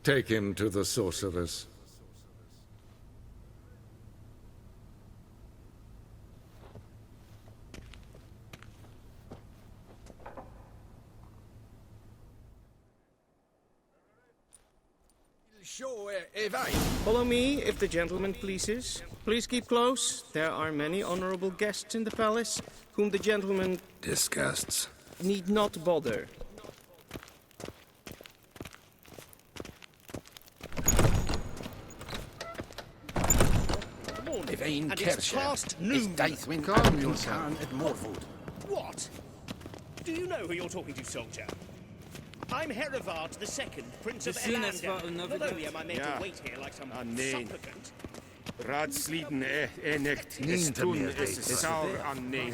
Take him to the sorceress. Follow me, if the gentleman pleases. Please keep close. There are many honorable guests in the palace, whom the gentleman disgusts. Need not bother. And it's past noon. Calm yourself. What? Do you know who you're talking to, soldier? I'm Herivard II, Prince of Elander. Not only am I made to wait here like some supplicant. Raadsleden echt is toen is sauer aan nee.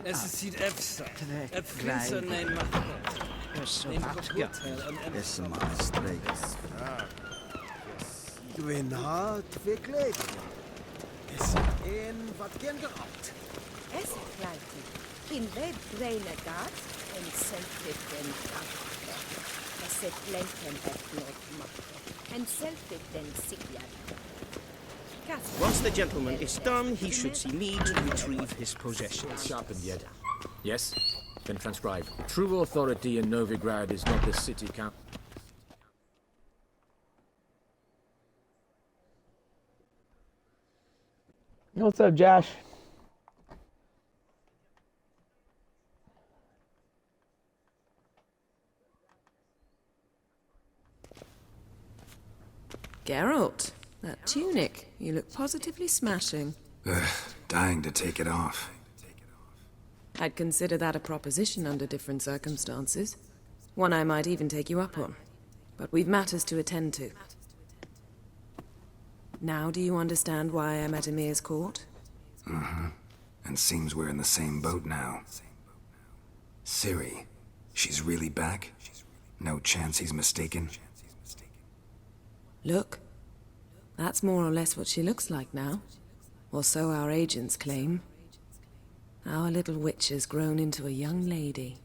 Es ist siet Efsa. Prinser neem Macht. Neem Hotel en Is maar streeks. Gwyn hart verkleed. Is een wat ken geraakt. Es kleinte. In red reine gat en selfit den afte. Es het blenken et blod machte. En selfit den sigjad. Once the gentleman is done, he should see me to retrieve his possessions. Sharpened yet. Yes, can transcribe. True authority in Novigrad is not the city count. What's up, Josh? Geralt, that tunic. You look positively smashing. Dying to take it off. I'd consider that a proposition under different circumstances. One I might even take you up on. But we've matters to attend to. Now do you understand why I'm at Emir's court? Mm-hmm. And seems we're in the same boat now. Ciri, she's really back? No chance he's mistaken? Look. That's more or less what she looks like now. Or so our agents claim. Our little witch has grown into a young lady.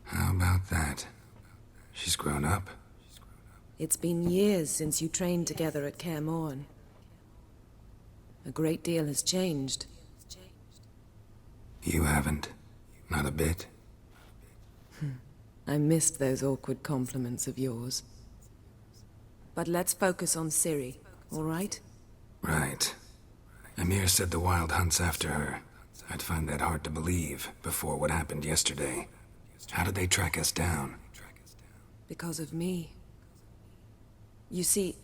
How about that? She's grown up? It's been years since you trained together at Kaer Morhen. A great deal has changed. You haven't. Not a bit. I missed those awkward compliments of yours. But let's focus on Ciri, all right? Right. Emir said the Wild Hunt's after her. I'd find that hard to believe before what happened yesterday. How did they track us down? Because of me. You see,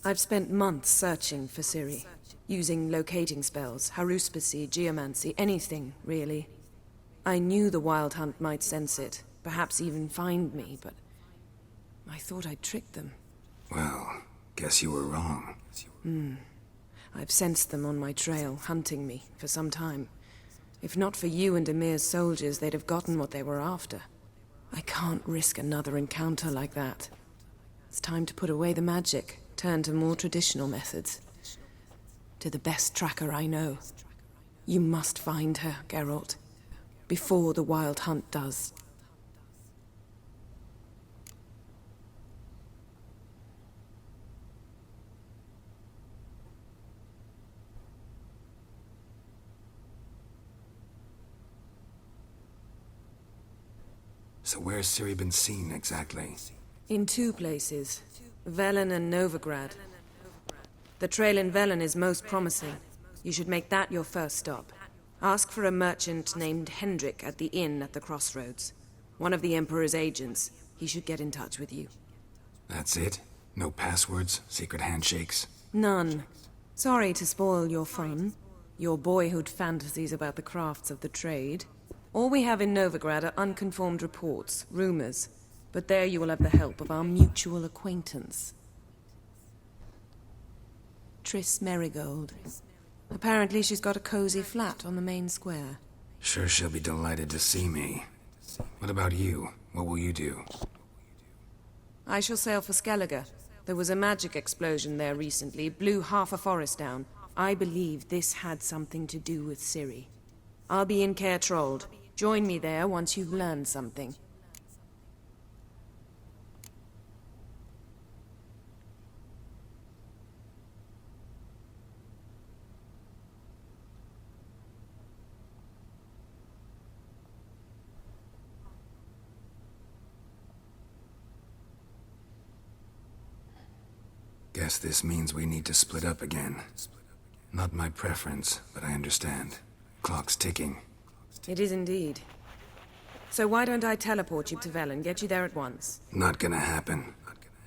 I've spent months searching for Ciri, using locating spells, haruspicy, geomancy, anything, really. I knew the Wild Hunt might sense it, perhaps even find me, but I thought I'd tricked them. Well, guess you were wrong. I've sensed them on my trail, hunting me, for some time. If not for you and Emir's soldiers, they'd have gotten what they were after. I can't risk another encounter like that. It's time to put away the magic, turn to more traditional methods. To the best tracker I know. You must find her, Geralt. Before the Wild Hunt does. So where's Ciri been seen, exactly? In two places. Velen and Novigrad. The trail in Velen is most promising. You should make that your first stop. Ask for a merchant named Hendrik at the inn at the crossroads. One of the Emperor's agents. He should get in touch with you. That's it? No passwords? Secret handshakes? None. Sorry to spoil your fun. Your boyhood fantasies about the crafts of the trade. All we have in Novigrad are unconformed reports, rumors. But there you will have the help of our mutual acquaintance. Triss Merigold. Apparently she's got a cozy flat on the main square. Sure she'll be delighted to see me. What about you? What will you do? I shall sail for Skellige. There was a magic explosion there recently, blew half a forest down. I believe this had something to do with Ciri. I'll be in Caer Trold. Join me there once you've learned something. Guess this means we need to split up again. Not my preference, but I understand. Clock's ticking. It is indeed. So why don't I teleport you to Vel and get you there at once? Not gonna happen.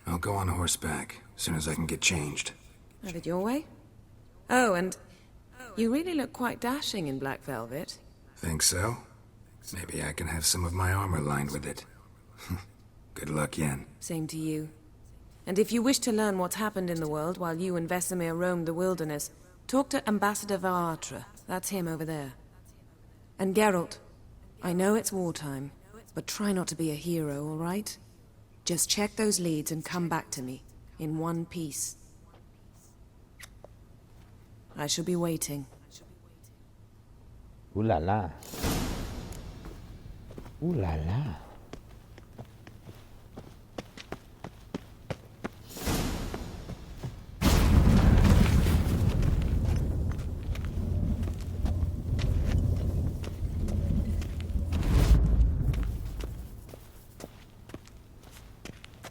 I'll go on horseback, as soon as I can get changed. Have it your way? Oh, and you really look quite dashing in black velvet. Think so? Maybe I can have some of my armor lined with it. Good luck, Yen. Same to you. And if you wish to learn what's happened in the world while you and Vesemir roamed the wilderness, talk to Ambassador Varatra. That's him over there. And Geralt, I know it's wartime, but try not to be a hero, all right? Just check those leads and come back to me, in one piece. I shall be waiting. Ooh la la. Ooh la la.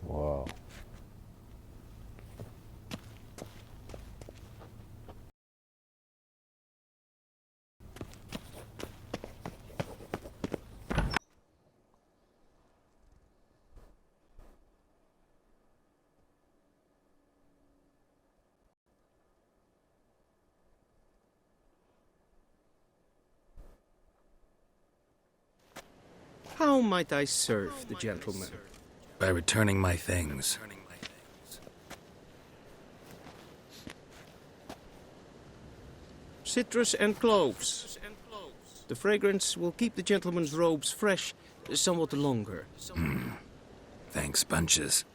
Whoa. How might I serve the gentleman? By returning my things. Citrus and cloves. The fragrance will keep the gentleman's robes fresh somewhat longer. Thanks, bunches.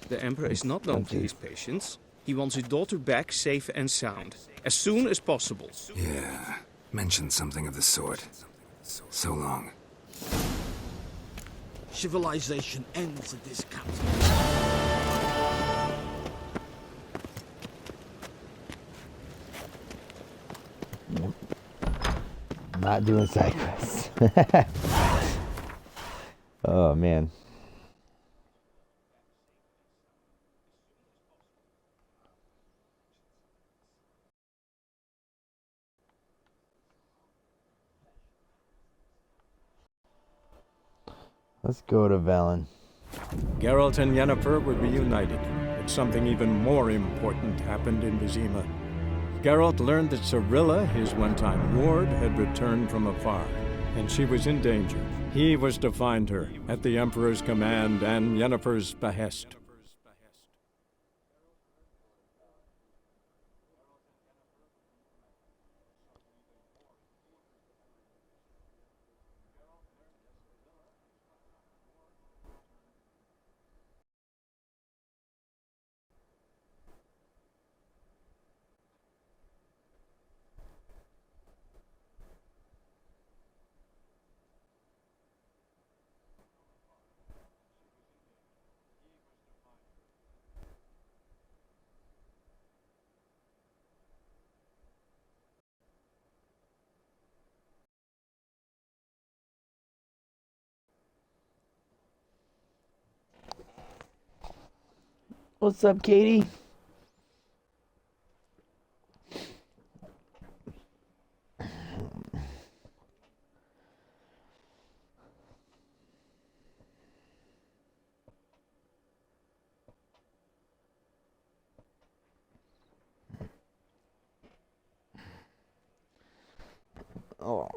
The Emperor is not known to his patience. He wants his daughter back safe and sound, as soon as possible. Yeah, mentioned something of the sort. So long. Civilization ends at this captain. Not doing side quests. Oh man. Let's go to Velen. Geralt and Yennefer were reunited, but something even more important happened in Vizima. Geralt learned that Cirilla, his one-time ward, had returned from afar, and she was in danger. He was to find her, at the Emperor's command and Yennefer's behest. What's up, Katie? Oh.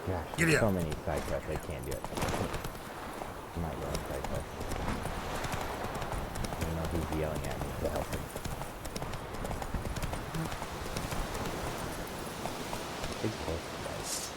Gosh, Giddy there's so up. many side quests, I can't do it. I'm not yelling side quests. I don't know who's yelling at me to help him. Big post, guys.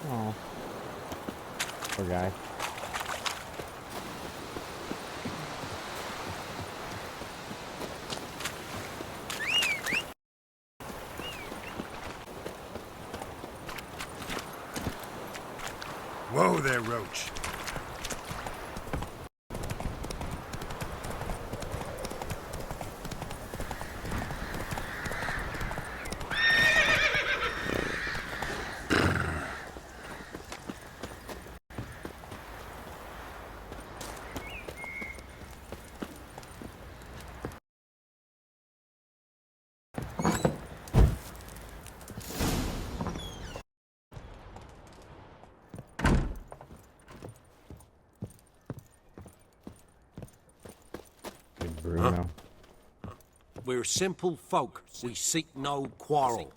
Oh, poor guy. Whoa there, Roach. Good Bruno. We're simple folk. We seek no quarrel.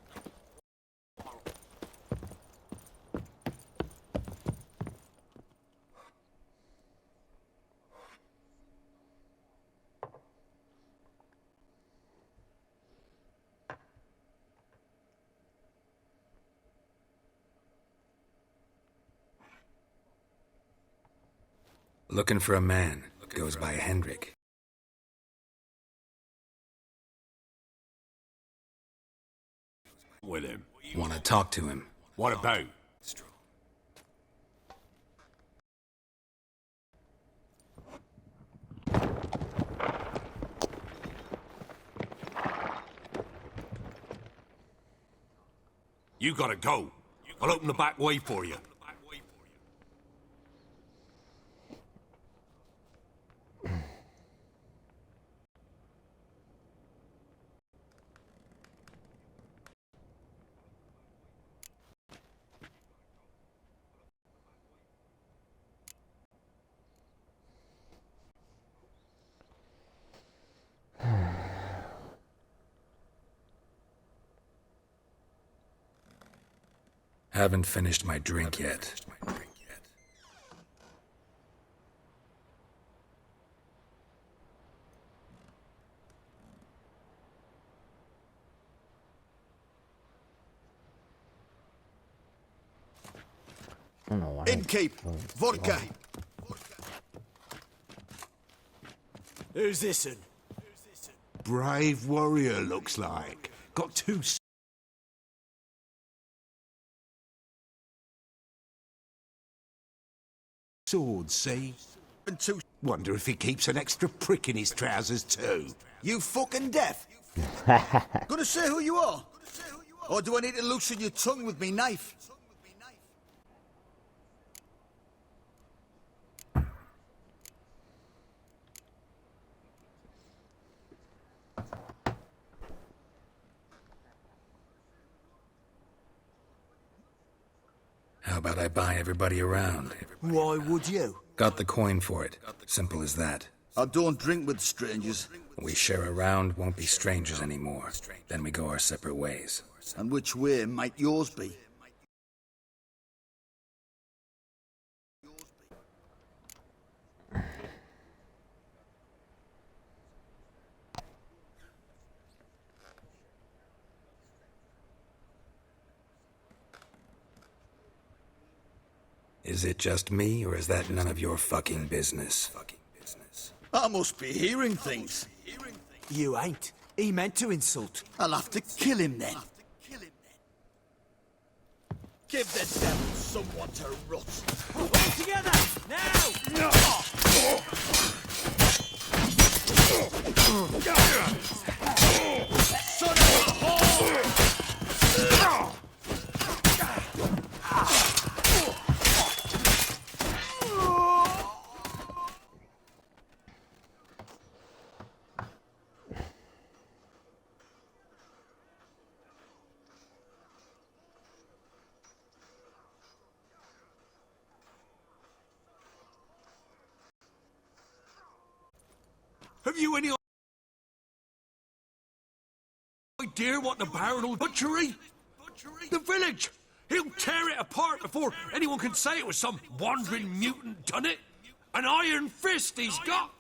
Looking for a man. Goes by Hendrik. With him. Want to talk to him. What about? You gotta go. I'll open the back way for you. Haven't finished my drink yet. I don't know why. Innkeep, vodka. Who's this'n? Brave warrior, looks like. Got two swords, see? And two. Wonder if he keeps an extra prick in his trousers too. You fucking deaf. Gonna say who you are? Or do I need to loosen your tongue with me knife? How about I buy everybody around? Why would you? Got the coin for it. Simple as that. I don't drink with strangers. We share a round, won't be strangers anymore. Then we go our separate ways. And which way might yours be? Is it just me, or is that none of your fucking business? I must be hearing things. You ain't. He meant to insult. I'll have to kill him then. Give the devil someone to rot. All together! Now! Son of a whore! Have you any idea what the Baron will butchery? The village! He'll tear it apart before anyone can say it was some wandering mutant done it. An iron fist he's got!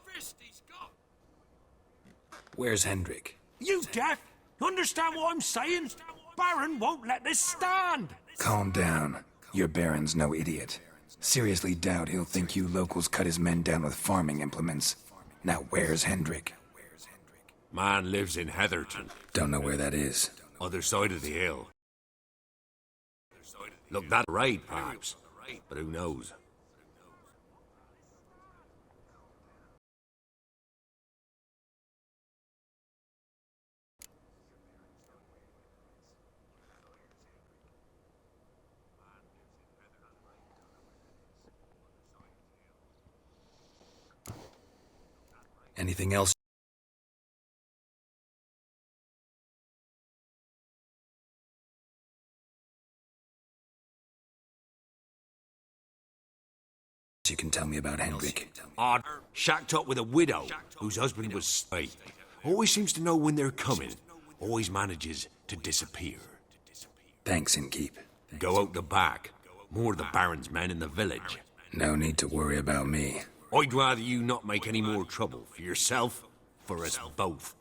Where's Hendrik? You deaf? Understand what I'm saying? Baron won't let this stand! Calm down. Your Baron's no idiot. Seriously doubt he'll think you locals cut his men down with farming implements. Now where's Hendrik? Man lives in Heatherton. Don't know where that is. Other side of the hill. Look, that raid, perhaps. But who knows? Anything else? You can tell me about Hendrik. Odd, shacked up with a widow whose husband was straight. Always seems to know when they're coming. Always manages to disappear. Thanks, Innkeep. Go out the back. More of the Baron's men in the village. No need to worry about me. I'd rather you not make any more trouble for yourself, for us both.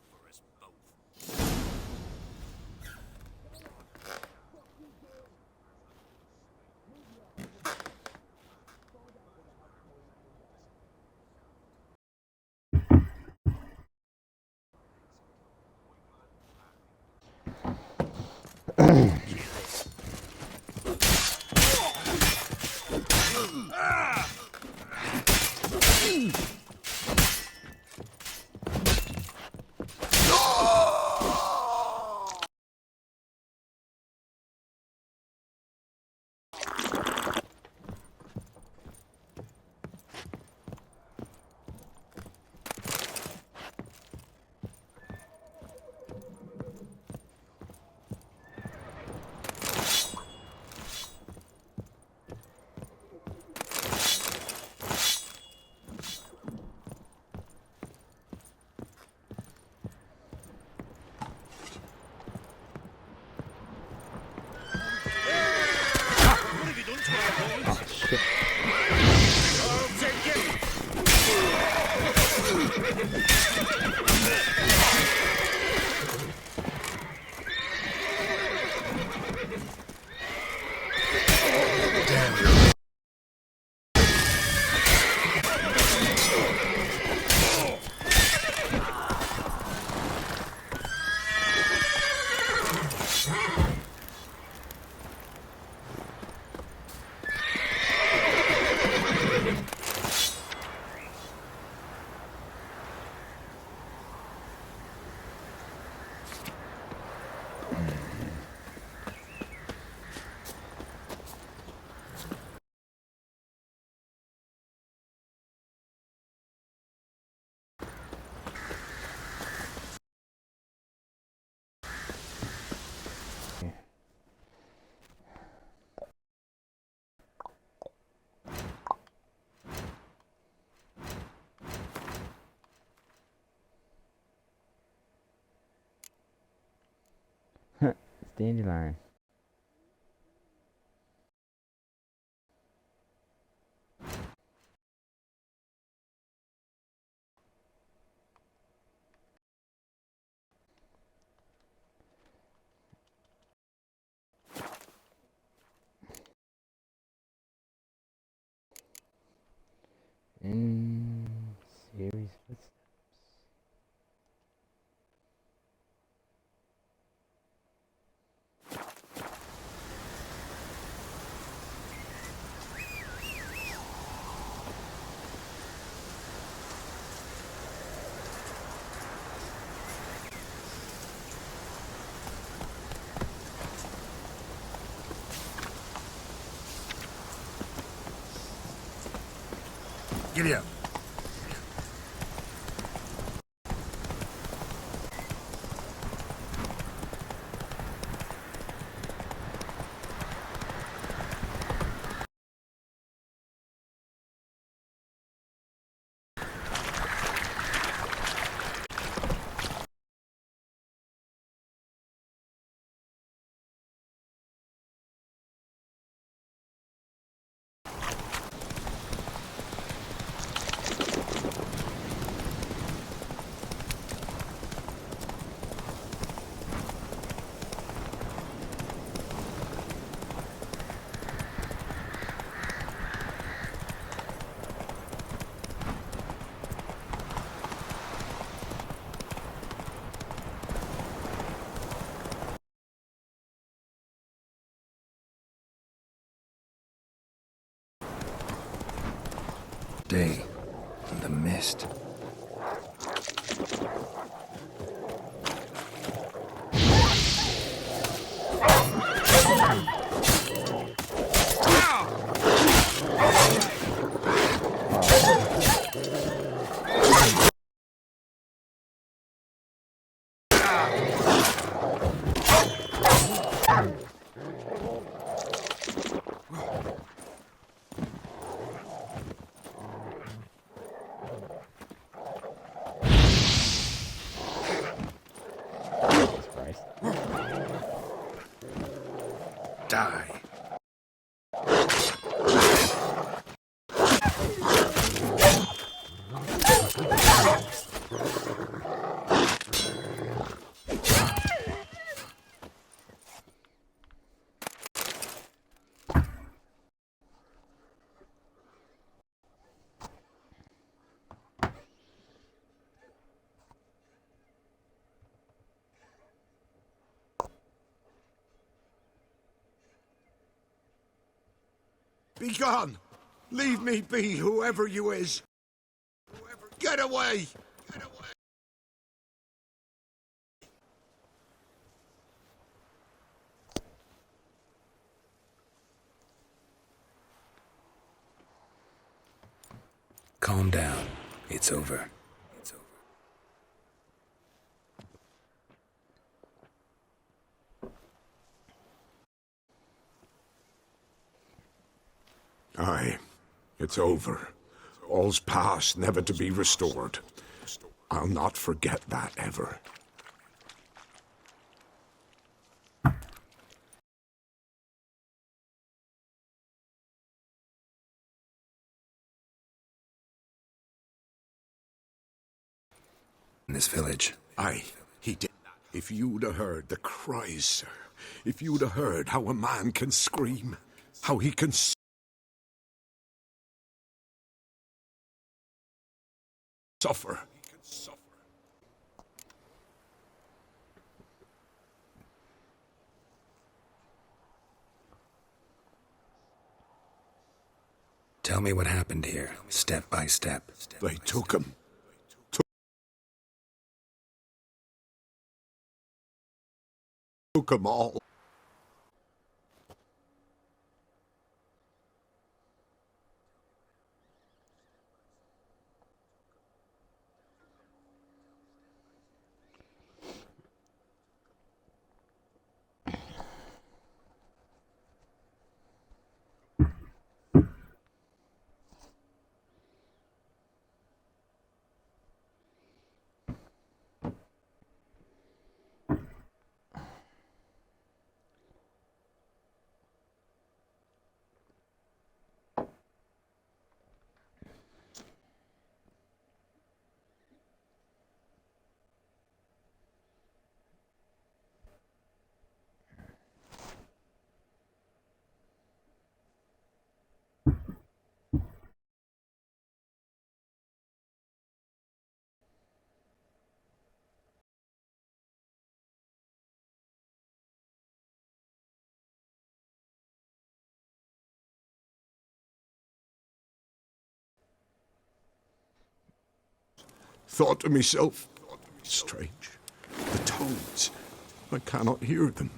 Dandelion. In series footsteps. Giddy up. Day in the mist. Die. Be gone! Leave me be, whoever you is! Get away! Calm down. It's over. Aye, it's over. All's past, never to be restored. I'll not forget that ever. In this village. Aye, he did. If you'd have heard the cries, sir. If you'd have heard how a man can scream. How he can suffer. Tell me what happened here, step by step. They took him. Took him all. Thought to myself, strange. The toads. I cannot hear them.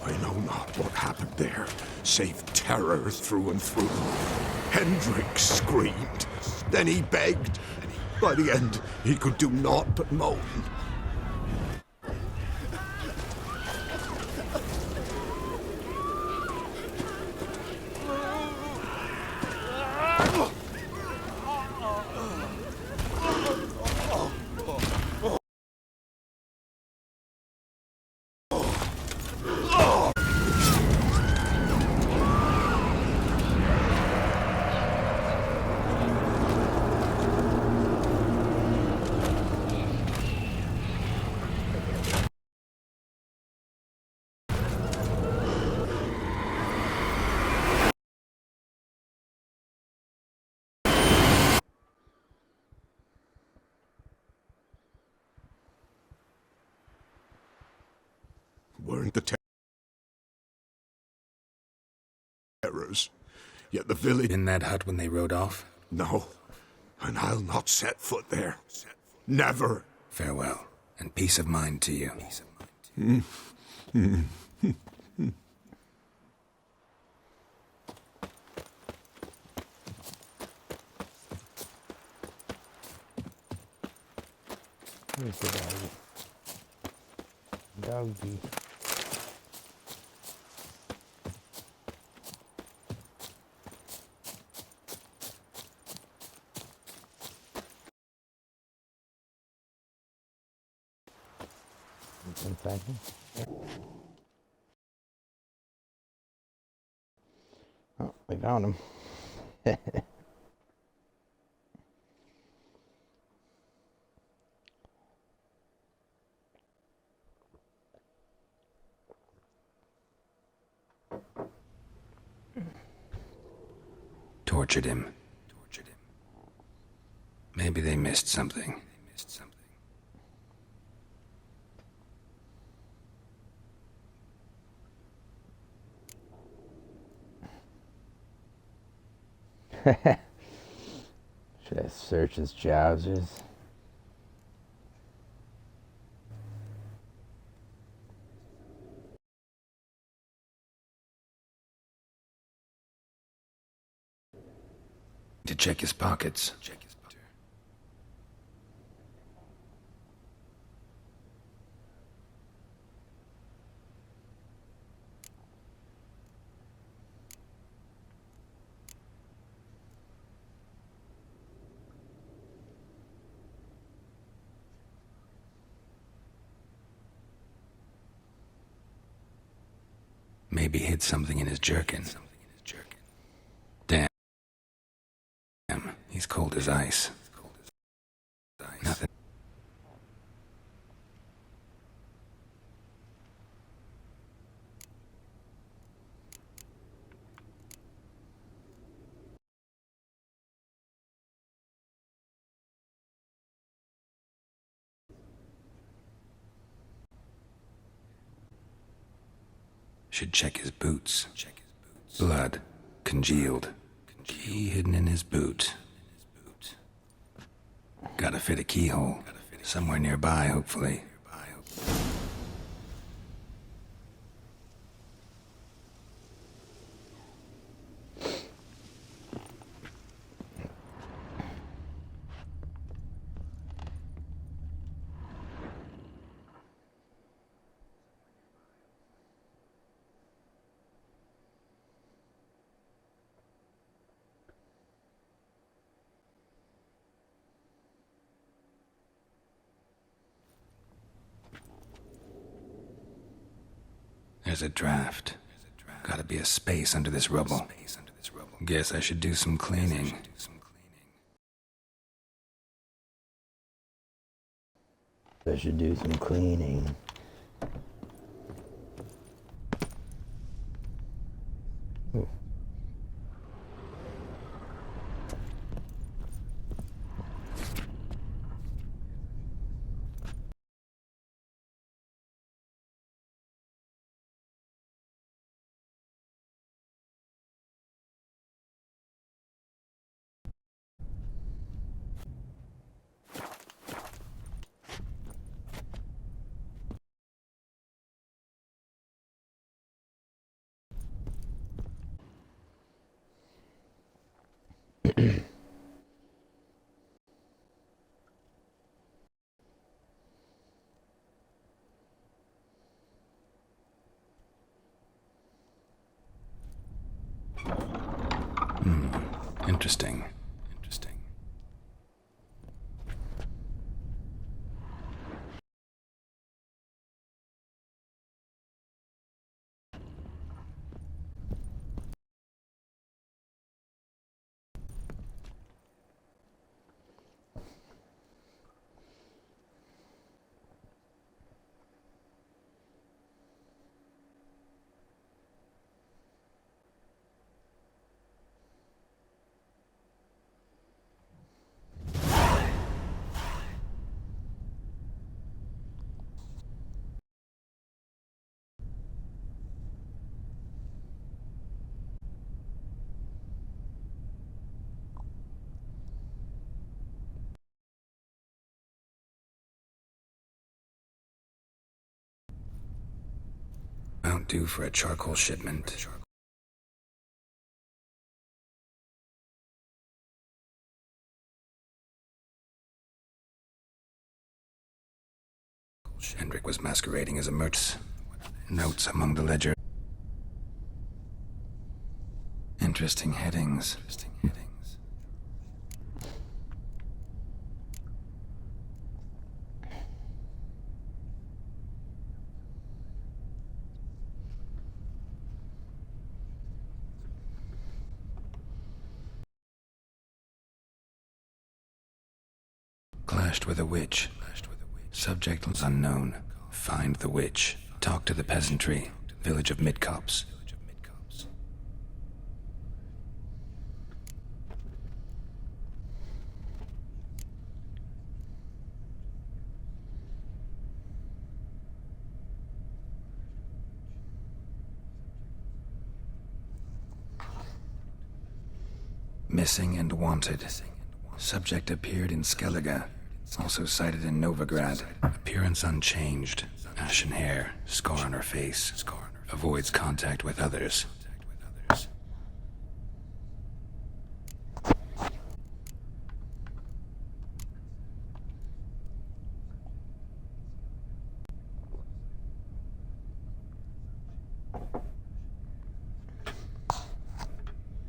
I know not what happened there, save terror through and through. Hendrik screamed. Then he begged. By the end, he could do naught but moan. Weren't the terrors? Yet the village... In that hut when they rode off? No, and I'll not set foot there. Never. Farewell, and peace of mind to you. Where's the doggy? Doggy. Inside here. Oh, we found him. Tortured him. Maybe they missed something. Should I search his trousers? To check his pockets. Maybe hid something in his jerkin. Damn. He's cold as ice. Nothing. Should check his boots. Blood. Congealed. Key hidden in his boot. Gotta fit a keyhole. Somewhere nearby, hopefully. There's a draft. Gotta be a space under this rubble. Guess I should do some cleaning. I should do some cleaning. Ooh. Interesting. due for a charcoal shipment. Hendrik was masquerading as a merchant. Notes among the ledger. Interesting headings. Clashed with a witch. Subject was unknown. Find the witch. Talk to the peasantry. Village of Midcops. Missing and wanted. Subject appeared in Skellige. Also sighted in Novigrad. Appearance unchanged. Ashen hair. Scar on her face. Avoids contact with others.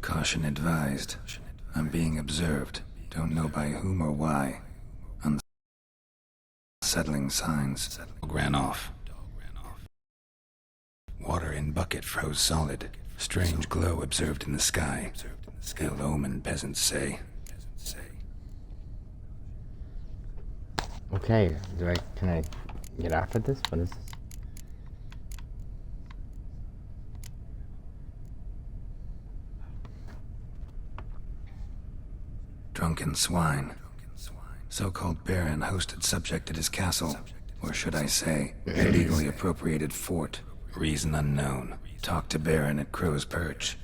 Caution advised. I'm being observed. Don't know by whom or why. Unsettling signs. Dog ran off. Water in bucket froze solid. Strange glow observed in the sky. Ill omen, peasants say. Okay, can I get after this? What is this? Drunken swine. So-called baron hosted subject at his castle. Or should I say, illegally appropriated fort. Reason unknown. Talk to baron at Crow's Perch.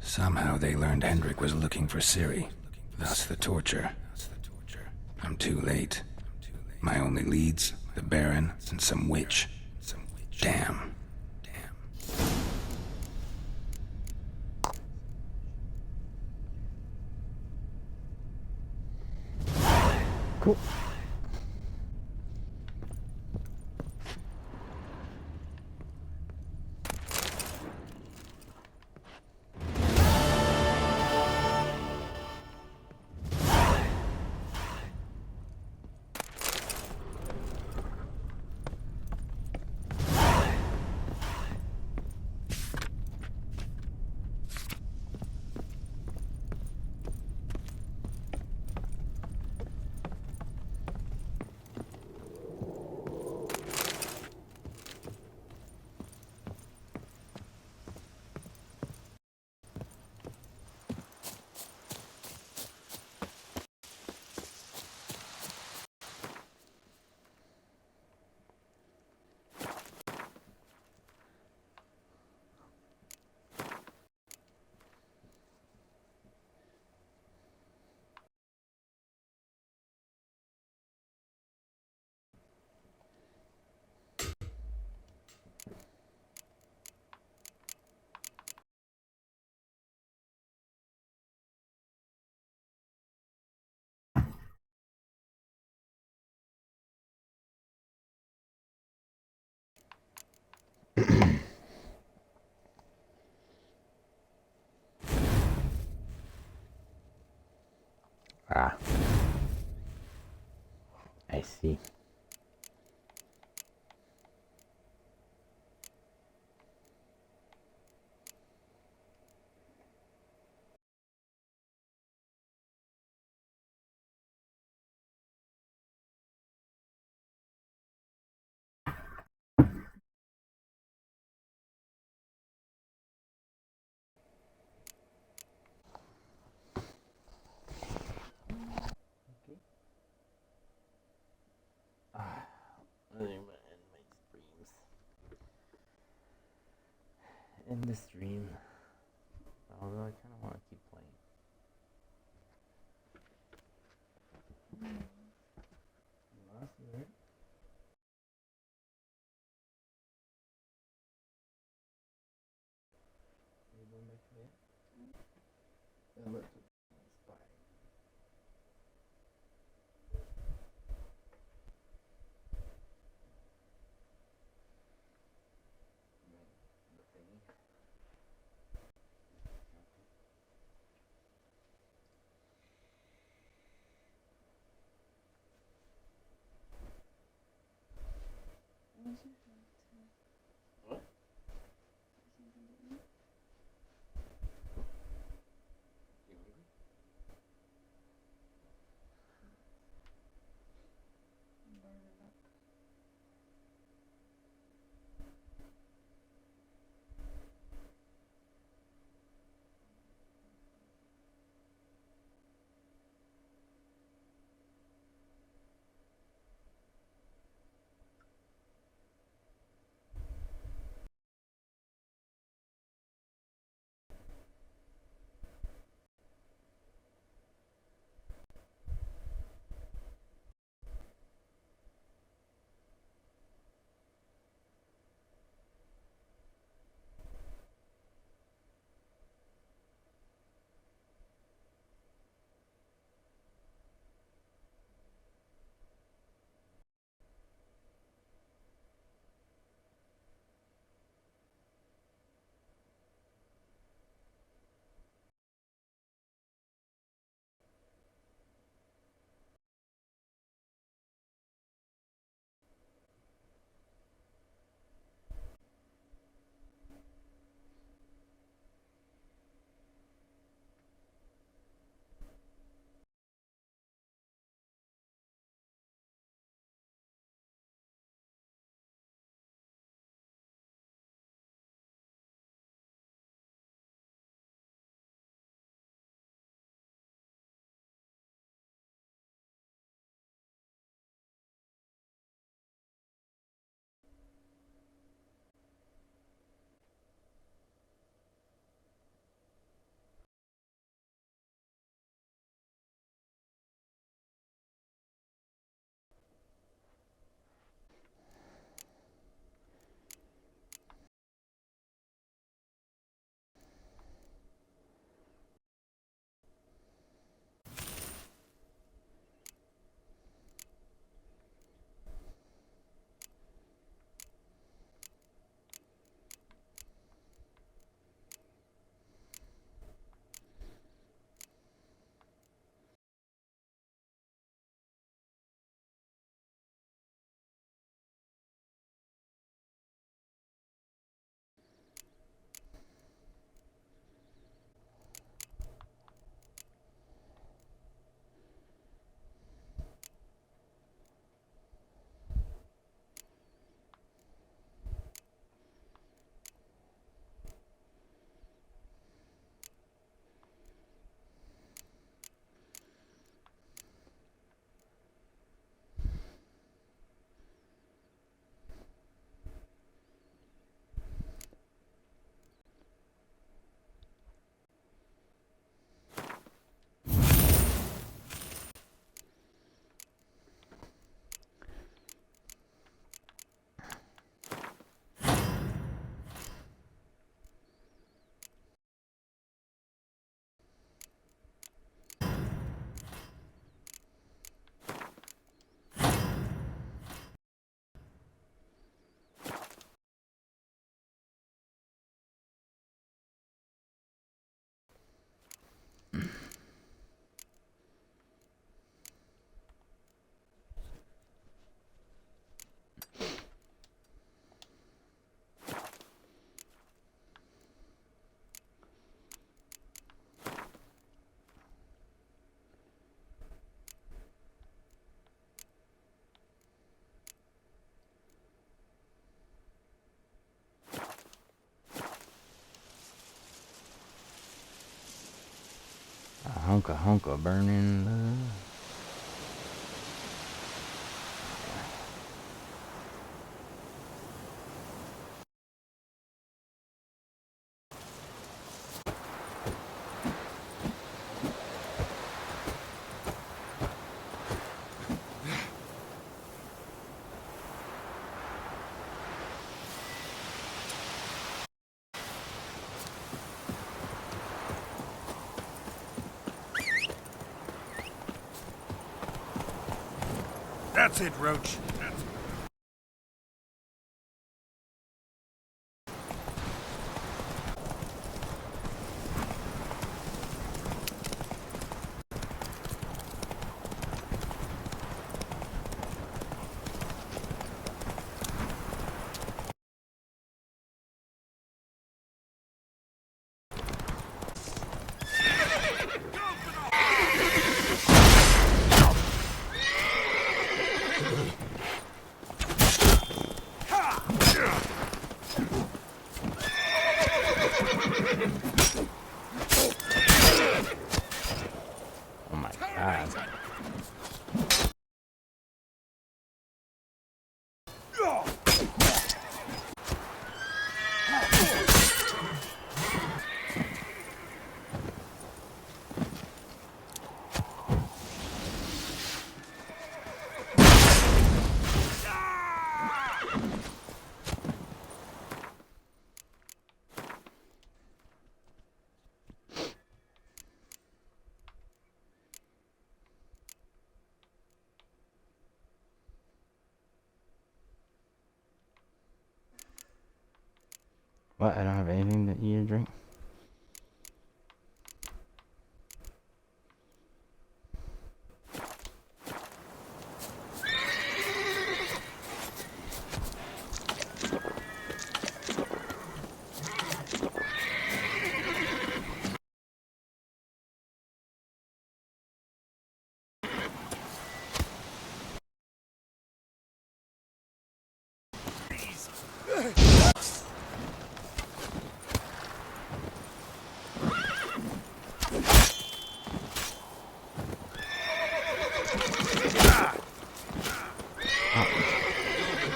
Somehow they learned Hendrik was looking for Ciri. Thus the torture. I'm too late. My only leads, the Baron and some witch. Damn. Cool. Ah. I see. end the stream. Although I kind of want to keep playing. You lost me, right? Are you going back to bed? Let's spy. The thingy. What? You hungry? Honka honka burning love. That's it, Roach. Oh my god. What? I don't have anything to eat or drink?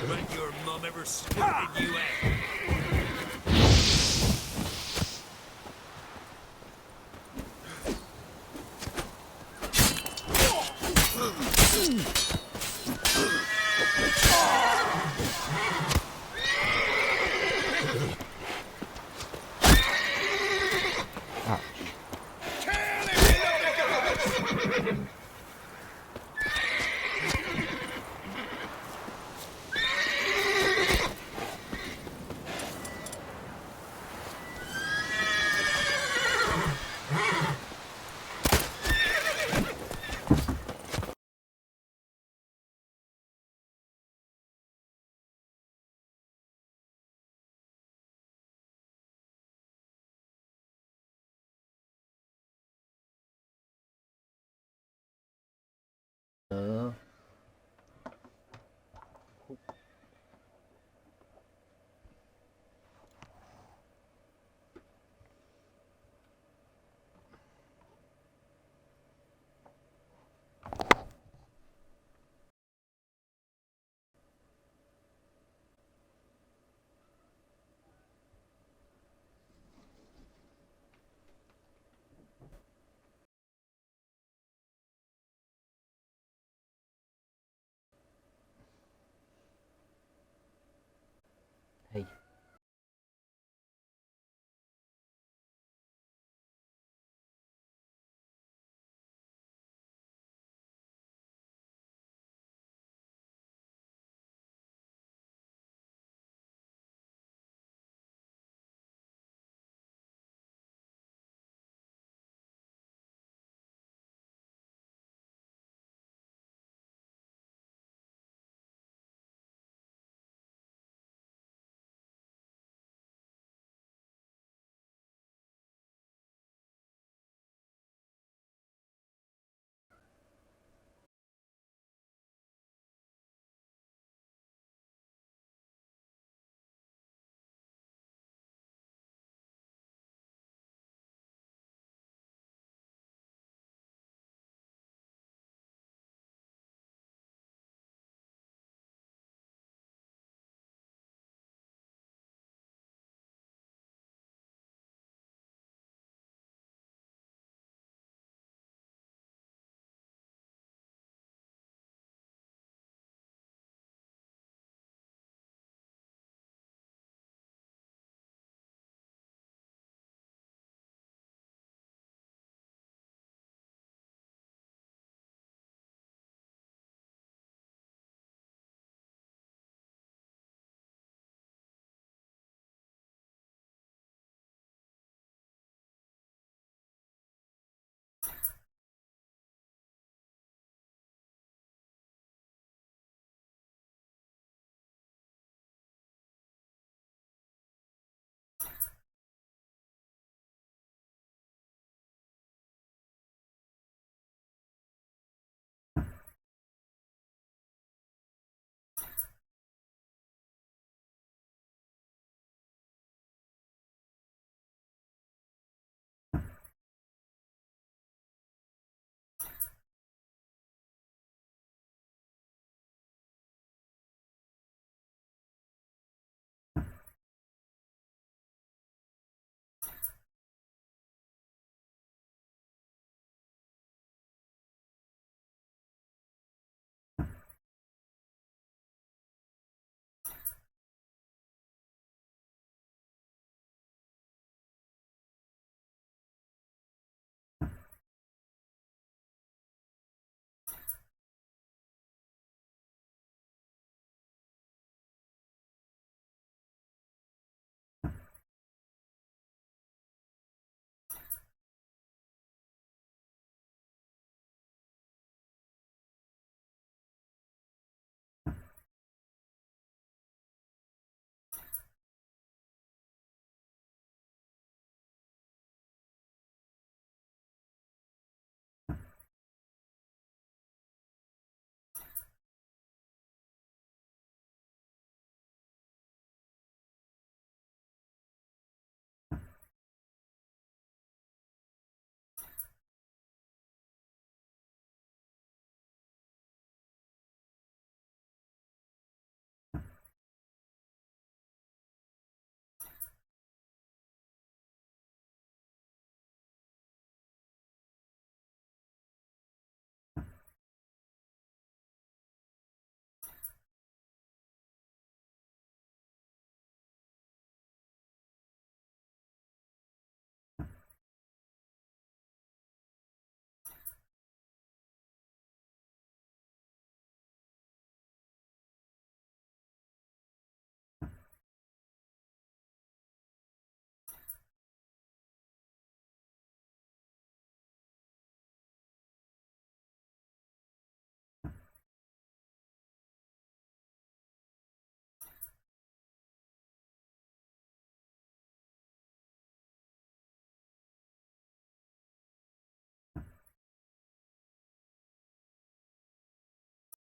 Let your mum ever scolded you at?